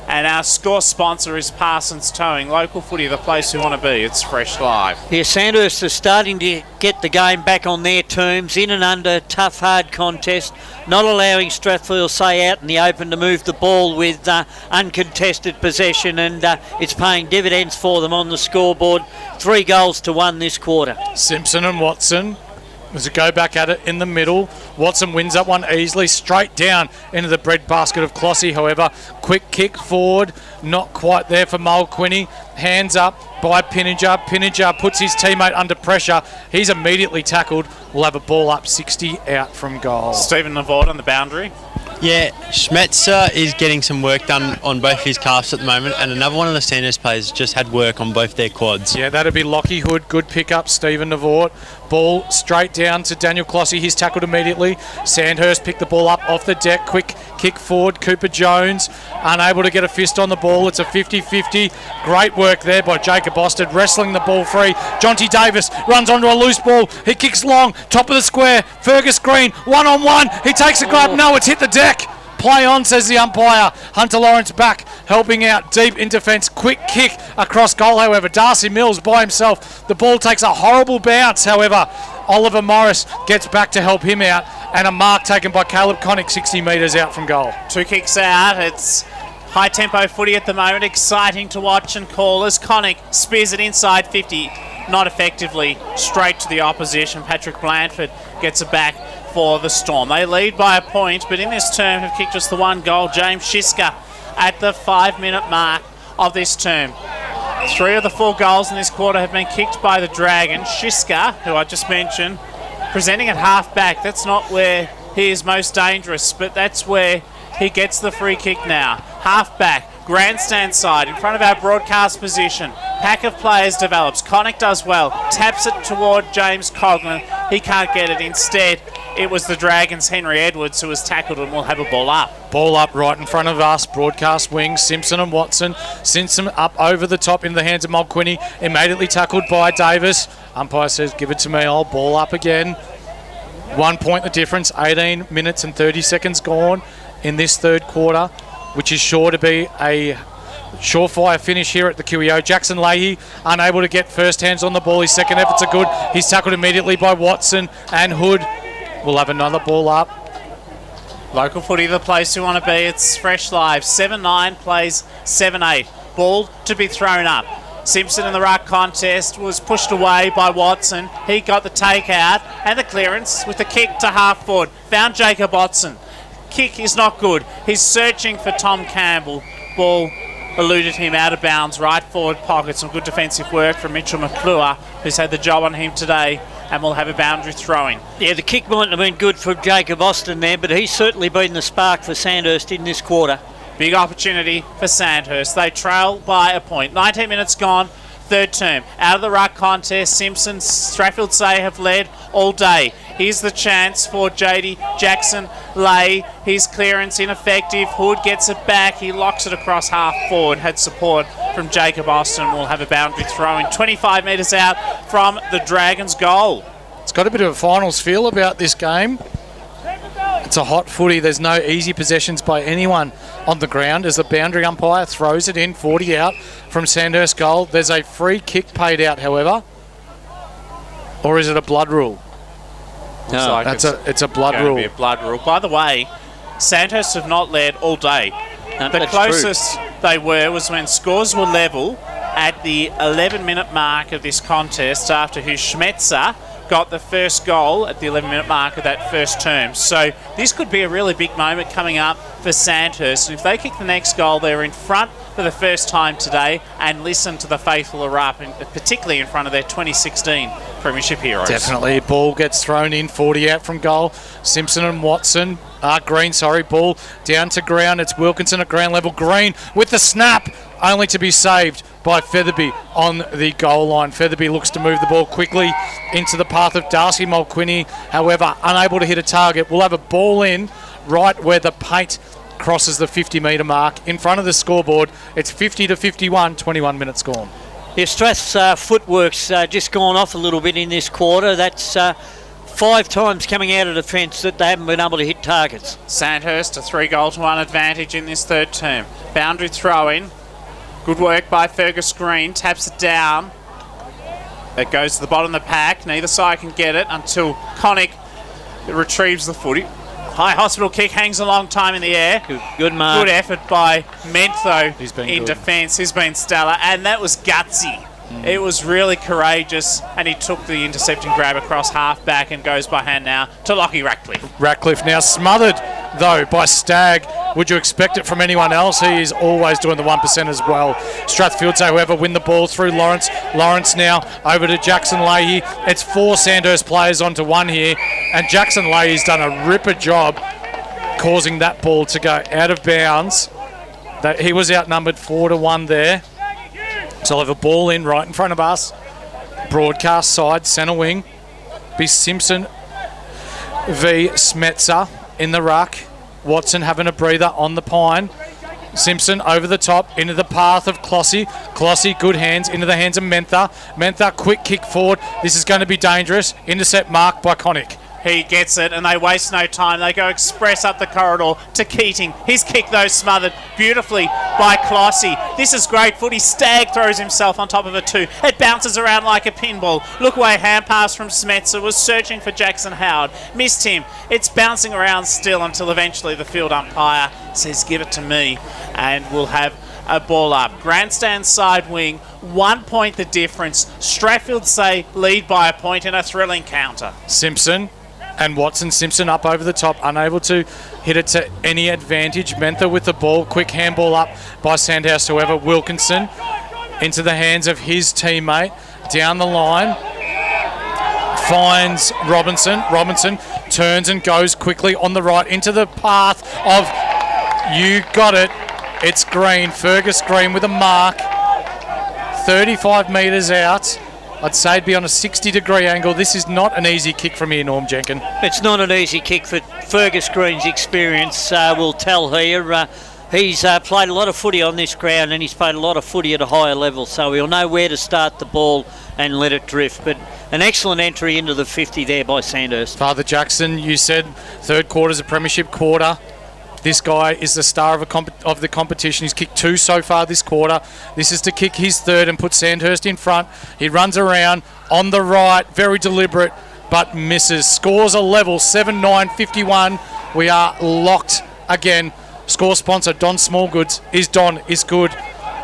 And our score sponsor is Parsons Towing. Local footy, the place we want to be. It's Fresh Live. Yeah, Sandhurst is starting to get the game back on their terms, in and under, tough, hard contest, not allowing Strathfieldsaye out in the open to move the ball with uncontested possession, and it's paying dividends for them on the scoreboard. 3-1 this quarter. Simpson and Watson. There's a go back at it in the middle. Watson wins that one easily, straight down into the breadbasket of Clossy, however. Quick kick forward, not quite there for Mulqueeney. Hands up by Pinninger. Pinninger puts his teammate under pressure. He's immediately tackled. We'll have a ball up 60 out from goal. Stephen Navord on the boundary. Yeah, Schmetzer is getting some work done on both his calves at the moment, and another one of the Sandhurst players just had work on both their quads. Yeah, that'd be Lockie Hood. Good pick-up, Stephen Navort. Ball straight down to Daniel Clossy. He's tackled immediately. Sandhurst picked the ball up off the deck. Quick kick forward. Cooper Jones unable to get a fist on the ball. It's a 50-50. Great work there by Jacob Ostad, wrestling the ball free. Jonty Davis runs onto a loose ball. He kicks long. Top of the square. Fergus Green, one-on-one. He takes a grab. No, it's hit the deck. Play on, says the umpire. Hunter Lawrence back, helping out deep in defence. Quick kick across goal, however. Darcy Mills by himself. The ball takes a horrible bounce, however. Oliver Morris gets back to help him out. And a mark taken by Caleb Connick, 60 metres out from goal. 2 kicks out. It's high tempo footy at the moment. Exciting to watch and call as Connick spears it inside 50. Not effectively, straight to the opposition. Patrick Blandford gets it back for the Storm. They lead by a point, but in this term have kicked just the 1 goal. James Shiska at the 5-minute mark of this term. 3 of the 4 goals in this quarter have been kicked by the Dragons. Shiska, who I just mentioned, presenting at half-back. That's not where he is most dangerous, but that's where he gets the free kick now. Half-back, grandstand side, in front of our broadcast position. Pack of players develops. Connick does well. Taps it toward James Coughlin. He can't get it. Instead, it was the Dragons' Henry Edwards who was tackled and will have a ball up. Ball up right in front of us. Broadcast wings. Simpson and Watson. Simpson up over the top into the hands of Mulquinny. Immediately tackled by Davis. Umpire says, give it to me. I'll ball up again. 1 point the difference. 18 minutes and 30 seconds gone in this third quarter, which is sure to be a surefire finish here at the QEO. Jackson Leahy unable to get first hands on the ball. His second efforts are good. He's tackled immediately by Watson, and Hood will have another ball up. Local footy, the place you want to be. It's Fresh Live. 7-9 plays 7-8. Ball to be thrown up. Simpson in the ruck contest was pushed away by Watson. He got the take out and the clearance with the kick to half forward. Found Jacob Watson. Kick is not good. He's searching for Tom Campbell. Ball eluded him out of bounds, right forward pocket. Some good defensive work from Mitchell McClure, who's had the job on him today, and will have a boundary throwing. Yeah, the kick mightn't have been good for Jacob Austin there, but he's certainly been the spark for Sandhurst in this quarter. Big opportunity for Sandhurst. They trail by a point. 19 minutes gone, third term. Out of the ruck contest, Simpson, Strathfieldsaye have led all day. Here's the chance for JD Jackson Lay. His clearance ineffective. Hood gets it back. He locks it across half forward. Had support from Jacob Austin. Will have a boundary throw in 25 metres out from the Dragons' goal. It's got a bit of a finals feel about this game. It's a hot footy. There's no easy possessions by anyone on the ground as the boundary umpire throws it in, 40 out from Sandhurst goal. There's a free kick paid out, however. Or is it a blood rule? No, like it's a blood rule. Be a blood rule. By the way, Sandhurst have not led all day. The closest they were was when scores were level at the 11-minute mark of this contest after Schmetzer got the first goal at the 11-minute mark of that first term. So this could be a really big moment coming up for Sandhurst. And if they kick the next goal, they're in front for the first time today, and listen to the faithful erupt, particularly in front of their 2016 Premiership heroes. Definitely. Ball gets thrown in, 40 out from goal. Simpson and Watson. Green, ball down to ground. It's Wilkinson at ground level. Green with the snap, only to be saved by Featherby on the goal line. Featherby looks to move the ball quickly into the path of Darcy Mulquinny, however, unable to hit a target. We'll have a ball in right where the paint crosses the 50-metre mark in front of the scoreboard. It's 50-51, 21 minutes gone. Yeah, Strath's footwork's just gone off a little bit in this quarter. That's 5 times coming out of defence that they haven't been able to hit targets. Sandhurst a 3-goal-to-1 advantage in this third term. Boundary throw-in. Good work by Fergus Green. Taps it down. It goes to the bottom of the pack. Neither side can get it until Connick retrieves the footy. High hospital kick, hangs a long time in the air. Good mark. Good effort by Mentho in defence. He's been stellar, and that was gutsy. It was really courageous, and he took the intercepting grab across half-back and goes by hand now to Lockie Ratcliffe. Ratcliffe now smothered, though, by Stagg. Would you expect it from anyone else? He is always doing the 1% as well. Strathfieldsaye, however, win the ball through Lawrence. Lawrence now over to Jackson Leahy. It's 4 Sandhurst players onto 1 here, and Jackson Leahy's done a ripper job causing that ball to go out of bounds. That he was outnumbered 4-1 there. So I'll have a ball in right in front of us. Broadcast side, centre wing. Be Simpson v Smetzer in the ruck. Watson having a breather on the pine. Simpson over the top into the path of Clossy. Clossy, good hands into the hands of Mentha. Mentha, quick kick forward. This is going to be dangerous. Intercept marked by Connick. He gets it, and they waste no time. They go express up the corridor to Keating. His kick, though, smothered beautifully by Clossy. This is great footy. Stagg throws himself on top of a 2. It bounces around like a pinball. Look away, hand pass from Smetzer. Was searching for Jackson Howard. Missed him. It's bouncing around still until eventually the field umpire says, give it to me, and we'll have a ball up. Grandstand side wing, 1 point the difference. Strathfieldsaye lead by a point in a thrilling counter. Simpson and Watson. Simpson up over the top, unable to hit it to any advantage. Mentha with the ball, quick handball up by Sandhurst. However, Wilkinson into the hands of his teammate down the line. Finds Robinson. Robinson turns and goes quickly on the right into the path of, you got it, it's Green. Fergus Green with a mark. 35 metres out. I'd say it'd be on a 60-degree angle. This is not an easy kick from here, Norm Jenkin. It's not an easy kick for Fergus Green's experience, will tell here. He's played a lot of footy on this ground, and he's played a lot of footy at a higher level, so he'll know where to start the ball and let it drift. But an excellent entry into the 50 there by Sandhurst. Father Jackson, you said third quarter's a premiership quarter. This guy is the star of the competition. He's kicked 2 so far this quarter. This is to kick his third and put Sandhurst in front. He runs around on the right, very deliberate, but misses. Scores a level, 7-9-51. We are locked again. Score sponsor, Don Smallgoods. Is good.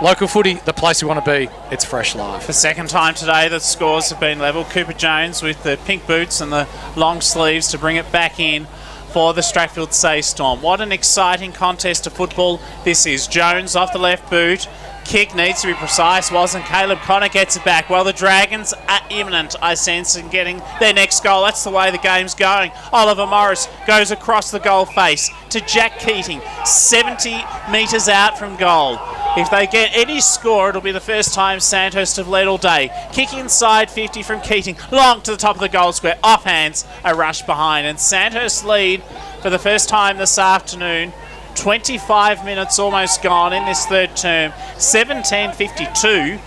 Local footy, the place we want to be. It's Fresh Live. The second time today the scores have been level. Cooper Jones with the pink boots and the long sleeves to bring it back in for the Strathfieldsaye Storm. What an exciting contest of football this is. Jones off the left boot. Kick needs to be precise, wasn't. Caleb Connor gets it back. Well, the Dragons are imminent, I sense, in getting their next goal. That's the way the game's going. Oliver Morris goes across the goal face to Jack Keating, 70 metres out from goal. If they get any score, it'll be the first time Sandhurst have led all day. Kick inside 50 from Keating, long to the top of the goal square, off hands, a rush behind. And Sandhurst lead for the first time this afternoon. 25 minutes almost gone in this third term. 17:52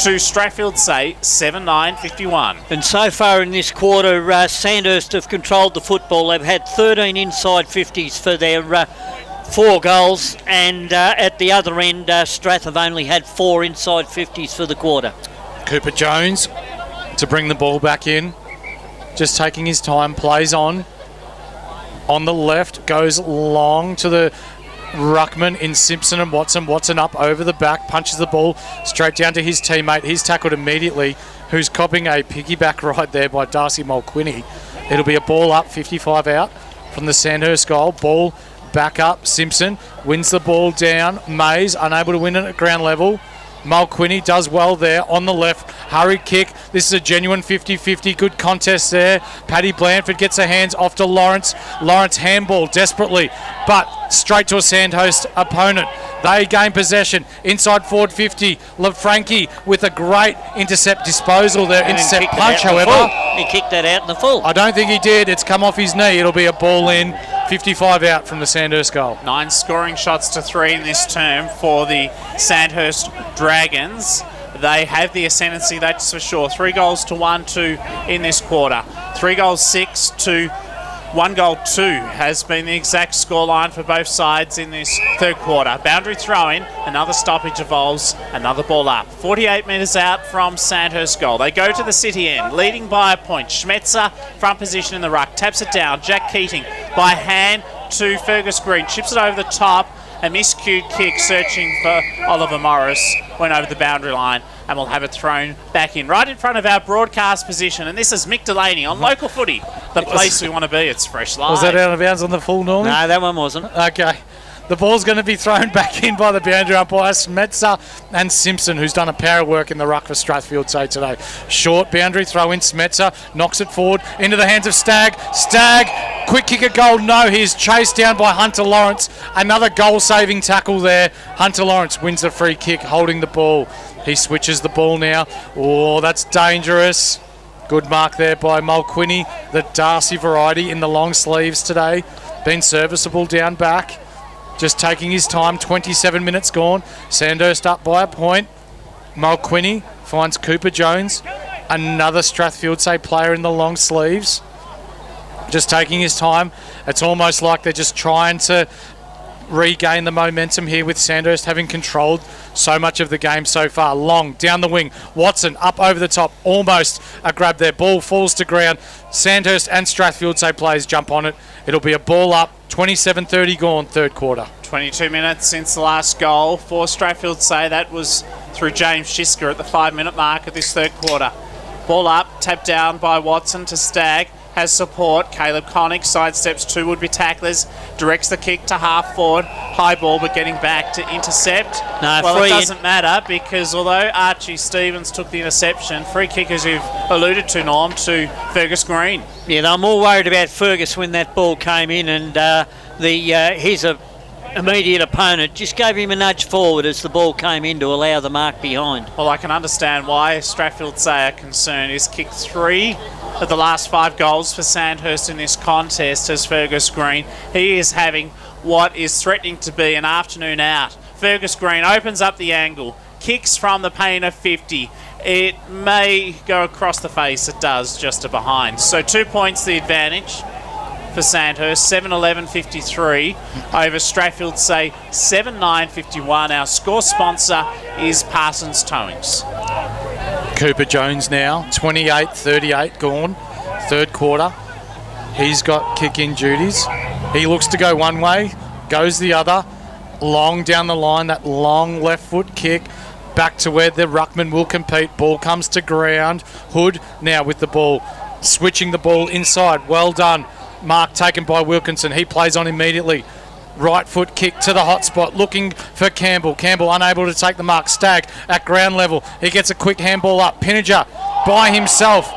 to Strathfieldsaye, 7-9-51. And so far in this quarter, Sandhurst have controlled the football. They've had 13 inside 50s for their 4 goals, and at the other end, Strath have only had 4 inside 50s for the quarter. Cooper Jones to bring the ball back in. Just taking his time, plays on. On the left, goes long to the ruckman in Simpson and Watson. Watson up over the back, punches the ball straight down to his teammate. He's tackled immediately, who's copping a piggyback right there by Darcy Mulquinny. It'll be a ball up, 55 out from the Sandhurst goal. Ball back up, Simpson wins the ball down. Mays unable to win it at ground level. Mulquinny does well there on the left. Hurry kick. This is a genuine 50-50. Good contest there. Paddy Blandford gets her hands off to Lawrence. Lawrence handball desperately, but straight to a Sandhurst opponent. They gain possession. Inside forward 50. LaFranchi with a great intercept disposal there. Intercept punch, however. He kicked that out in the full. I don't think he did. It's come off his knee. It'll be a ball in. 55 out from the Sandhurst goal. 9 scoring shots to 3 in this term for the Sandhurst Dragons. They have the ascendancy, that's for sure. 3 goals to 1-2 in this quarter. 3 goals 6 to 1 goal 2 has been the exact scoreline for both sides in this third quarter. Boundary throw-in, another stoppage evolves, another ball up. 48 metres out from Sandhurst goal. They go to the city end, leading by a point. Schmetzer, front position in the ruck, taps it down. Jack Keating by hand to Fergus Green, chips it over the top. A miscued kick searching for Oliver Morris went over the boundary line, and we'll have it thrown back in right in front of our broadcast position. And this is Mick Delaney on Local Footy, the place we want to be. It's Fresh Live. Was that out of bounds on the full, Norman? No, that one wasn't. Okay. The ball's going to be thrown back in by the boundary umpire, Smetzer and Simpson, who's done a power of work in the ruck for Strathfieldsaye today. Short boundary throw in, Smetzer knocks it forward into the hands of Stagg. Stagg, quick kick at goal. No, he's chased down by Hunter Lawrence. Another goal-saving tackle there. Hunter Lawrence wins the free kick, holding the ball. He switches the ball now. Oh, that's dangerous. Good mark there by Mulquinny, the Darcy variety in the long sleeves today. Been serviceable down back. Just taking his time, 27 minutes gone. Sandhurst up by a point. Mulquinny finds Cooper Jones, another Strathfieldsaye player in the long sleeves. Just taking his time. It's almost like they're just trying to regain the momentum here with Sandhurst having controlled so much of the game so far. Long down the wing, Watson up over the top, almost a grab there. Ball falls to ground. Sandhurst and Strathfieldsaye players jump on it. It'll be a ball up. 27:30 gone, third quarter. 22 minutes since the last goal for Strathfieldsaye. That was through James Shisker at the 5-minute mark of this third quarter. Ball up, tapped down by Watson to Stagg. Has support. Caleb Connick sidesteps two would-be tacklers, directs the kick to half forward. High ball, but getting back to intercept. No, well, it doesn't matter because although Archie Stevens took the interception, free kick, as you've alluded to, Norm, to Fergus Green. Yeah, I'm more worried about Fergus when that ball came in, and his immediate opponent just gave him a nudge forward as the ball came in to allow the mark behind. Well, I can understand why Strathfieldsaye are concerned. He's kicked 3 of the last 5 goals for Sandhurst in this contest as Fergus Green. He is having what is threatening to be an afternoon out. Fergus Green opens up the angle, kicks from the paint of 50. It may go across the face. It does, just to behind. So 2 points the advantage for Sandhurst, 7-11-53 over Strathfieldsaye, 7-9-51. Our score sponsor is Parsons Towings. Cooper Jones now, 28-38 gone, third quarter. He's got kick-in duties. He looks to go one way, goes the other. Long down the line, that long left foot kick. Back to where the ruckman will compete. Ball comes to ground. Hood now with the ball, switching the ball inside. Well done. Mark taken by Wilkinson. He plays on immediately. Right foot kick to the hot spot, looking for Campbell. Campbell unable to take the mark. Stagg at ground level. He gets a quick handball up. Pinniger by himself.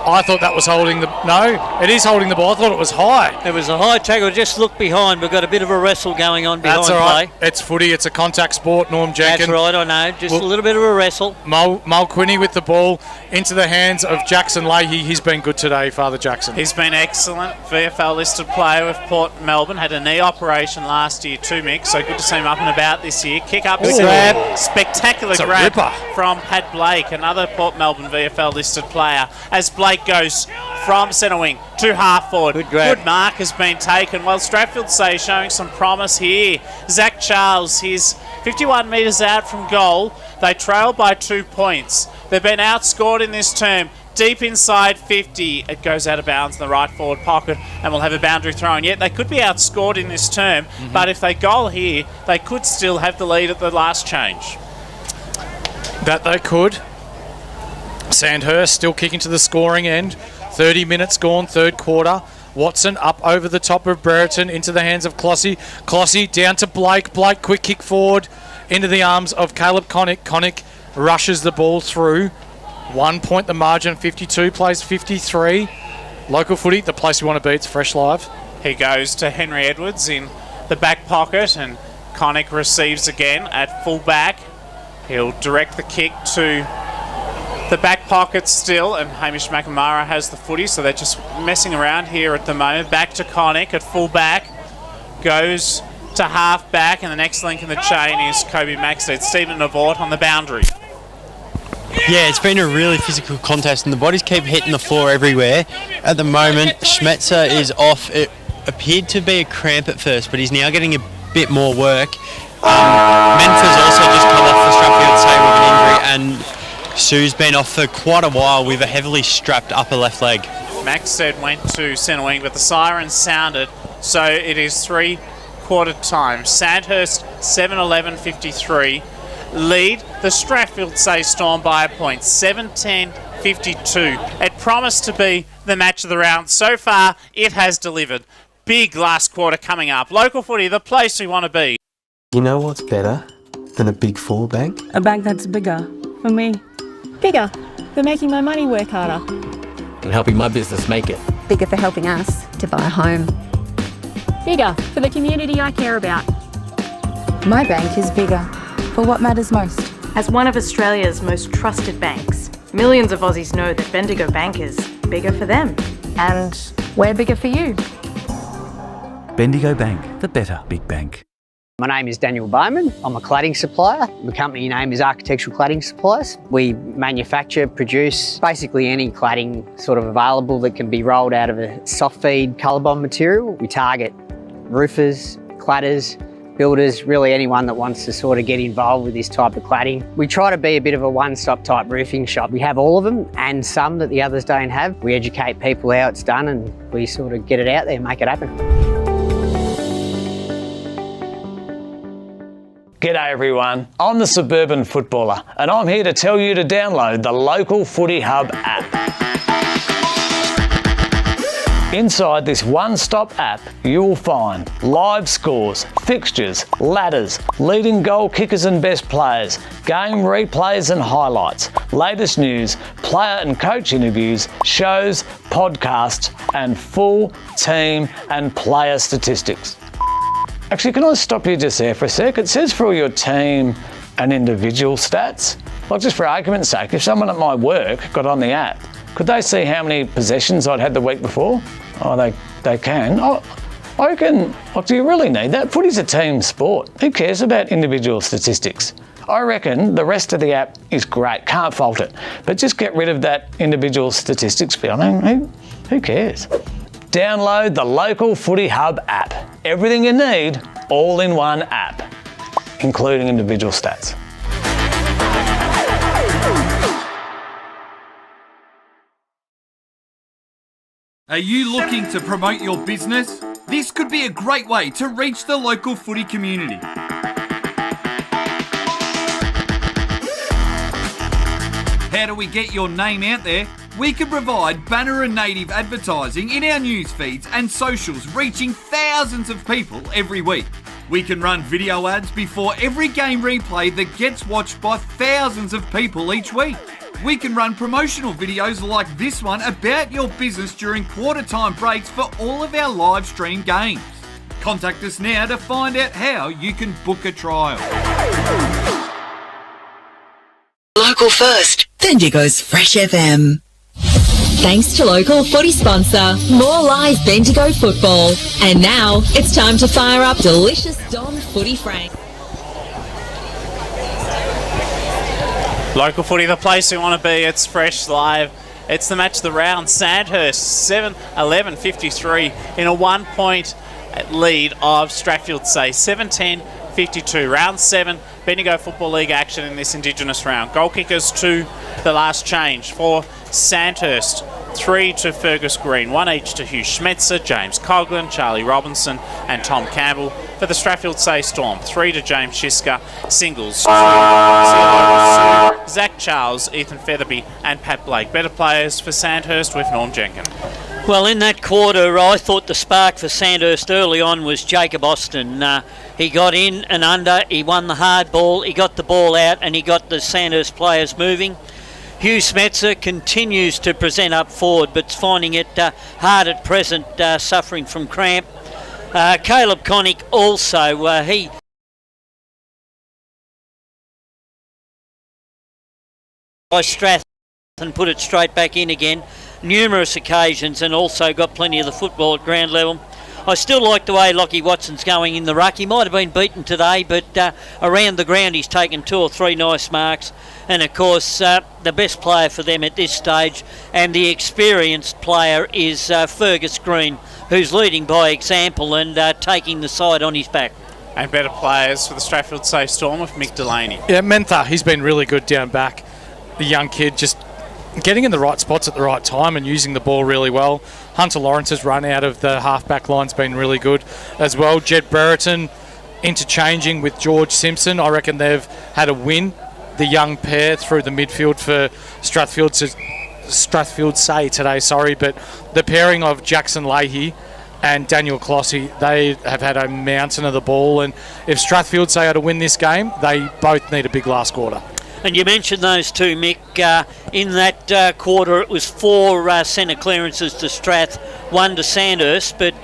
I thought that was holding the... No, it is holding the ball. I thought it was high. It was a high tackle. Just look behind. We've got a bit of a wrestle going on behind. That's all right. Play. It's footy. It's a contact sport, Norm Jenkins. That's right, I know. Just a little bit of a wrestle. Mulquinny with the ball into the hands of Jackson Leahy. He's been good today, Father Jackson. He's been excellent. VFL listed player with Port Melbourne. Had a knee operation last year too, Mick. So good to see him up and about this year. Kick up the grab. Spectacular grab from Pat Blake, another Port Melbourne VFL listed player. As Blake goes from centre wing to half forward. Good mark has been taken. Well, Strathfieldsaye showing some promise here. Zach Charles, he's 51 metres out from goal. They trail by 2 points. They've been outscored in this term. Deep inside 50. It goes out of bounds in the right forward pocket and will have a boundary throw. And yet they could be outscored in this term. But if they goal here, they could still have the lead at the last change. That they could. Sandhurst still kicking to the scoring end. 30 minutes gone, third quarter. Watson up over the top of Brereton into the hands of Clossy. Clossy down to Blake. Blake quick kick forward into the arms of Caleb Connick. Connick rushes the ball through. 1 point the margin, 52 plays 53. Local footy, the place you want to be. It's Fresh Live. He goes to Henry Edwards in the back pocket and Connick receives again at full back. He'll direct the kick to the back pocket still, and Hamish McNamara has the footy, so they're just messing around here at the moment. Back to Connick at full back, goes to half back, and the next link in the chain is Kobe Maxted. Stephen Navort on the boundary. Yeah, it's been a really physical contest, and the bodies keep hitting the floor everywhere. At the moment, Schmetzer is off. It appeared to be a cramp at first, but he's now getting a bit more work. Menford's also just come off for Strathfieldsaye with an injury, and Sue's been off for quite a while with a heavily strapped upper left leg. Maxted went to centre wing, but the siren sounded, so it is 3-quarter time. Sandhurst 7-11-53 lead the Strathfieldsaye Storm by a point, 7-10-52. It promised to be the match of the round. So far, it has delivered. big last quarter coming up. Local footy, the place we want to be. You know what's better than a Big Four bank? A bank that's bigger for me. Bigger for making my money work harder. And helping my business make it. Bigger for helping us to buy a home. Bigger for the community I care about. My bank is bigger for what matters most. As one of Australia's most trusted banks, millions of Aussies know that Bendigo Bank is bigger for them. And we're bigger for you. Bendigo Bank, the better big bank. My name is Daniel Bowman. I'm a cladding supplier. The company name is Architectural Cladding Supplies. We manufacture, produce basically any cladding sort of available that can be rolled out of a soft feed colour bond material. We target roofers, cladders, builders, really anyone that wants to sort of get involved with this type of cladding. We try to be a bit of a one-stop type roofing shop. We have all of them and some that the others don't have. We educate people how it's done and we sort of get it out there and make it happen. G'day everyone, I'm the Suburban Footballer and I'm here to tell you to download the Local Footy Hub app. Inside this one-stop app, you will find live scores, fixtures, ladders, leading goal kickers and best players, game replays and highlights, latest news, player and coach interviews, shows, podcasts, and full team and player statistics. Actually, can I stop you just there for a sec? It says for all your team and individual stats. Like, just for argument's sake, if someone at my work got on the app, could they see how many possessions I'd had the week before? Oh, they can. Oh, I reckon, like, do you really need that? Footy's a team sport. Who cares about individual statistics? I reckon the rest of the app is great, can't fault it. But just get rid of that individual statistics bit. I mean, who cares? Download the Local Footy Hub app. Everything you need, all in one app, including individual stats. Are you looking to promote your business? This could be a great way to reach the local footy community. How do we get your name out there? We can provide banner and native advertising in our news feeds and socials, reaching thousands of people every week. We can run video ads before every game replay that gets watched by thousands of people each week. We can run promotional videos like this one about your business during quarter time breaks for all of our live stream games. Contact us now to find out how you can book a trial. Local first, Bendigo's Fresh FM. Thanks to local footy sponsor, more live Bendigo football. And now it's time to fire up delicious Don Footy Frank. Local footy, the place we want to be. It's fresh live. It's the match of the round. Sandhurst 7-11-53 in a 1 point lead of Strathfieldsaye 7-10-52. Round 7, Bendigo Football League action in this Indigenous round. Goal kickers to the last change for Sandhurst. 3 to Fergus Green, 1 each to Hugh Schmetzer, James Coughlin, Charlie Robinson and Tom Campbell. For the Strathfieldsaye Storm, 3 to James Shiska, singles, 2 Zach Charles, Ethan Featherby and Pat Blake. Better players for Sandhurst with Norm Jenkin. Well, in that quarter, I thought the spark for Sandhurst early on was Jacob Austin. He got in and under, he won the hard ball, he got the ball out and he got the Sandhurst players moving. Hugh Schmetzer continues to present up forward, but finding it hard at present, suffering from cramp. Caleb Connick also, he by Strath and put it straight back in again, numerous occasions, and also got plenty of the football at ground level. I still like the way Lockie Watson's going in the ruck. He might have been beaten today, but around the ground he's taken 2 or 3 nice marks. And of course, the best player for them at this stage and the experienced player is Fergus Green, who's leading by example and taking the side on his back. And better players for the Strathfieldsaye Storm with Mick Delaney. Yeah, Mentha, he's been really good down back. The young kid just getting in the right spots at the right time and using the ball really well. Hunter Lawrence's run out of the half-back line's been really good as well. Jed Brereton interchanging with George Simpson. I reckon they've had a win, the young pair, through the midfield for Strathfieldsaye today, but the pairing of Jackson Leahy and Daniel Clossy, they have had a mountain of the ball, and if Strathfieldsaye are to win this game, they both need a big last quarter. And you mentioned those two, Mick. In that quarter, it was 4 centre clearances to Strath, 1 to Sandhurst, but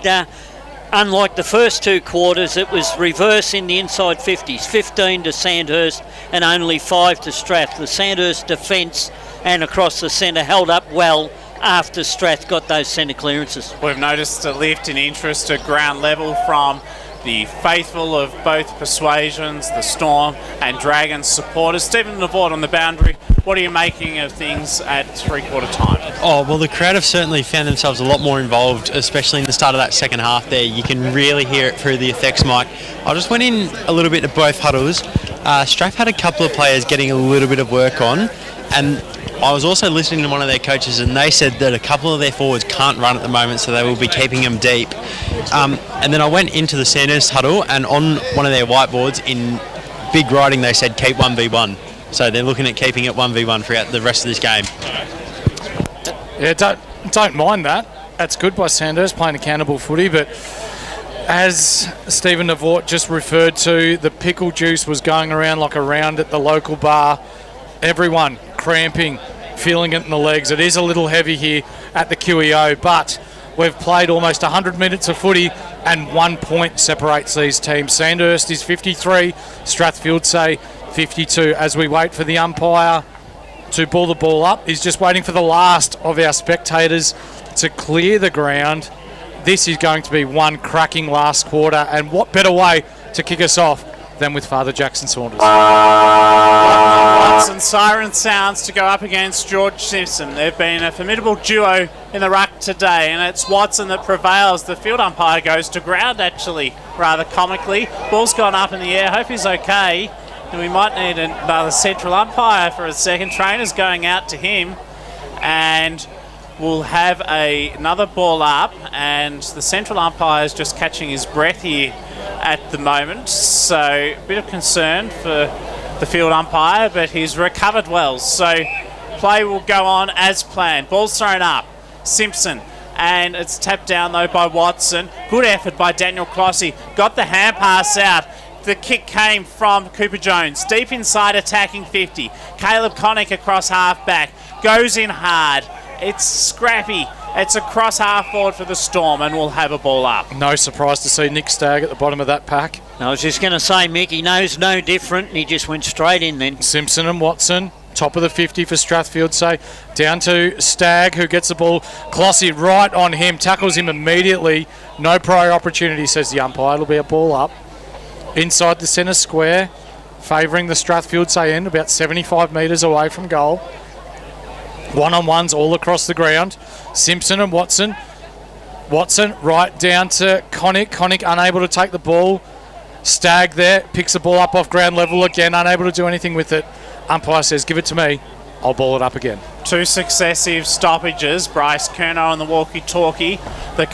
unlike the first 2 quarters, it was reverse in the inside 50s, 15 to Sandhurst and only 5 to Strath. The Sandhurst defence and across the centre held up well after Strath got those centre clearances. We've noticed a lift in interest at ground level from the faithful of both persuasions, the Storm and Dragons supporters. Stephen Navort on the boundary. What are you making of things at 3/4 time? Oh, well, the crowd have certainly found themselves a lot more involved, especially in the start of that second half there. You can really hear it through the effects mic. I just went in a little bit to both huddles. Strath had a couple of players getting a little bit of work on, and I was also listening to one of their coaches, and they said that a couple of their forwards can't run at the moment, so they will be keeping them deep. And then I went into the Sandhurst huddle, and on one of their whiteboards in big writing they said keep 1v1. So they're looking at keeping it 1v1 throughout the rest of this game. Yeah, don't mind that. That's good by Sandhurst playing accountable footy, but as Stephen Navort just referred to, the pickle juice was going around like a round at the local bar. Everyone cramping, feeling it in the legs. It is a little heavy here at the QEO, but we've played almost 100 minutes of footy and 1 point separates these teams. Sandhurst is 53, Strathfieldsaye 52. As we wait for the umpire to ball the ball up, he's just waiting for the last of our spectators to clear the ground. This is going to be one cracking last quarter, and what better way to kick us off than with Father Jackson Saunders. Watson siren sounds to go up against George Simpson. They've been a formidable duo in the ruck today, and it's Watson that prevails. The field umpire goes to ground, actually, rather comically. Ball's gone up in the air. Hope he's okay. And we might need another central umpire for a second. Trainer's going out to him, and we'll have another ball up, and the central umpire is just catching his breath here at the moment, so a bit of concern for the field umpire, but he's recovered well, so play will go on as planned. Ball's thrown up, Simpson, and it's tapped down though by Watson. Good effort by Daniel Clossy, got the hand pass out. The kick came from Cooper Jones, deep inside attacking 50. Caleb Connick across half back, goes in hard. It's scrappy. It's a cross half forward for the Storm, and we'll have a ball up. No surprise to see Nick Stagg at the bottom of that pack. I was just going to say, Mick, he knows no different, and he just went straight in then. Simpson and Watson, top of the 50 for Strathfieldsaye. Down to Stagg, who gets the ball. Clossy right on him, tackles him immediately. No prior opportunity, says the umpire. It'll be a ball up. Inside the centre square, favouring the Strathfieldsaye end, about 75 metres away from goal. One-on-ones all across the ground. Simpson and Watson. Watson right down to Connick. Connick unable to take the ball. Stagg there, picks the ball up off ground level again, unable to do anything with it. Umpire says, give it to me. I'll ball it up again. 2 successive stoppages. Bryce Kerno on the walkie-talkie, the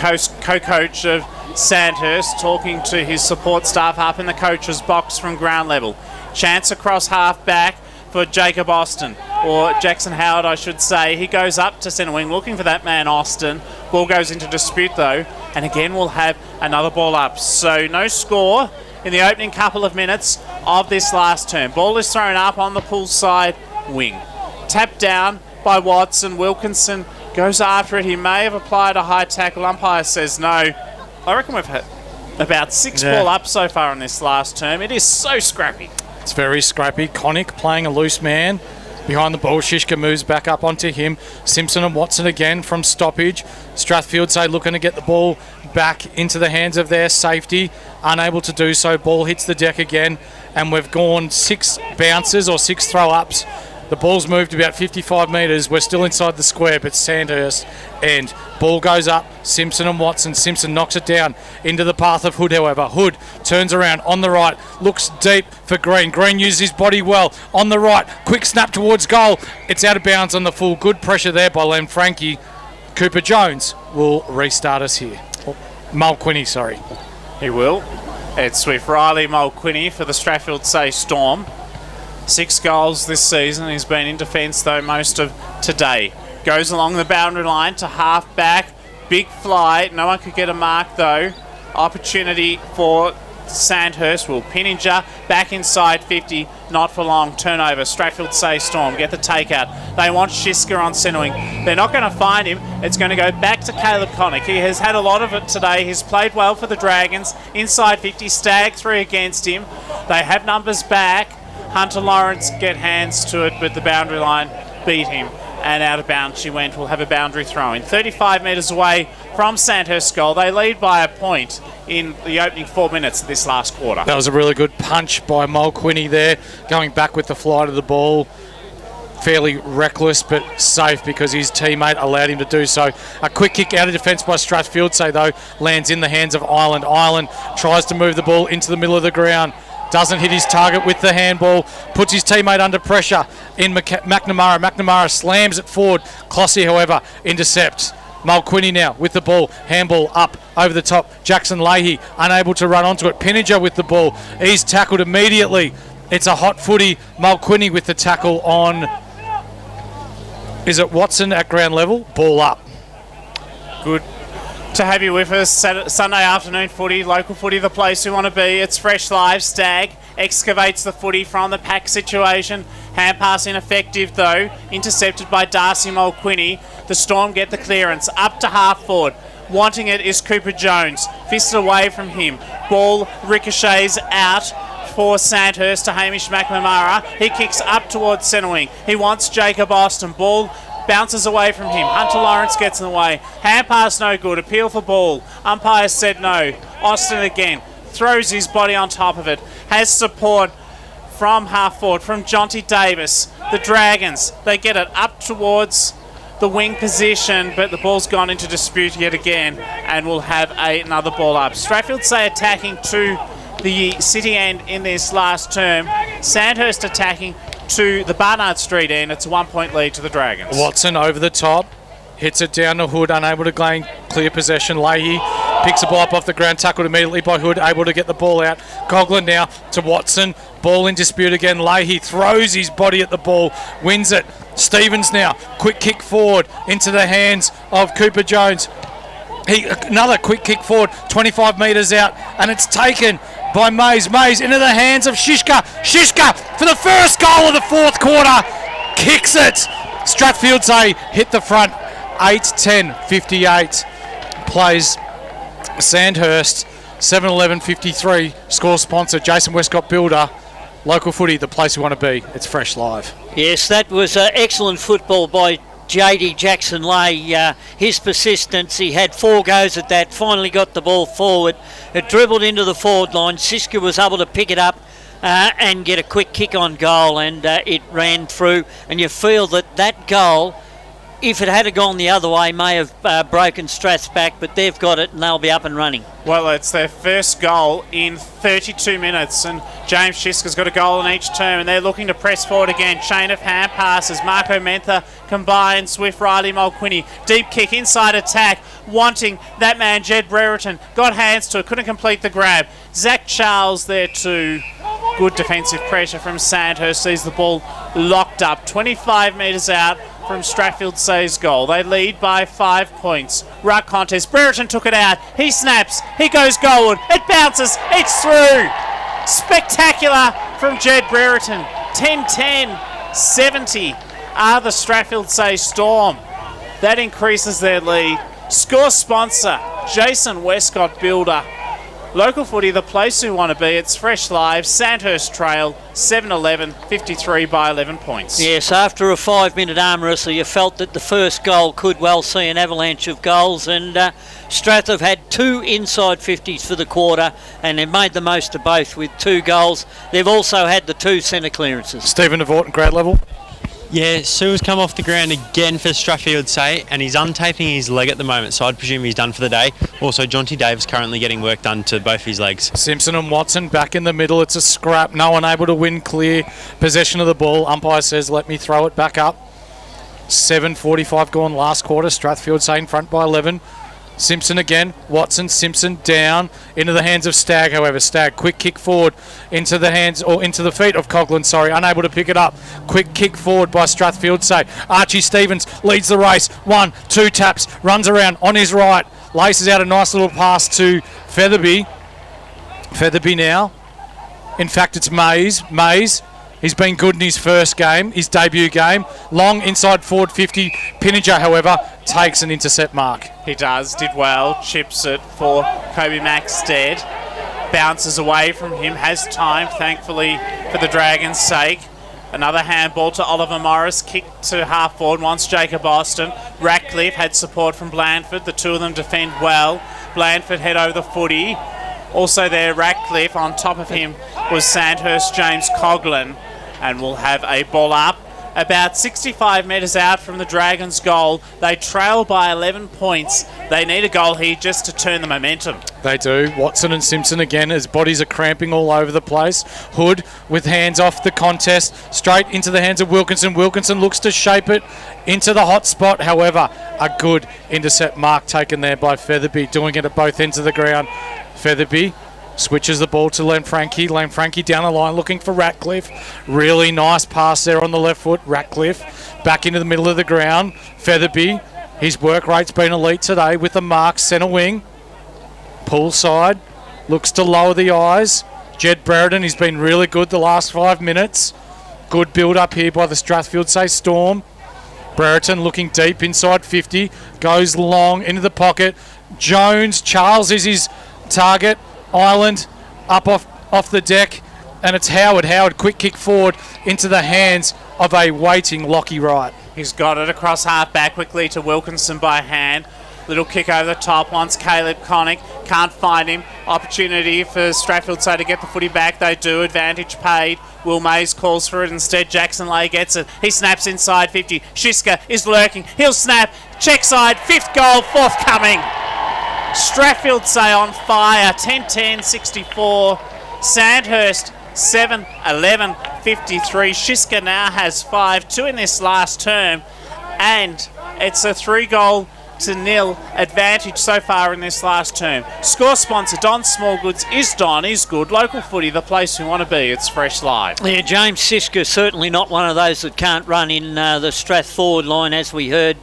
co-coach of Sandhurst, talking to his support staff up in the coach's box from ground level. Chance across half back for Jacob Austin, or Jackson Howard I should say. He goes up to centre wing looking for that man Austin. Ball goes into dispute though, and again we'll have another ball up. So no score in the opening couple of minutes of this last term. Ball is thrown up on the pool side wing. Tapped down by Watson. Wilkinson goes after it. He may have applied a high tackle. Umpire says no. I reckon we've had about 6 ball up so far in this last term. It is so scrappy. It's very scrappy. Connick playing a loose man behind the ball. Shishka moves back up onto him. Simpson and Watson again from stoppage. Strathfieldsaye looking to get the ball back into the hands of their safety. Unable to do so. Ball hits the deck again, and we've gone 6 bounces or 6 throw-ups. The ball's moved about 55 metres. We're still inside the square, but Sandhurst end. Ball goes up. Simpson and Watson. Simpson knocks it down into the path of Hood, however. Hood turns around on the right, looks deep for Green. Green uses his body well on the right. Quick snap towards goal. It's out of bounds on the full. Good pressure there by Len Frankie. Cooper Jones will restart us here. Mulquinny, sorry. He will. It's with Riley Mulquinny for the Strathfieldsaye Storm. 6 goals this season. He's been in defence though most of today. Goes along the boundary line to half back. big fly. No one could get a mark though. Opportunity for Sandhurst. Will Pinninger back inside 50, not for long. Turnover. Strathfieldsaye Storm get the takeout. They want Shiska on centre wing. They're not going to find him. It's going to go back to Caleb Connick. He has had a lot of it today. He's played well for the Dragons. Inside 50, Stag 3 against him. They have numbers back. Hunter Lawrence get hands to it, but the boundary line beat him. And out of bounds she went. We'll have a boundary throw in. 35 metres away from Sandhurst's goal. They lead by a point in the opening 4 minutes of this last quarter. That was a really good punch by Mulquinny there, going back with the flight of the ball. Fairly reckless but safe because his teammate allowed him to do so. A quick kick out of defence by Strathfieldsaye though lands in the hands of Ireland. Ireland tries to move the ball into the middle of the ground. Doesn't hit his target with the handball. Puts his teammate under pressure in McNamara. McNamara slams it forward. Clossy, however, intercepts. Mulquinny now with the ball. Handball up over the top. Jackson Leahy unable to run onto it. Pinninger with the ball. He's tackled immediately. It's a hot footy. Mulquinny with the tackle on... Is it Watson at ground level? Ball up. Good to have you with us. Sunday afternoon footy, local footy, the place we want to be. It's fresh live. Stag excavates the footy from the pack situation. Hand pass ineffective though. Intercepted by Darcy Mulquinny. The Storm get the clearance up to half forward. Wanting it is Cooper Jones. Fisted away from him. Ball ricochets out for Sandhurst to Hamish McNamara. He kicks up towards centre wing. He wants Jacob Austin. Ball bounces away from him. Hunter Lawrence gets in the way. Hand pass no good. Appeal for ball. Umpire said no. Austin again. Throws his body on top of it. Has support from half forward from Jonty Davis. The Dragons, they get it up towards the wing position, but the ball's gone into dispute yet again and we'll have another ball up. Strathfieldsaye attacking to the city end in this last term. Sandhurst attacking to the Barnard Street end. It's a 1 point lead to the Dragons. Watson over the top, hits it down to Hood, unable to gain clear possession. Leahy picks the ball up off the ground, tackled immediately by Hood, able to get the ball out. Coughlin now to Watson, ball in dispute again. Leahy throws his body at the ball, wins it. Stevens now, quick kick forward into the hands of Cooper Jones. Another quick kick forward, 25 metres out, and it's taken by Mays. Mays into the hands of Shiska. Shiska for the first goal of the fourth quarter. Kicks it. Strathfieldsaye hit the front. 8-10-58. Plays Sandhurst. 7-11-53. Score sponsor Jason Westcott Builder. Local footy, the place we want to be. It's fresh live. Yes, that was excellent football by JD Jackson Leigh. His persistence, he had 4 goes at that, finally got the ball forward. It dribbled into the forward line. Siska was able to pick it up and get a quick kick on goal, and it ran through. And you feel that goal, if it had gone the other way, may have broken Strath's back, but they've got it and they'll be up and running. Well, it's their first goal in 32 minutes, and James Shiska's got a goal in each term, and they're looking to press forward again. Chain of hand passes. Marco Mentha combines with Riley Mulquinny. Deep kick, inside attack, wanting that man, Jed Brereton. Got hands to it, couldn't complete the grab. Zach Charles there too. Good defensive pressure from Sandhurst. Sees the ball locked up. 25 metres out from Strathfieldsaye's goal. They lead by 5 points. Ruck contest. Brereton took it out. He snaps. He goes goalward. It bounces. It's through. Spectacular from Jed Brereton. 10-10. 70 are the Strathfieldsaye Storm. That increases their lead. Score sponsor, Jason Westcott Builder. Local footy, the place we want to be. It's fresh live. Sandhurst Trail, 7-11-53 by 11 points. Yes, after a 5-minute arm wrestle, you felt that the first goal could well see an avalanche of goals, and Strath have had 2 inside 50s for the quarter, and they've made the most of both with 2 goals. They've also had the 2 centre clearances. Stephen DeVorton, grade level. Yeah, Sue's come off the ground again for Strathfieldsaye, and he's untaping his leg at the moment, so I'd presume he's done for the day. Also, Jonty Davis currently getting work done to both his legs. Simpson and Watson back in the middle. It's a scrap. No one able to win clear possession of the ball. Umpire says, let me throw it back up. 7:45 gone last quarter. Strathfieldsaye in front by 11. Simpson again. Watson, Simpson down into the hands of Stagg. However, Stagg, quick kick forward into the hands or into the feet of Coghlan. Unable to pick it up. Quick kick forward by Strathfieldsaye. Archie Stevens leads the race. 1, 2 taps, runs around on his right, laces out a nice little pass to Featherby. Featherby now. In fact, it's Mays. He's been good in his first game, his debut game. Long inside forward 50. Pinniger, however, takes an intercept mark. He does, did well, chips it for Kobe Maxted. Bounces away from him, has time, thankfully, for the Dragons' sake. Another handball to Oliver Morris, kick to half forward, wants Jacob Austin. Ratcliffe had support from Blandford, the two of them defend well. Blandford head over the footy. Also there, Ratcliffe, on top of him was Sandhurst James Coghlan. And we'll have a ball up about 65 metres out from the Dragons' goal. They trail by 11 points. They need a goal here just to turn the momentum. They do. Watson and Simpson again as bodies are cramping all over the place. Hood with hands off the contest, straight into the hands of Wilkinson. Wilkinson looks to shape it into the hot spot. However, a good intercept mark taken there by Featherby, doing it at both ends of the ground. Featherby switches the ball to Lanfranchi. Lanfranchi down the line looking for Ratcliffe. Really nice pass there on the left foot. Ratcliffe back into the middle of the ground. Featherby, his work rate's been elite today with the mark. Centre wing. Pull side. Looks to lower the eyes. Jed Brereton, he's been really good the last 5 minutes. Good build up here by the Strathfieldsaye Storm. Brereton looking deep inside 50. Goes long into the pocket. Jones, Charles is his target. Island up off the deck, and it's Howard. Howard, quick kick forward into the hands of a waiting Lockie Wright. He's got it across half back quickly to Wilkinson by hand. Little kick over the top, wants Caleb Connick, can't find him. Opportunity for Strathfieldsaye to get the footy back. They do, advantage paid. Will Mays calls for it instead. Jackson Lay gets it. He snaps inside 50. Shiska is lurking. He'll snap. Check side. 5th goal forthcoming. Strathfieldsaye on fire, 10-10-64. Sandhurst 7-11-53. Shiska now has 5, 2 in this last term, and it's a 3-0 advantage so far in this last term. Score sponsor Don Smallgoods is good. Local footy, the place we want to be. It's Fresh Live. Yeah, James Shiska certainly not one of those that can't run in the Strath forward line, as we heard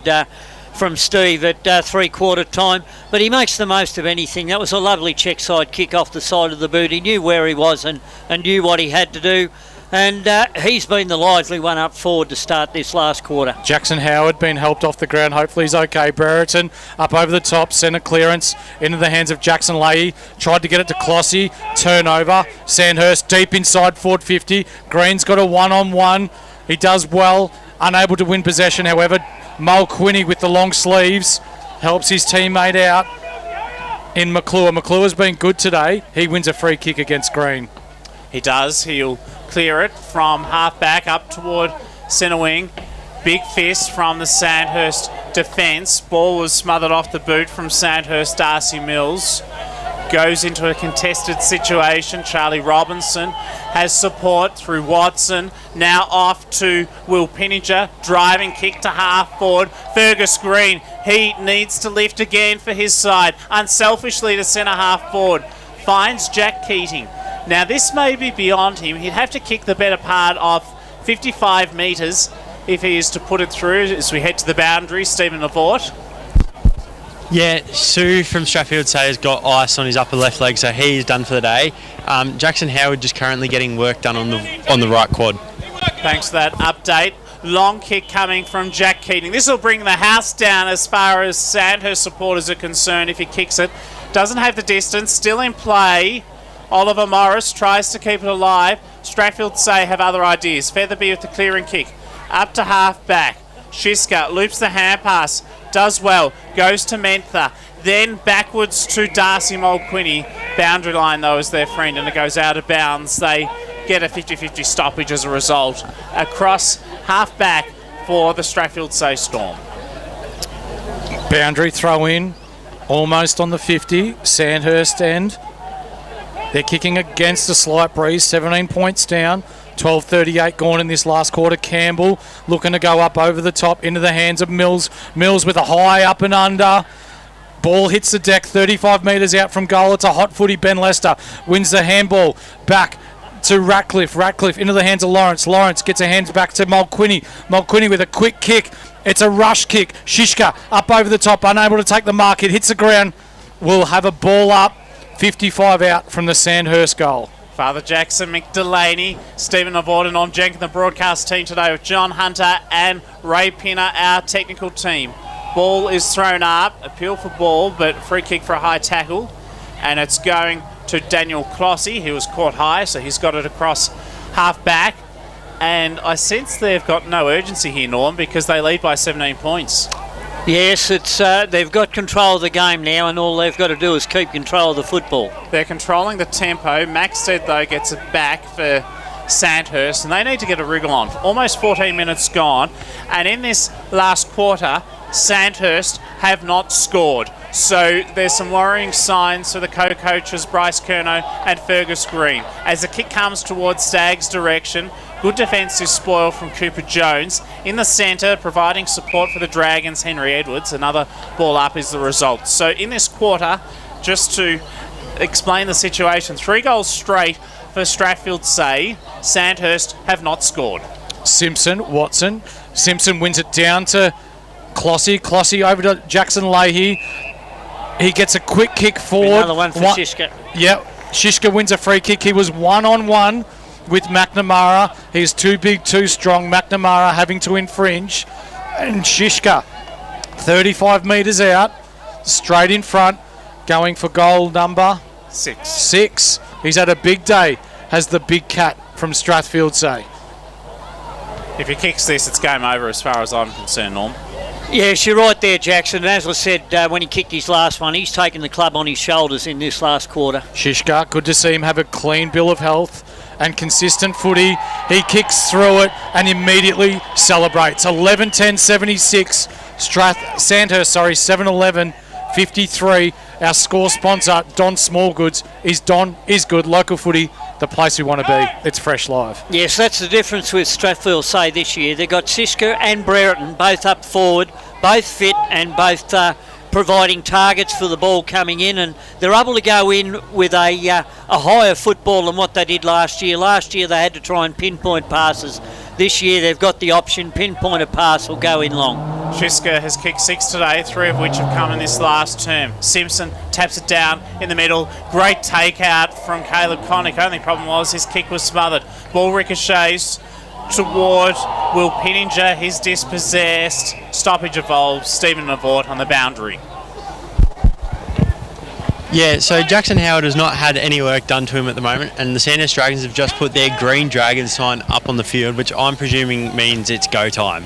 from Steve at 3/4 time, but he makes the most of anything. That was a lovely check side kick off the side of the boot. He knew where he was and knew what he had to do, and he's been the lively one up forward to start this last quarter. Jackson Howard being helped off the ground. Hopefully he's okay. Brereton up over the top, centre clearance into the hands of Jackson Leahy. Tried to get it to Clossy. Turnover. Sandhurst deep inside forward 50. Green's got a 1-on-1. He does well. Unable to win possession, however. Mulquinny with the long sleeves helps his teammate out in McClure. McClure's been good today. He wins a free kick against Green. He does. He'll clear it from half back up toward centre wing. Big fist from the Sandhurst defence. Ball was smothered off the boot from Sandhurst. Darcy Mills goes into a contested situation. Charlie Robinson has support through Watson. Now off to Will Pinniger. Driving kick to half forward. Fergus Green, he needs to lift again for his side. Unselfishly to centre half forward. Finds Jack Keating. Now this may be beyond him. He'd have to kick the better part of 55 metres if he is to put it through as we head to the boundary. Stephen Lavort. Yeah, Sue from Strathfieldsaye has got ice on his upper left leg, so he is done for the day. Jackson Howard just currently getting work done on the right quad. Thanks for that update. Long kick coming from Jack Keating. This will bring the house down as far as Sandhurst supporters are concerned if he kicks it. Doesn't have the distance, still in play. Oliver Morris tries to keep it alive. Strathfieldsaye have other ideas. Featherby with the clearing kick. Up to half back. Shiska loops the hand pass. Does well. Goes to Mentha. Then backwards to Darcy Mulquinny. Boundary line, though, is their friend, and it goes out of bounds. They get a 50-50 stoppage as a result. Across half back for the Strathfieldsaye Storm. Boundary throw in. Almost on the 50. Sandhurst end. They're kicking against a slight breeze. 17 points down. 12:38 gone in this last quarter. Campbell looking to go up over the top into the hands of Mills. Mills with a high up and under. Ball hits the deck 35 metres out from goal. It's a hot footy. Ben Lester wins the handball back to Ratcliffe. Ratcliffe into the hands of Lawrence. Lawrence gets her hands back to Mulquinny. Mulquinny with a quick kick. It's a rush kick. Shishka up over the top, unable to take the mark. It hits the ground. We'll have a ball up. 55 out from the Sandhurst goal. Father Jackson, Mick Delaney, Stephen Avord and I'm Jenkin, the broadcast team today with John Hunter and Ray Pinner, our technical team. Ball is thrown up, appeal for ball, but free kick for a high tackle. And it's going to Daniel Clossy, who was caught high, so he's got it across half back. And I sense they've got no urgency here, Norm, because they lead by 17 points. Yes, it's they've got control of the game now, and all they've got to do is keep control of the football. They're controlling the tempo. Maxted, though, gets it back for Sandhurst, and they need to get a wriggle on. Almost 14 minutes gone, and in this last quarter, Sandhurst have not scored. So there's some worrying signs for the co-coaches Bryce Curnow and Fergus Green. As the kick comes towards Stag's direction, good defensive spoil from Cooper Jones. In the centre, providing support for the Dragons, Henry Edwards. Another ball up is the result. So in this quarter, just to explain the situation, 3 goals straight for Strathfieldsaye. Sandhurst have not scored. Simpson, Watson. Simpson wins it down to Clossy. Clossy over to Jackson Leahy. He gets a quick kick forward. Another one for Shishka. Yep. Shishka wins a free kick. He was 1-on-1 with McNamara. He's too big, too strong. McNamara having to infringe. And Shishka, 35 metres out, straight in front, going for goal number 6. He's had a big day, has the big cat from Strathfieldsaye. If he kicks this, it's game over as far as I'm concerned, Norm. Yes, you're right there, Jackson. As I said, when he kicked his last one, he's taken the club on his shoulders in this last quarter. Shishka, good to see him have a clean bill of health and consistent footy. He kicks through it and immediately celebrates. 11-10-76. Sandhurst, 7-11-53. Our score sponsor, Don Smallgoods, is good. Local footy, the place we want to be. It's fresh live. Yes, that's the difference with Strathfieldsaye this year. They've got Siska and Brereton both up forward, both fit and both providing targets for the ball coming in, and they're able to go in with a higher football than what they did last year. Last year they had to try and pinpoint passes. This year they've got the option, pinpoint a pass will go in long. Shiska has kicked 6 today, 3 of which have come in this last term. Simpson taps it down in the middle. Great takeout from Caleb Connick. Only problem was his kick was smothered. Ball ricochets toward Will Pinninger. He's dispossessed. Stoppage evolves. Stephen Avort on the boundary. Yeah, so Jackson Howard has not had any work done to him at the moment, and the Sandhurst Dragons have just put their green dragon sign up on the field, which I'm presuming means it's go time.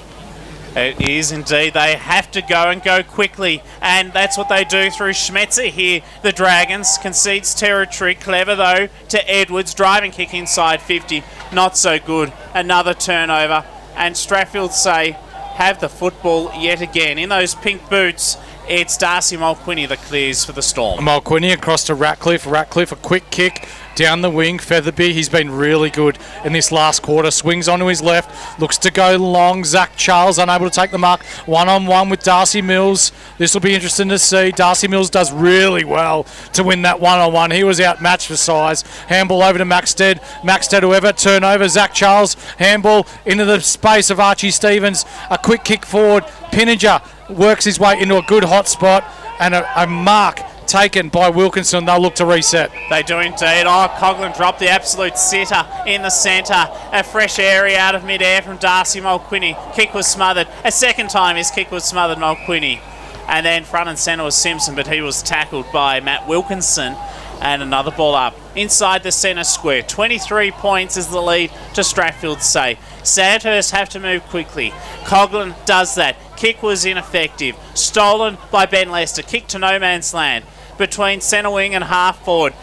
It is indeed. They have to go and go quickly, and that's what they do through Schmetzer here. The Dragons concedes territory. Clever, though, to Edwards. Driving kick inside 50. Not so good. Another turnover, and Strathfieldsaye have the football yet again. In those pink boots, it's Darcy Mulquinny that clears for the Storm. Mulquinny across to Ratcliffe. Ratcliffe, a quick kick down the wing. Featherby, he's been really good in this last quarter. Swings onto his left, looks to go long. Zach Charles unable to take the mark. 1-on-1 with Darcy Mills. This will be interesting to see. Darcy Mills does really well to win that 1-on-1. He was outmatched for size. Handball over to Maxted. Maxted, whoever, turnover. Zach Charles, handball into the space of Archie Stevens. A quick kick forward. Pinninger works his way into a good hot spot, and a mark taken by Wilkinson. They'll look to reset. They do indeed. Oh, Coughlin dropped the absolute sitter in the centre. A fresh area out of mid-air from Darcy Mulquinny. Kick was smothered. A second time his kick was smothered, Mulquinny. And then front and centre was Simpson, but he was tackled by Matt Wilkinson. And another ball up inside the centre square. 23 points is the lead to Strathfieldsaye. Sandhurst have to move quickly. Coughlin does that. Kick was ineffective. Stolen by Ben Lester. Kick to no man's land between centre wing and half forward.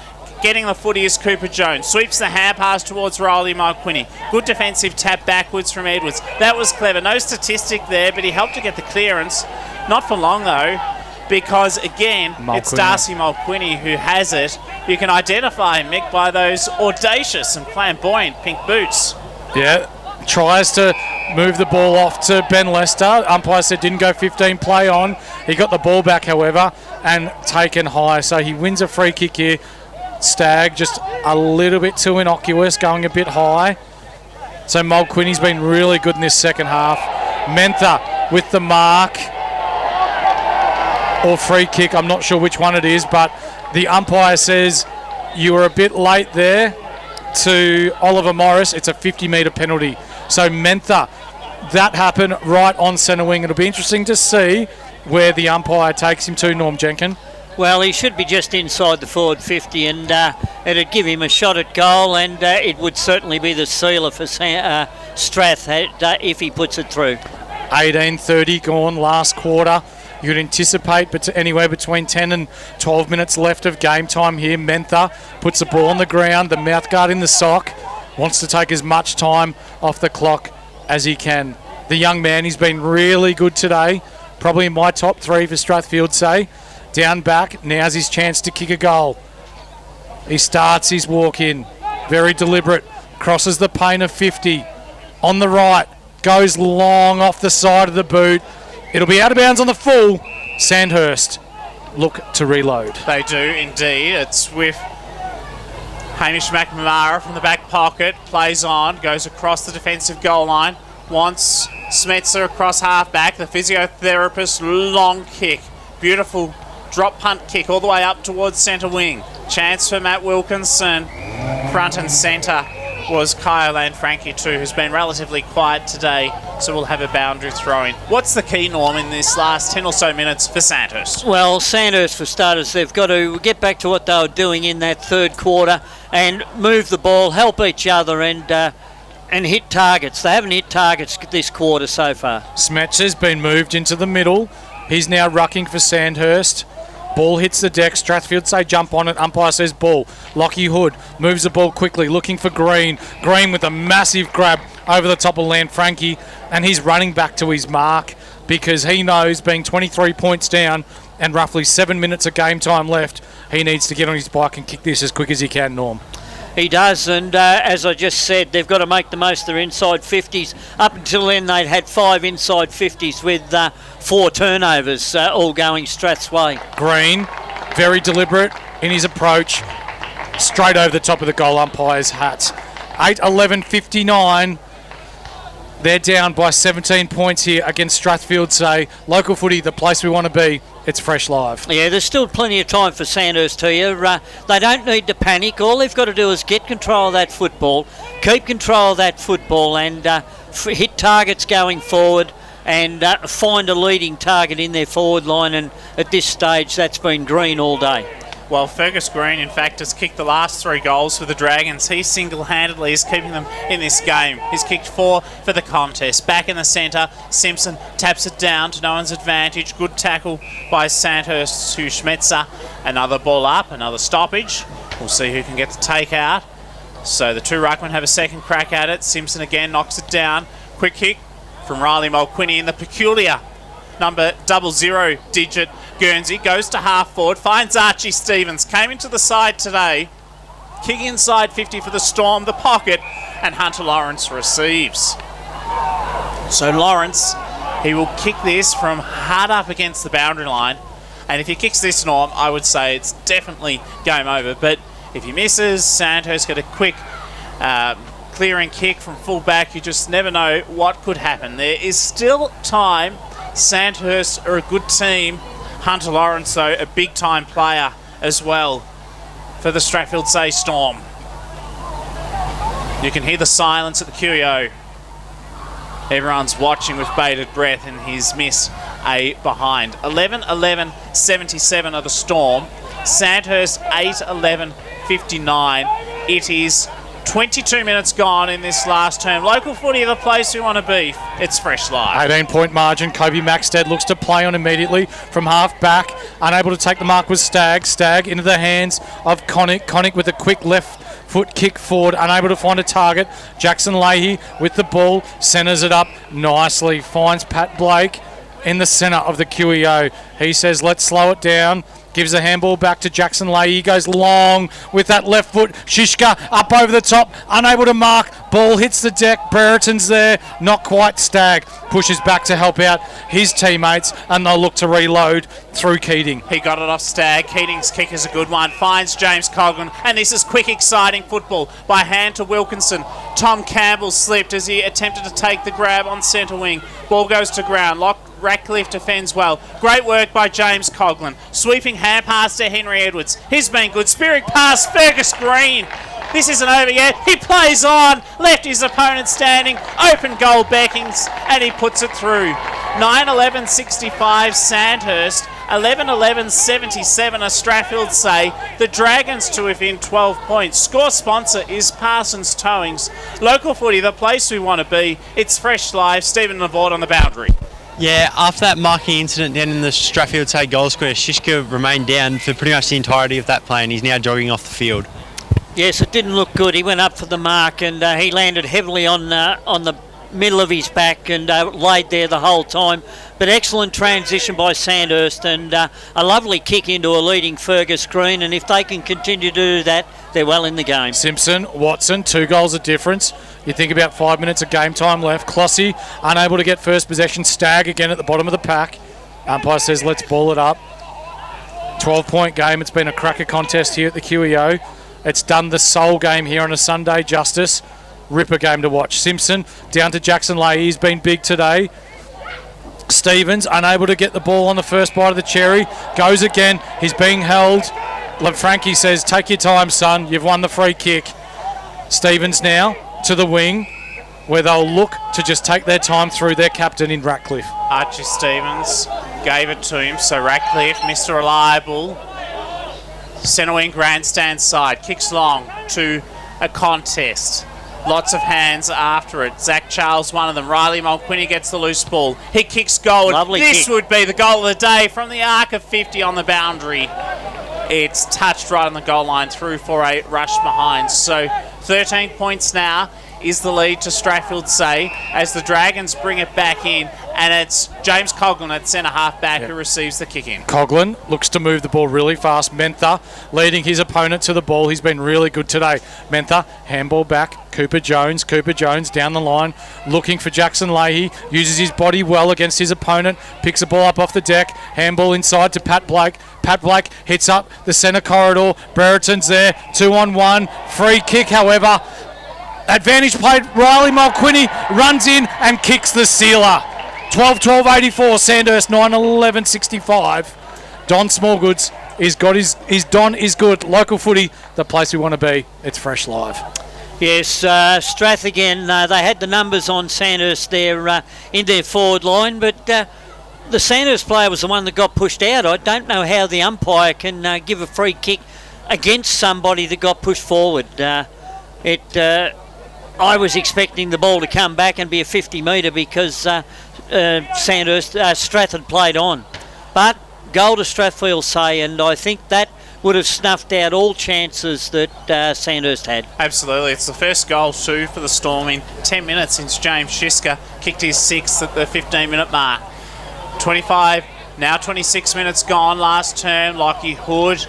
Getting the footy is Cooper Jones. Sweeps the hand pass towards Riley Mulquinny. Good defensive tap backwards from Edwards. That was clever. No statistic there, but he helped to get the clearance. Not for long, though, because, again, it's Darcy Mulquinny who has it. You can identify him, Mick, by those audacious and flamboyant pink boots. Yeah, tries to Move the ball off to Ben Lester. Umpire said didn't go 15, play on. He got the ball back, however, and taken high. So he wins a free kick here. Stagg just a little bit too innocuous, going a bit high. So Mulqueeney's been really good in this second half. Mentha with the mark. Or free kick, I'm not sure which one it is, but the umpire says you were a bit late there to Oliver Morris. It's a 50-metre penalty. So Mentha, that happened right on centre wing. It'll be interesting to see where the umpire takes him to, Norm Jenkin. Well, he should be just inside the forward 50, and it'd give him a shot at goal, and it would certainly be the sealer for Strath if he puts it through. 18:30 gone, last quarter. You'd anticipate but anywhere between 10 and 12 minutes left of game time here. Mentha puts the ball on the ground, the mouthguard in the sock, wants to take as much time off the clock as he can. The young man, he's been really good today, probably in my top 3 for Strathfieldsaye. Down back, now's his chance to kick a goal. He starts his walk in, very deliberate, crosses the paint of 50, on the right, goes long off the side of the boot. It'll be out of bounds on the full. Sandhurst look to reload. They do indeed. It's with Hamish McNamara from the back pocket. Plays on, goes across the defensive goal line. Wants Smetzer across half back. The physiotherapist, long kick. Beautiful drop punt kick all the way up towards centre wing. Chance for Matt Wilkinson. Front and centre was Kyle Lanfranchi too, who's been relatively quiet today, so we'll have a boundary throw-in. What's the key, Norm, in this last 10 or so minutes for Sandhurst? Well, Sandhurst, for starters, they've got to get back to what they were doing in that third quarter and move the ball, help each other, and hit targets. They haven't hit targets this quarter so far. Smetcher's been moved into the middle. He's now rucking for Sandhurst. Ball hits the deck. Strathfieldsaye jump on it. Umpire says ball. Lockie Hood moves the ball quickly, looking for Green. Green with a massive grab over the top of Lanfranchi, and he's running back to his mark because he knows, being 23 points down and roughly 7 minutes of game time left, he needs to get on his bike and kick this as quick as he can, Norm. He does, and as I just said, they've got to make the most of their inside 50s. Up until then, they'd had 5 inside 50s with 4 turnovers, all going Strath's way. Green, very deliberate in his approach, straight over the top of the goal umpire's hat. 8-11-59. They're down by 17 points here against Strathfieldsaye. Local footy, the place we want to be. It's Fresh Live. Yeah, there's still plenty of time for Sandhurst here. They don't need to panic. All they've got to do is get control of that football, keep control of that football, and hit targets going forward, and find a leading target in their forward line. And at this stage, that's been Green all day. Well, Fergus Green, in fact, has kicked the last 3 goals for the Dragons. He single-handedly is keeping them in this game. He's kicked 4 for the contest. Back in the centre, Simpson taps it down to no one's advantage. Good tackle by Sandhurst to Schmetzer. Another ball up, another stoppage. We'll see who can get the take out. So the 2 ruckmen have a second crack at it. Simpson again knocks it down. Quick kick from Riley Mulqueeney in the peculiar number 00 digit Guernsey, goes to half forward, finds Archie Stevens, came into the side today, kicking inside 50 for the Storm, the pocket, and Hunter Lawrence receives. So Lawrence, he will kick this from hard up against the boundary line, and if he kicks this, Norm, I would say it's definitely game over, but if he misses, Sandhurst get a quick clearing kick from full back. You just never know what could happen. There is still time. Sandhurst are a good team. Hunter Lawrence, though, a big-time player as well for the Strathfieldsaye Storm. You can hear the silence at the QEO. Everyone's watching with bated breath, and he's missed a behind. 11-11-77 of the Storm. Sandhurst 8-11-59. It is 22 minutes gone in this last term. Local footy, the place we want to be. It's Fresh Live. 18-point margin. Kobe Maxted looks to play on immediately from half back. Unable to take the mark was Stagg. Stagg into the hands of Connick. Connick with a quick left foot kick forward. Unable to find a target. Jackson Leahy with the ball. Centres it up nicely. Finds Pat Blake in the centre of the QEO. He says, let's slow it down. gives the handball back to Jackson Leahy. He goes long with that left foot. Shishka up over the top, unable to mark. Ball hits the deck. Brereton's there, not quite. Stagg pushes back to help out his teammates, and they'll look to reload through Keating. He got it off Stagg. Keating's kick is a good one. Finds James Coghlan, and this is quick, exciting football by hand to Wilkinson. Tom Campbell slipped as he attempted to take the grab on centre wing. Ball goes to ground. Ratcliffe defends well. Great work by James Coghlan. Sweeping hand pass to Henry Edwards. He's been good. Spearing pass, Fergus Green. This isn't over yet. He plays on. Left his opponent standing. Open goal Beckings, and he puts it through. 9-11-65 Sandhurst. 11-11-77 Strathfieldsaye. The Dragons to within 12 points. Score sponsor is Parsons Towings. Local footy, the place we want to be. It's Fresh Live. Stephen Lavorde on the boundary. Yeah, after that marking incident down in the Strathfieldsaye goal square, Shishka remained down for pretty much the entirety of that play, and he's now jogging off the field. Yes, it didn't look good. He went up for the mark, and he landed heavily on the middle of his back and laid there the whole time. But excellent transition by Sandhurst, and a lovely kick into a leading Fergus Green, and if they can continue to do that, they're well in the game. Simpson, Watson, 2 goals of difference. You think about 5 minutes of game time left. Clossy unable to get first possession. Stagg again at the bottom of the pack. Umpire says let's ball it up. 12-point game. It's been a cracker contest here at the QEO. It's done the sole game here on a Sunday, Justice. Ripper game to watch. Simpson down to Jackson Leahy. He's been big today. Stevens unable to get the ball on the first bite of the cherry. Goes again. He's being held. Frankie says, take your time, son. You've won the free kick. Stevens now to the wing, where they'll look to just take their time through their captain in Ratcliffe. Archie Stevens gave it to him, so Ratcliffe, Mr. Reliable, centre wing grandstand side, kicks long to a contest. Lots of hands after it. Zach Charles, one of them. Riley Mulquinny gets the loose ball. He kicks goal. Lovely this kick. would be the goal of the day from the arc of 50 on the boundary. It's touched right on the goal line through for a rush behind. So 13 points now is the lead to Strathfieldsaye as the Dragons bring it back in, and it's James Coghlan at centre half back who receives the kick in. Coghlan looks to move the ball really fast. Mentha leading his opponent to the ball. He's been really good today. Mentha, handball back. Cooper Jones down the line, looking for Jackson Leahy. Uses his body well against his opponent. Picks the ball up off the deck. Handball inside to Pat Blake. Pat Blake hits up the centre corridor. Brereton's there. 2-on-1. Free kick, however. Advantage played. Riley Mulquinny runs in and kicks the sealer. 12-12-84. Sandhurst 9-11-65. Don Smallgoods is got his Don is good. Local footy, the place we want to be. It's Fresh Live. Yes, Strath again. They had the numbers on Sandhurst there in their forward line, but the Sandhurst player was the one that got pushed out. I don't know how the umpire can give a free kick against somebody that got pushed forward. I was expecting the ball to come back and be a 50-metre because Sandhurst, Strath had played on. But goal to Strathfieldsaye, and I think that would have snuffed out all chances that Sandhurst had. Absolutely. It's the first goal too for the Storm in 10 minutes since James Shishka kicked his 6th at the 15-minute mark. 25, now 26 minutes gone. Last term, Lockie Hood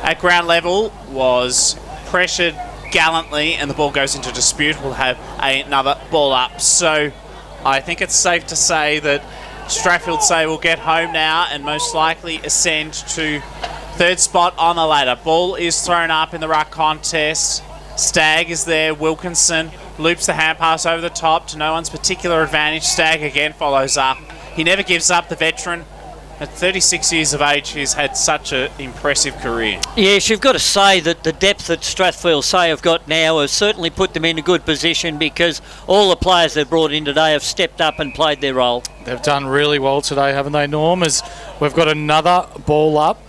at ground level was pressured gallantly, and the ball goes into dispute. We'll have another ball up. So I think it's safe to say that Strathfieldsaye will get home now and most likely ascend to third spot on the ladder. Ball is thrown up in the ruck contest. Stagg is there. Wilkinson loops the hand pass over the top to no one's particular advantage. Stagg again follows up. He never gives up, the veteran. At 36 years of age, he's had such an impressive career. Yes, you've got to say that the depth that Strathfieldsaye have got now has certainly put them in a good position because all the players they've brought in today have stepped up and played their role. They've done really well today, haven't they, Norm? As we've got another ball up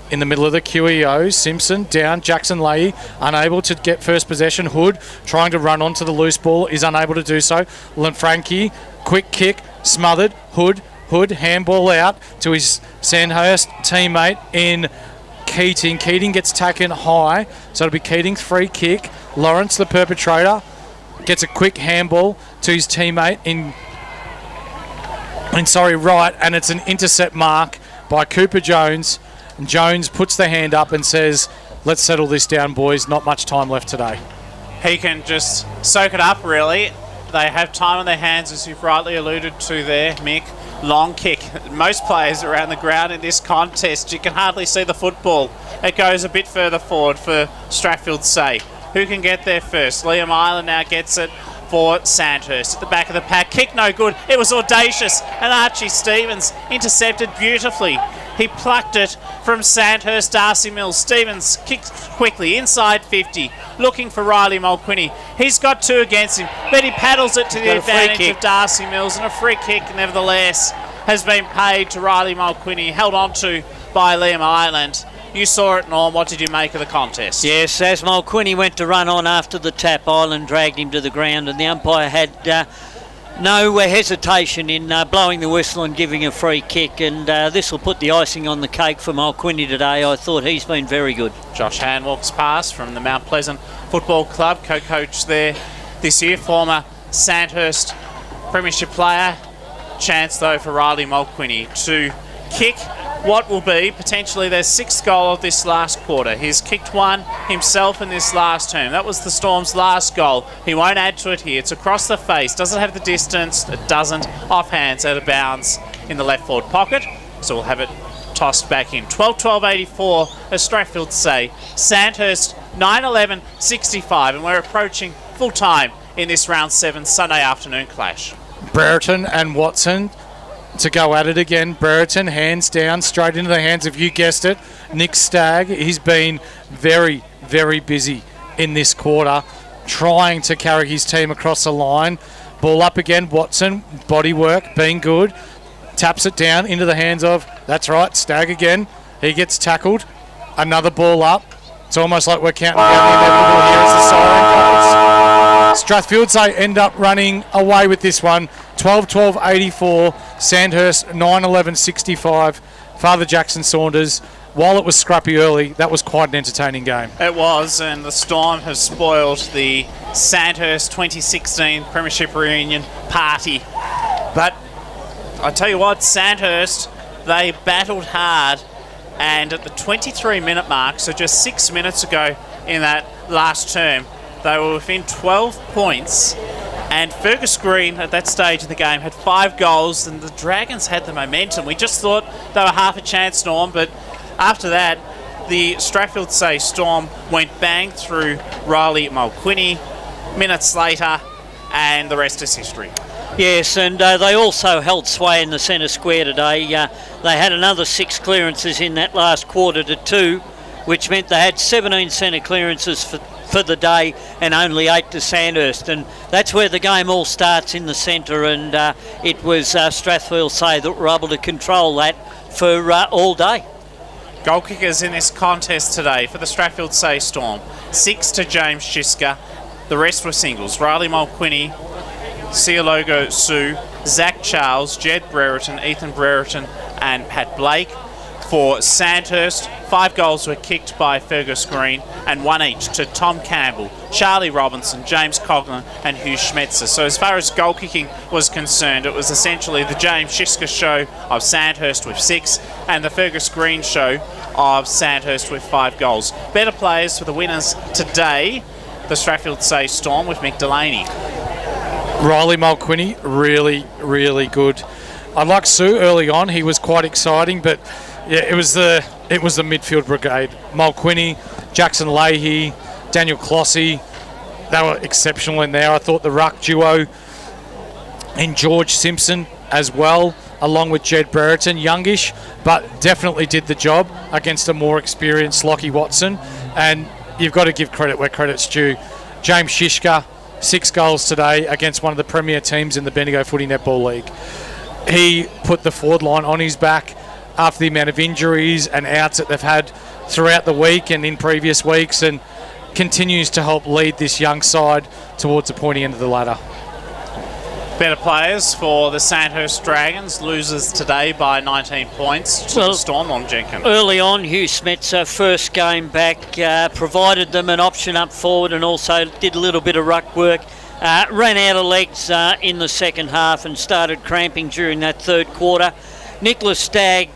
in the middle of the QEO. Simpson down. Jackson Leahy unable to get first possession. Hood trying to run onto the loose ball is unable to do so. Lanfranchi, quick kick, smothered. Hood, handball out to his Sandhurst teammate in Keating. Keating gets taken high, so it'll be Keating's free kick. Lawrence, the perpetrator, gets a quick handball to his teammate in Wright, and it's an intercept mark by Cooper Jones. And Jones puts the hand up and says, let's settle this down, boys. Not much time left today. He can just soak it up, really. They have time on their hands, as you've rightly alluded to there, Mick. Long kick. Most players around the ground in this contest, you can hardly see the football. It goes a bit further forward for Strathfieldsaye. Who can get there first? Liam Island now gets it for Sandhurst. At the back of the pack, kick no good. It was audacious, and Archie Stevens intercepted beautifully. He plucked it from Sandhurst, Darcy Mills. Stevens kicks quickly inside 50, looking for Riley Mulquinny. He's got two against him, but he paddles it to the advantage of Darcy Mills, and a free kick nevertheless has been paid to Riley Mulquinny, held on to by Liam Island. You saw it, Norm. What did you make of the contest? Yes, as Mulquinny went to run on after the tap, Island dragged him to the ground, and the umpire had no hesitation in blowing the whistle and giving a free kick, and this will put the icing on the cake for Mulquinny today. I thought he's been very good. Josh Hand walks past from the Mount Pleasant Football Club, co-coach there this year, former Sandhurst Premiership player. Chance though for Riley Mulquinny to kick what will be potentially their sixth goal of this last quarter. He's kicked one himself in this last term. That was the Storm's last goal. He won't add to it here. It's across the face. Doesn't have the distance. It doesn't. Off hands, out of bounds in the left forward pocket. So we'll have it tossed back in. 12-12-84 as Strathfieldsaye. Sandhurst 9-11-65. And we're approaching full time in this round 7 Sunday afternoon clash. Brereton and Watson to go at it again. Brereton, hands down, straight into the hands of, you guessed it, Nick Stagg. He's been very, very busy in this quarter, trying to carry his team across the line. Ball up again, Watson, body work, being good. Taps it down into the hands of, that's right, Stagg again. He gets tackled. Another ball up. It's almost like we're counting down the inevitable here as the siren goes. Strathfieldsaye end up running away with this one. 12-12-84. Sandhurst 9-11-65. Father Jackson Saunders. While it was scrappy early, that was quite an entertaining game. It was, and the Storm have spoiled the Sandhurst 2016 Premiership Reunion party. But I tell you what, Sandhurst, they battled hard, and at the 23-minute mark, so just 6 minutes ago in that last term, they were within 12 points, and Fergus Green at that stage of the game had 5 goals, and the Dragons had the momentum. We just thought they were half a chance, Norm, but after that, the Strathfieldsaye Storm went bang through Riley Mulquinny minutes later, and the rest is history. Yes, and they also held sway in the centre square today. They had another 6 clearances in that last quarter to 2, which meant they had 17 centre clearances for the day and only 8 to Sandhurst, and that's where the game all starts, in the centre, and it was Strathfieldsaye that were able to control that for all day. Goal kickers in this contest today for the Strathfieldsaye Storm. 6 to James Shiska. The rest were singles. Riley Mulquinny, Siologo Sue, Zach Charles, Jed Brereton, Ethan Brereton and Pat Blake. For Sandhurst, 5 goals were kicked by Fergus Green and 1 each to Tom Campbell, Charlie Robinson, James Coughlin and Hugh Schmetzer. So as far as goal kicking was concerned, it was essentially the James Shiska show of Sandhurst with 6 and the Fergus Green show of Sandhurst with 5 goals. Better players for the winners today, the Strathfieldsaye Storm with Mick Delaney. Riley Mulquinny, really, really good. I like Sue early on. He was quite exciting, but yeah, it was the midfield brigade. Mulquinny, Jackson Leahy, Daniel Clossy, they were exceptional in there. I thought the ruck duo and George Simpson as well, along with Jed Brereton, youngish, but definitely did the job against a more experienced Lockie Watson. And you've got to give credit where credit's due. James Shiska, 6 goals today against one of the premier teams in the Bendigo Footy Netball League. He put the forward line on his back after the amount of injuries and outs that they've had throughout the week and in previous weeks, and continues to help lead this young side towards the pointy end of the ladder. Better players for the Sandhurst Dragons, losers today by 19 points to the Storm on Jenkins. Early on, Hugh Schmetzer, first game back, provided them an option up forward and also did a little bit of ruck work. Ran out of legs in the second half and started cramping during that third quarter. Nicholas Stagg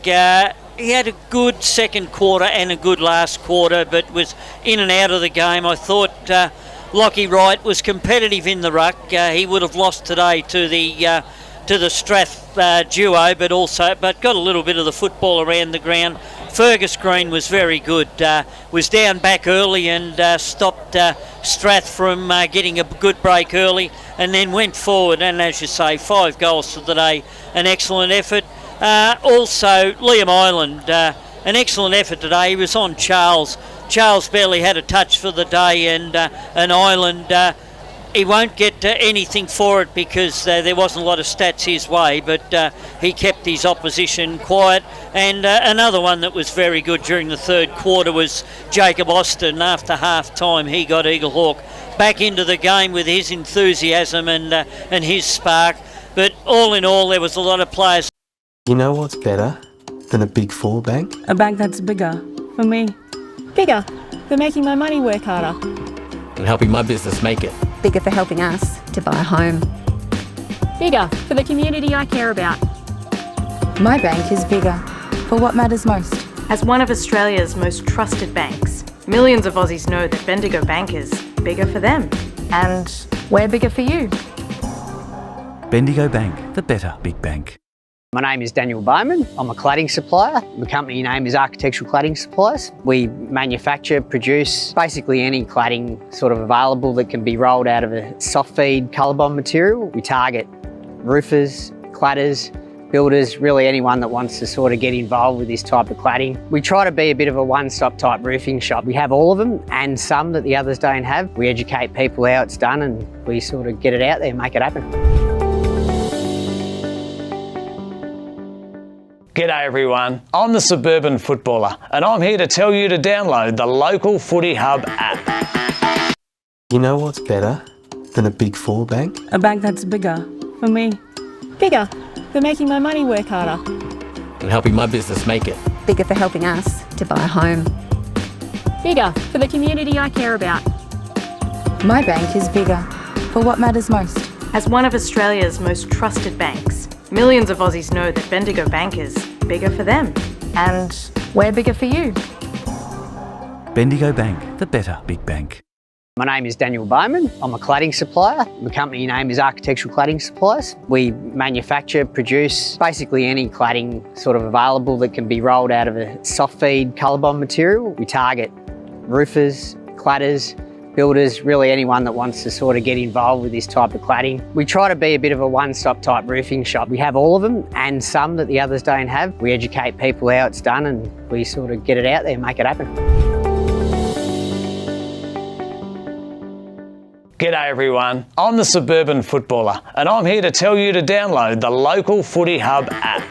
he had a good second quarter and a good last quarter, but was in and out of the game. I thought Lockie Wright was competitive in the ruck. He would have lost today to the Strath duo, but got a little bit of the football around the ground. Fergus Green was very good. Was down back early and stopped Strath from getting a good break early, and then went forward. And as you say, 5 goals for the day, an excellent effort. Also, Liam Island, an excellent effort today. He was on Charles. Charles barely had a touch for the day, and Island, he won't get anything for it because there wasn't a lot of stats his way, but he kept his opposition quiet. And another one that was very good during the third quarter was Jacob Austin. After half-time, he got Eagle Hawk back into the game with his enthusiasm and his spark. But all in all, there was a lot of players. You know what's better than a Big Four bank? A bank that's bigger for me. Bigger for making my money work harder. And helping my business make it. Bigger for helping us to buy a home. Bigger for the community I care about. My bank is bigger for what matters most. As one of Australia's most trusted banks, millions of Aussies know that Bendigo Bank is bigger for them. And we're bigger for you. Bendigo Bank, the better big bank. My name is Daniel Bowman. I'm a cladding supplier. The company name is Architectural Cladding Supplies. We manufacture, produce basically any cladding sort of available that can be rolled out of a soft feed colour bond material. We target roofers, cladders, builders, really anyone that wants to sort of get involved with this type of cladding. We try to be a bit of a one-stop type roofing shop. We have all of them and some that the others don't have. We educate people how it's done and we sort of get it out there and make it happen. G'day everyone, I'm the Suburban Footballer and I'm here to tell you to download the Local Footy Hub app. You know what's better than a Big Four bank? A bank that's bigger for me. Bigger for making my money work harder. And helping my business make it. Bigger for helping us to buy a home. Bigger for the community I care about. My bank is bigger for what matters most. As one of Australia's most trusted banks, millions of Aussies know that Bendigo Bank is bigger for them. And we're bigger for you. Bendigo Bank, the better big bank. My name is Daniel Bowman. I'm a cladding supplier. The company name is Architectural Cladding Supplies. We manufacture, produce basically any cladding sort of available that can be rolled out of a soft feed colour bond material. We target roofers, cladders, builders, really anyone that wants to sort of get involved with this type of cladding. We try to be a bit of a one-stop type roofing shop. We have all of them and some that the others don't have. We educate people how it's done and we sort of get it out there and make it happen. G'day everyone, I'm the Suburban Footballer and I'm here to tell you to download the Local Footy Hub app.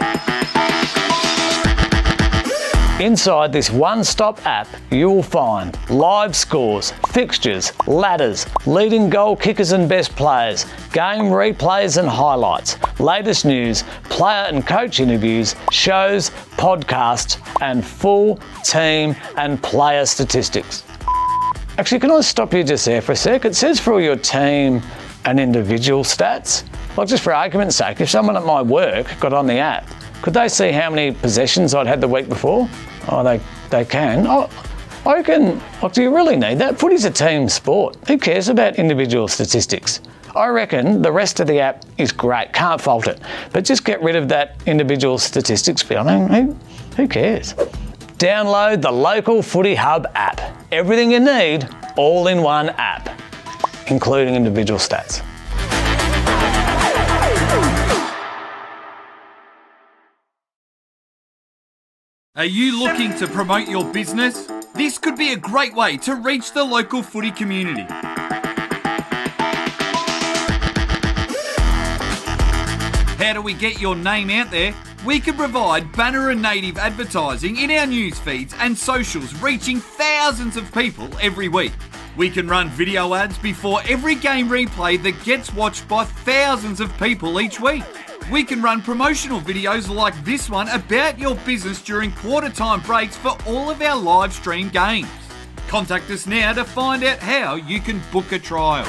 Inside this one-stop app, you will find live scores, fixtures, ladders, leading goal kickers and best players, game replays and highlights, latest news, player and coach interviews, shows, podcasts, and full team and player statistics. Actually, can I stop you just there for a sec? It says for all your team and individual stats. Like, just for argument's sake, if someone at my work got on the app, could they see how many possessions I'd had the week before? Oh, they can. Oh, I reckon, like, do you really need that? Footy's a team sport. Who cares about individual statistics? I reckon the rest of the app is great, can't fault it. But just get rid of that individual statistics bit. I mean, who cares? Download the Local Footy Hub app. Everything you need, all in one app, including individual stats. Are you looking to promote your business? This could be a great way to reach the local footy community. How do we get your name out there? We can provide banner and native advertising in our news feeds and socials, reaching thousands of people every week. We can run video ads before every game replay that gets watched by thousands of people each week. We can run promotional videos like this one about your business during quarter time breaks for all of our live stream games. Contact us now to find out how you can book a trial.